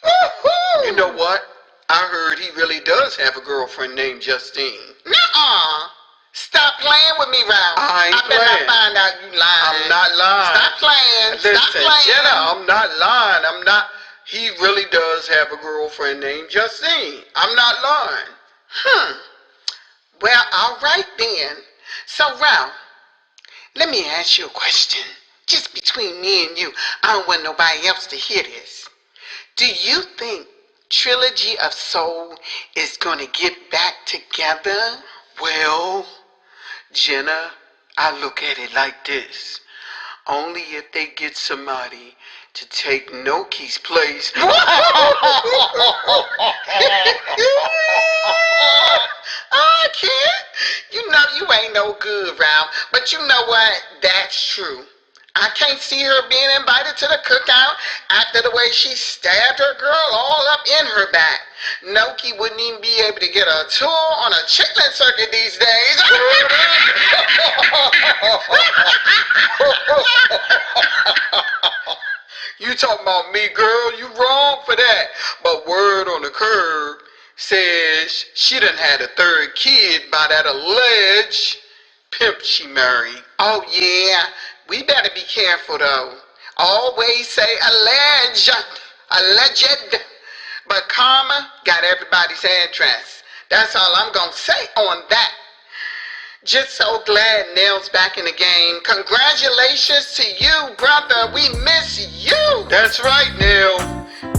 [SPEAKER 3] woohoo!
[SPEAKER 2] You know what? I heard he really does have a girlfriend named Justine.
[SPEAKER 3] Nuh-uh. Stop playing with me, Ralph.
[SPEAKER 2] I ain't
[SPEAKER 3] better
[SPEAKER 2] playing.
[SPEAKER 3] not find out you lying.
[SPEAKER 2] I'm not lying.
[SPEAKER 3] Stop playing.
[SPEAKER 2] Listen,
[SPEAKER 3] Stop playing.
[SPEAKER 2] Jenna, I'm not lying. I'm not. He really does have a girlfriend named Justine. I'm not lying.
[SPEAKER 3] Well, all right then. So, Ralph, let me ask you a question. Just between me and you. I don't want nobody else to hear this. Do you think Trilogy of Soul is going to get back together?
[SPEAKER 2] Well, Jenna, I look at it like this. Only if they get somebody to take Noki's place.
[SPEAKER 3] Oh, kid, you know you ain't no good, Ralph. But you know what? That's true. I can't see her being invited to the cookout after the way she stabbed her girl all up in her back. Noki wouldn't even be able to get a tour on a chitlin circuit these days.
[SPEAKER 2] You talking about me, girl? You wrong for that. But word on the curb says she done had a third kid by that alleged pimp she married.
[SPEAKER 3] Oh, yeah. We better be careful, though. Always say alleged. But karma got everybody's address. That's all I'm going to say on that. Just so glad Nell's back in the game. Congratulations to you, brother. We miss you.
[SPEAKER 2] That's right, Nell.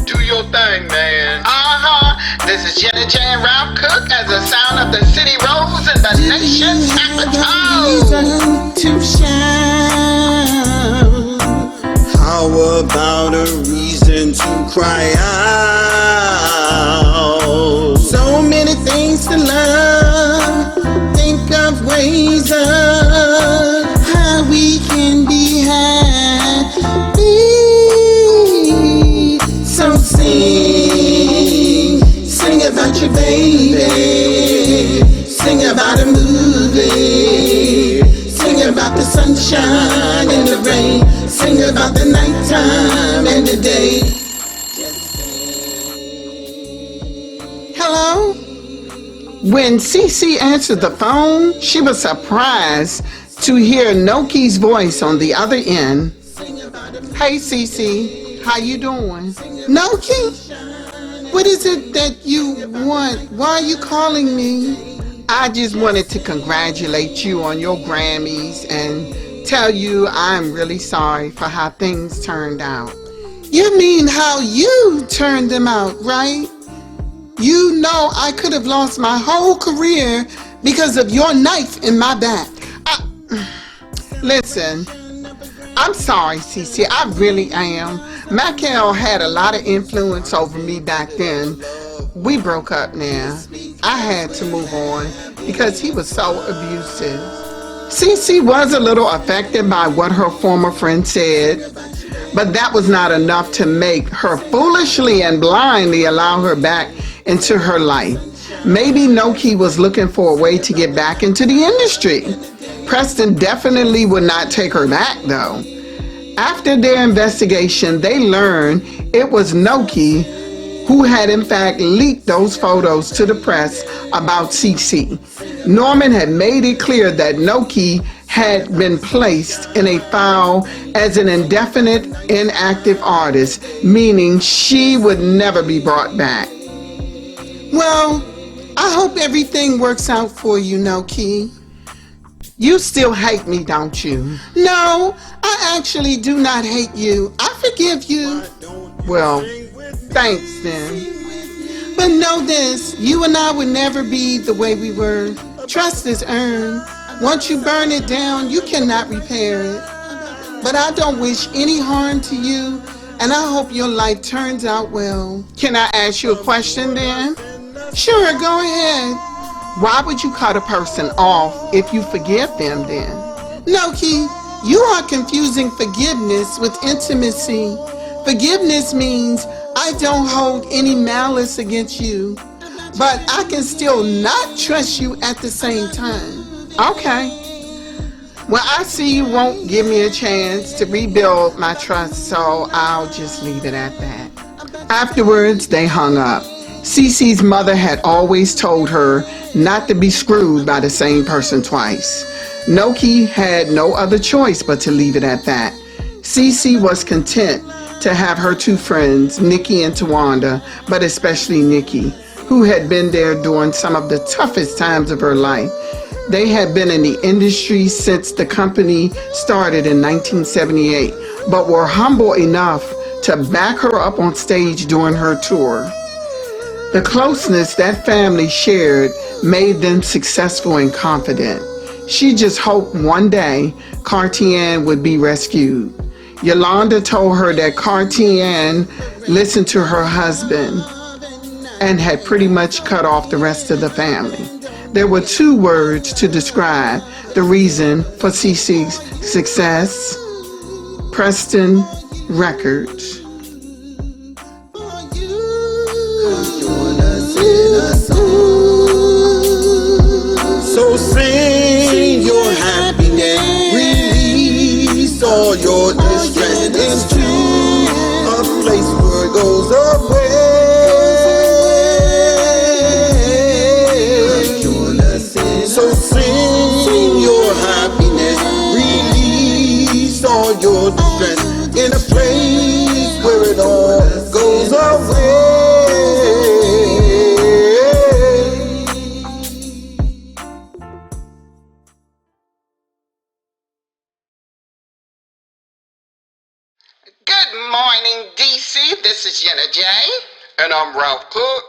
[SPEAKER 2] Do your thing, man.
[SPEAKER 3] This is Jenna J and Ralph Cook as the sound of the city rose and the nation's capital.
[SPEAKER 4] To shine. How about a reason to cry out? So many things to love. Think of ways of how we can be happy. So sing about your baby. Sing about a movie. Sing about the sunshine and the rain. Sing about the nighttime and the day.
[SPEAKER 3] Hello? When Cece answered the phone, she was surprised to hear Noki's voice on the other end. Hey Cece, how you doing? Noki? What is it that you want? Why are you calling me? I just wanted to congratulate you on your Grammys and tell you I'm really sorry for how things turned out. You mean how you turned them out, right? You know I could have lost my whole career because of your knife in my back. Listen, I'm sorry, Cece. I really am. Michael had a lot of influence over me back then. We broke up now. I had to move on because he was so abusive. Cece was a little affected by what her former friend said, but that was not enough to make her foolishly and blindly allow her back into her life. Maybe Noki was looking for a way to get back into the industry. Preston definitely would not take her back, though. After their investigation, they learned it was Noki who had in fact leaked those photos to the press about CC. Norman had made it clear that Noki had been placed in a file as an indefinite inactive artist, meaning she would never be brought back. Well, I hope everything works out for you, Noki. You still hate me, don't you? No, I actually do not hate you. I forgive you. Well, thanks then. But know this, you and I would never be the way we were. Trust is earned. Once you burn it down, you cannot repair it. But I don't wish any harm to you. And I hope your life turns out well. Can I ask you a question then? Sure, go ahead. Why would you cut a person off if you forgive them then? Noki, you are confusing forgiveness with intimacy. Forgiveness means I don't hold any malice against you, but I can still not trust you at the same time. Okay. Well, I see you won't give me a chance to rebuild my trust, so I'll just leave it at that. Afterwards, they hung up. Cece's mother had always told her not to be screwed by the same person twice. Noki had no other choice but to leave it at that. Cece was content to have her two friends, Nikki and Tawanda, but especially Nikki, who had been there during some of the toughest times of her life. They had been in the industry since the company started in 1978, but were humble enough to back her up on stage during her tour. The closeness that family shared made them successful and confident. She just hoped one day Cartier would be rescued. Yolanda told her that Cartier listened to her husband and had pretty much cut off the rest of the family. There were two words to describe the reason for Cece's success: Preston Records.
[SPEAKER 6] So sing your happiness, release all your distress into a place where it goes away. So sing your happiness, release all your distress in a place where it all goes away.
[SPEAKER 3] Good morning, DC. This is Jenna J.
[SPEAKER 2] And I'm Ralph Cook.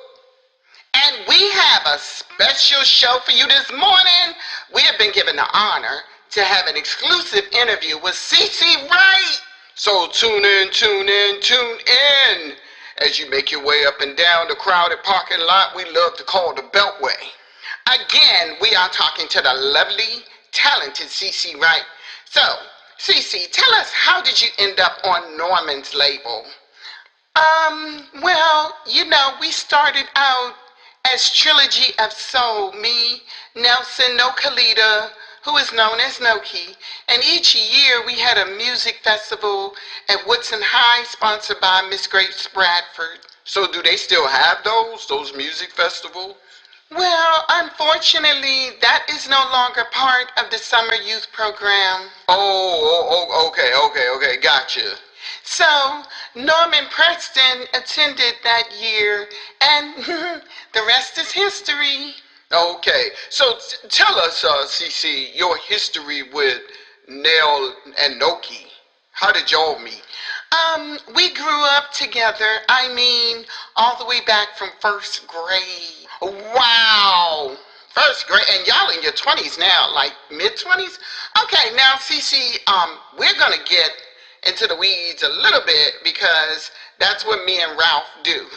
[SPEAKER 3] And we have a special show for you this morning. We have been given the honor to have an exclusive interview with Cece Wright.
[SPEAKER 2] So tune in as you make your way up and down the crowded parking lot we love to call the Beltway.
[SPEAKER 3] Again, we are talking to the lovely, talented Cece Wright. So, Cece, tell us, how did you end up on Norman's label? Well, we started out as Trilogy of Soul, me, Nelson, Nokalita, who is known as Noki, and each year we had a music festival at Woodson High, sponsored by Miss Grace Bradford.
[SPEAKER 2] So do they still have those music festivals?
[SPEAKER 3] Well, unfortunately, that is no longer part of the summer youth program.
[SPEAKER 2] Okay, gotcha.
[SPEAKER 3] So, Norman Preston attended that year, and the rest is history.
[SPEAKER 2] Okay, so tell us, Cece, your history with Nell and Noki. How did y'all meet?
[SPEAKER 3] We grew up together, all the way back from first grade. Wow! First grade, and y'all in your 20s now, like mid-20s? Okay, now, Cece, we're gonna get into the weeds a little bit because that's what me and Ralph do.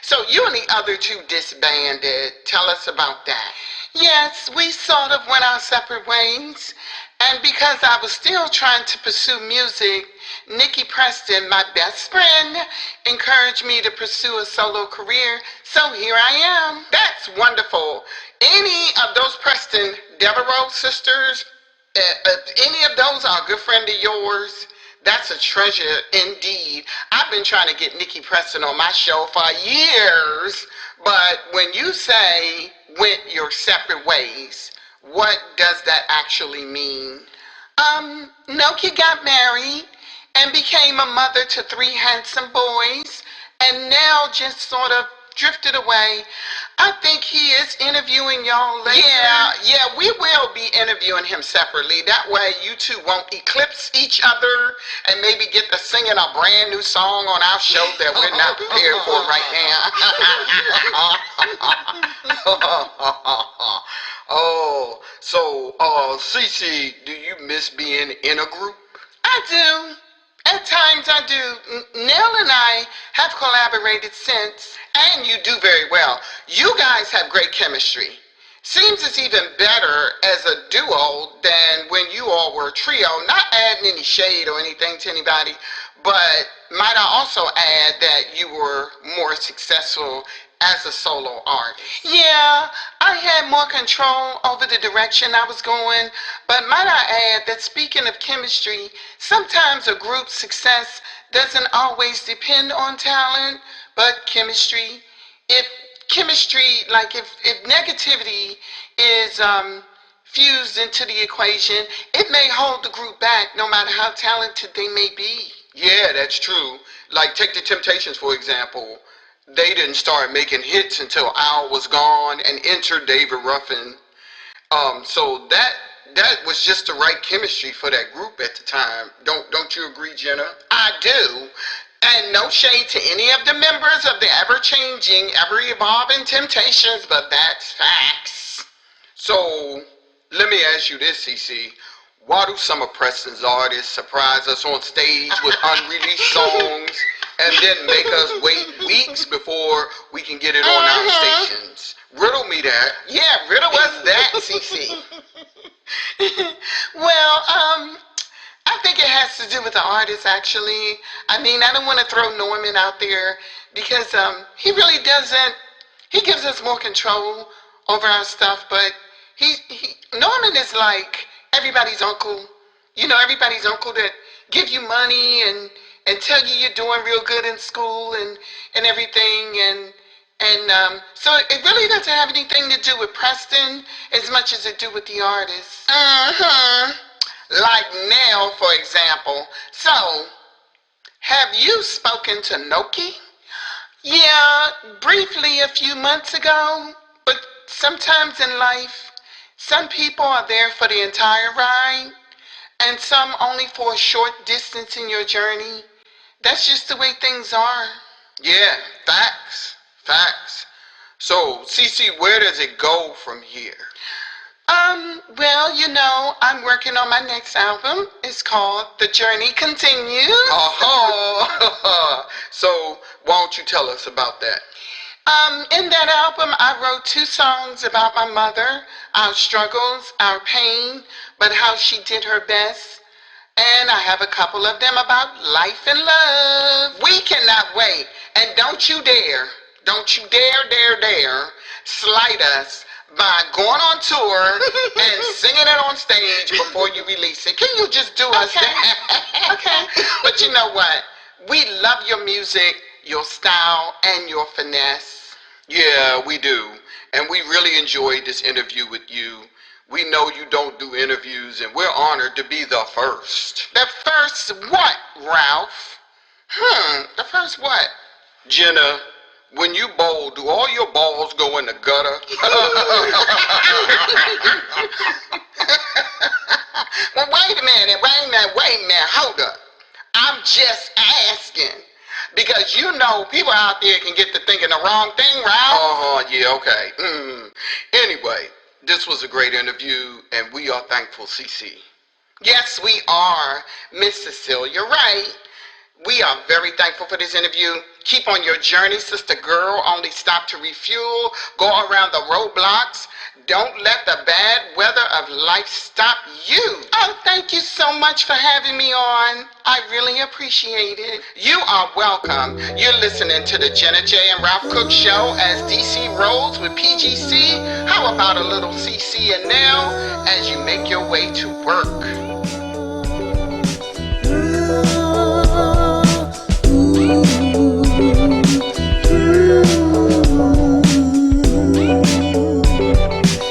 [SPEAKER 3] So you and the other two disbanded. Tell us about that. Yes, we sort of went our separate ways. And because I was still trying to pursue music, Nikki Preston, my best friend, encouraged me to pursue a solo career. So here I am. That's wonderful. Any of those Preston Devereaux sisters, any of those are a good friend of yours? That's a treasure indeed. I've been trying to get Nikki Preston on my show for years, but when you say went your separate ways, what does that actually mean? Noki got married and became a mother to 3 handsome boys, and now just sort of drifted away. I think he is interviewing y'all later. Yeah, we will be interviewing him separately. That way you two won't eclipse each other and maybe get to singing a brand new song on our show that we're not prepared for right
[SPEAKER 2] now. Oh, so, Cece, do you miss being in a group?
[SPEAKER 3] I do. At times I do. Nell and I have collaborated since, and you do very well. You guys have great chemistry. Seems it's even better as a duo than when you all were a trio. Not adding any shade or anything to anybody, but might I also add that you were more successful as a solo artist? Yeah, I had more control over the direction I was going, but might I add that speaking of chemistry, sometimes a group's success doesn't always depend on talent, but chemistry. If chemistry, like if negativity is fused into the equation, it may hold the group back no matter how talented they may be.
[SPEAKER 2] Yeah, that's true. Like, take the Temptations, for example. They didn't start making hits until Al was gone and entered David Ruffin. So that was just the right chemistry for that group at the time. Don't you agree, Jenna?
[SPEAKER 3] I do. And no shade to any of the members of the ever-changing, ever-evolving Temptations, but that's facts.
[SPEAKER 2] So, let me ask you this, CC. Why do some of Preston's artists surprise us on stage with unreleased songs and then make us wait weeks before we can get it on our stations? Riddle me that.
[SPEAKER 3] Yeah, riddle us that, CC. Well, I think it has to do with the artist, actually. I mean, I don't want to throw Norman out there because he really doesn't. He gives us more control over our stuff, but Norman is like everybody's uncle. You know, everybody's uncle that give you money and tell you you're doing real good in school and everything. And so it really doesn't have anything to do with Preston as much as it do with the artist. Like Nell, for example. So, have you spoken to Noki? Yeah, briefly a few months ago. But sometimes in life, some people are there for the entire ride, and some only for a short distance in your journey. That's just the way things are.
[SPEAKER 2] Yeah, facts. So, CC, where does it go from here?
[SPEAKER 3] Well, you know, I'm working on my next album. It's called The Journey Continues.
[SPEAKER 2] So, why don't you tell us about that?
[SPEAKER 3] In that album, I wrote 2 songs about my mother, our struggles, our pain, but how she did her best. And I have a couple of them about life and love. We cannot wait. And don't you dare slight us by going on tour and singing it on stage before you release it. Can you just do us that? Okay. But you know what? We love your music, your style, and your finesse.
[SPEAKER 2] Yeah, we do. And we really enjoyed this interview with you. We know you don't do interviews, and we're honored to be the first.
[SPEAKER 3] The first what, Ralph? The first what?
[SPEAKER 2] Jenna, when you bowl, do all your balls go in the gutter?
[SPEAKER 3] Well, wait a minute, hold up. I'm just asking. Because you know people out there can get to thinking the wrong thing, right?
[SPEAKER 2] Yeah, okay. Anyway, this was a great interview, and we are thankful, CC.
[SPEAKER 3] Yes, we are, Miss Cecilia, right? We are very thankful for this interview. Keep on your journey, sister girl. Only stop to refuel. Go around the roadblocks. Don't let the bad weather of life stop you. Oh, thank you so much for having me on. I really appreciate it. You are welcome. You're listening to the Jenna J and Ralph Cook Show as DC rolls with PGC. How about a little CC and Nell as you make your way to work?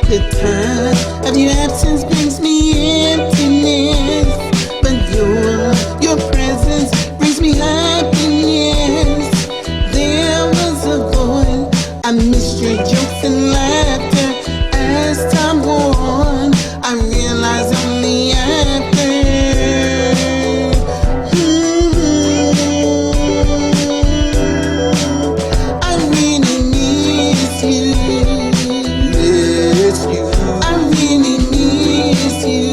[SPEAKER 4] The time of your absence brings me emptiness, but your presence brings me happiness. There was a void, I missed your jokes and laughter. As time wore on, I realized only after. I really miss you. I really miss you.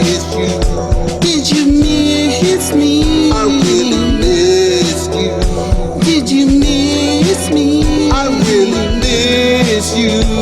[SPEAKER 6] miss you.
[SPEAKER 4] Did you miss me?
[SPEAKER 6] I really missed you.
[SPEAKER 4] Did you miss me?
[SPEAKER 6] I really miss you.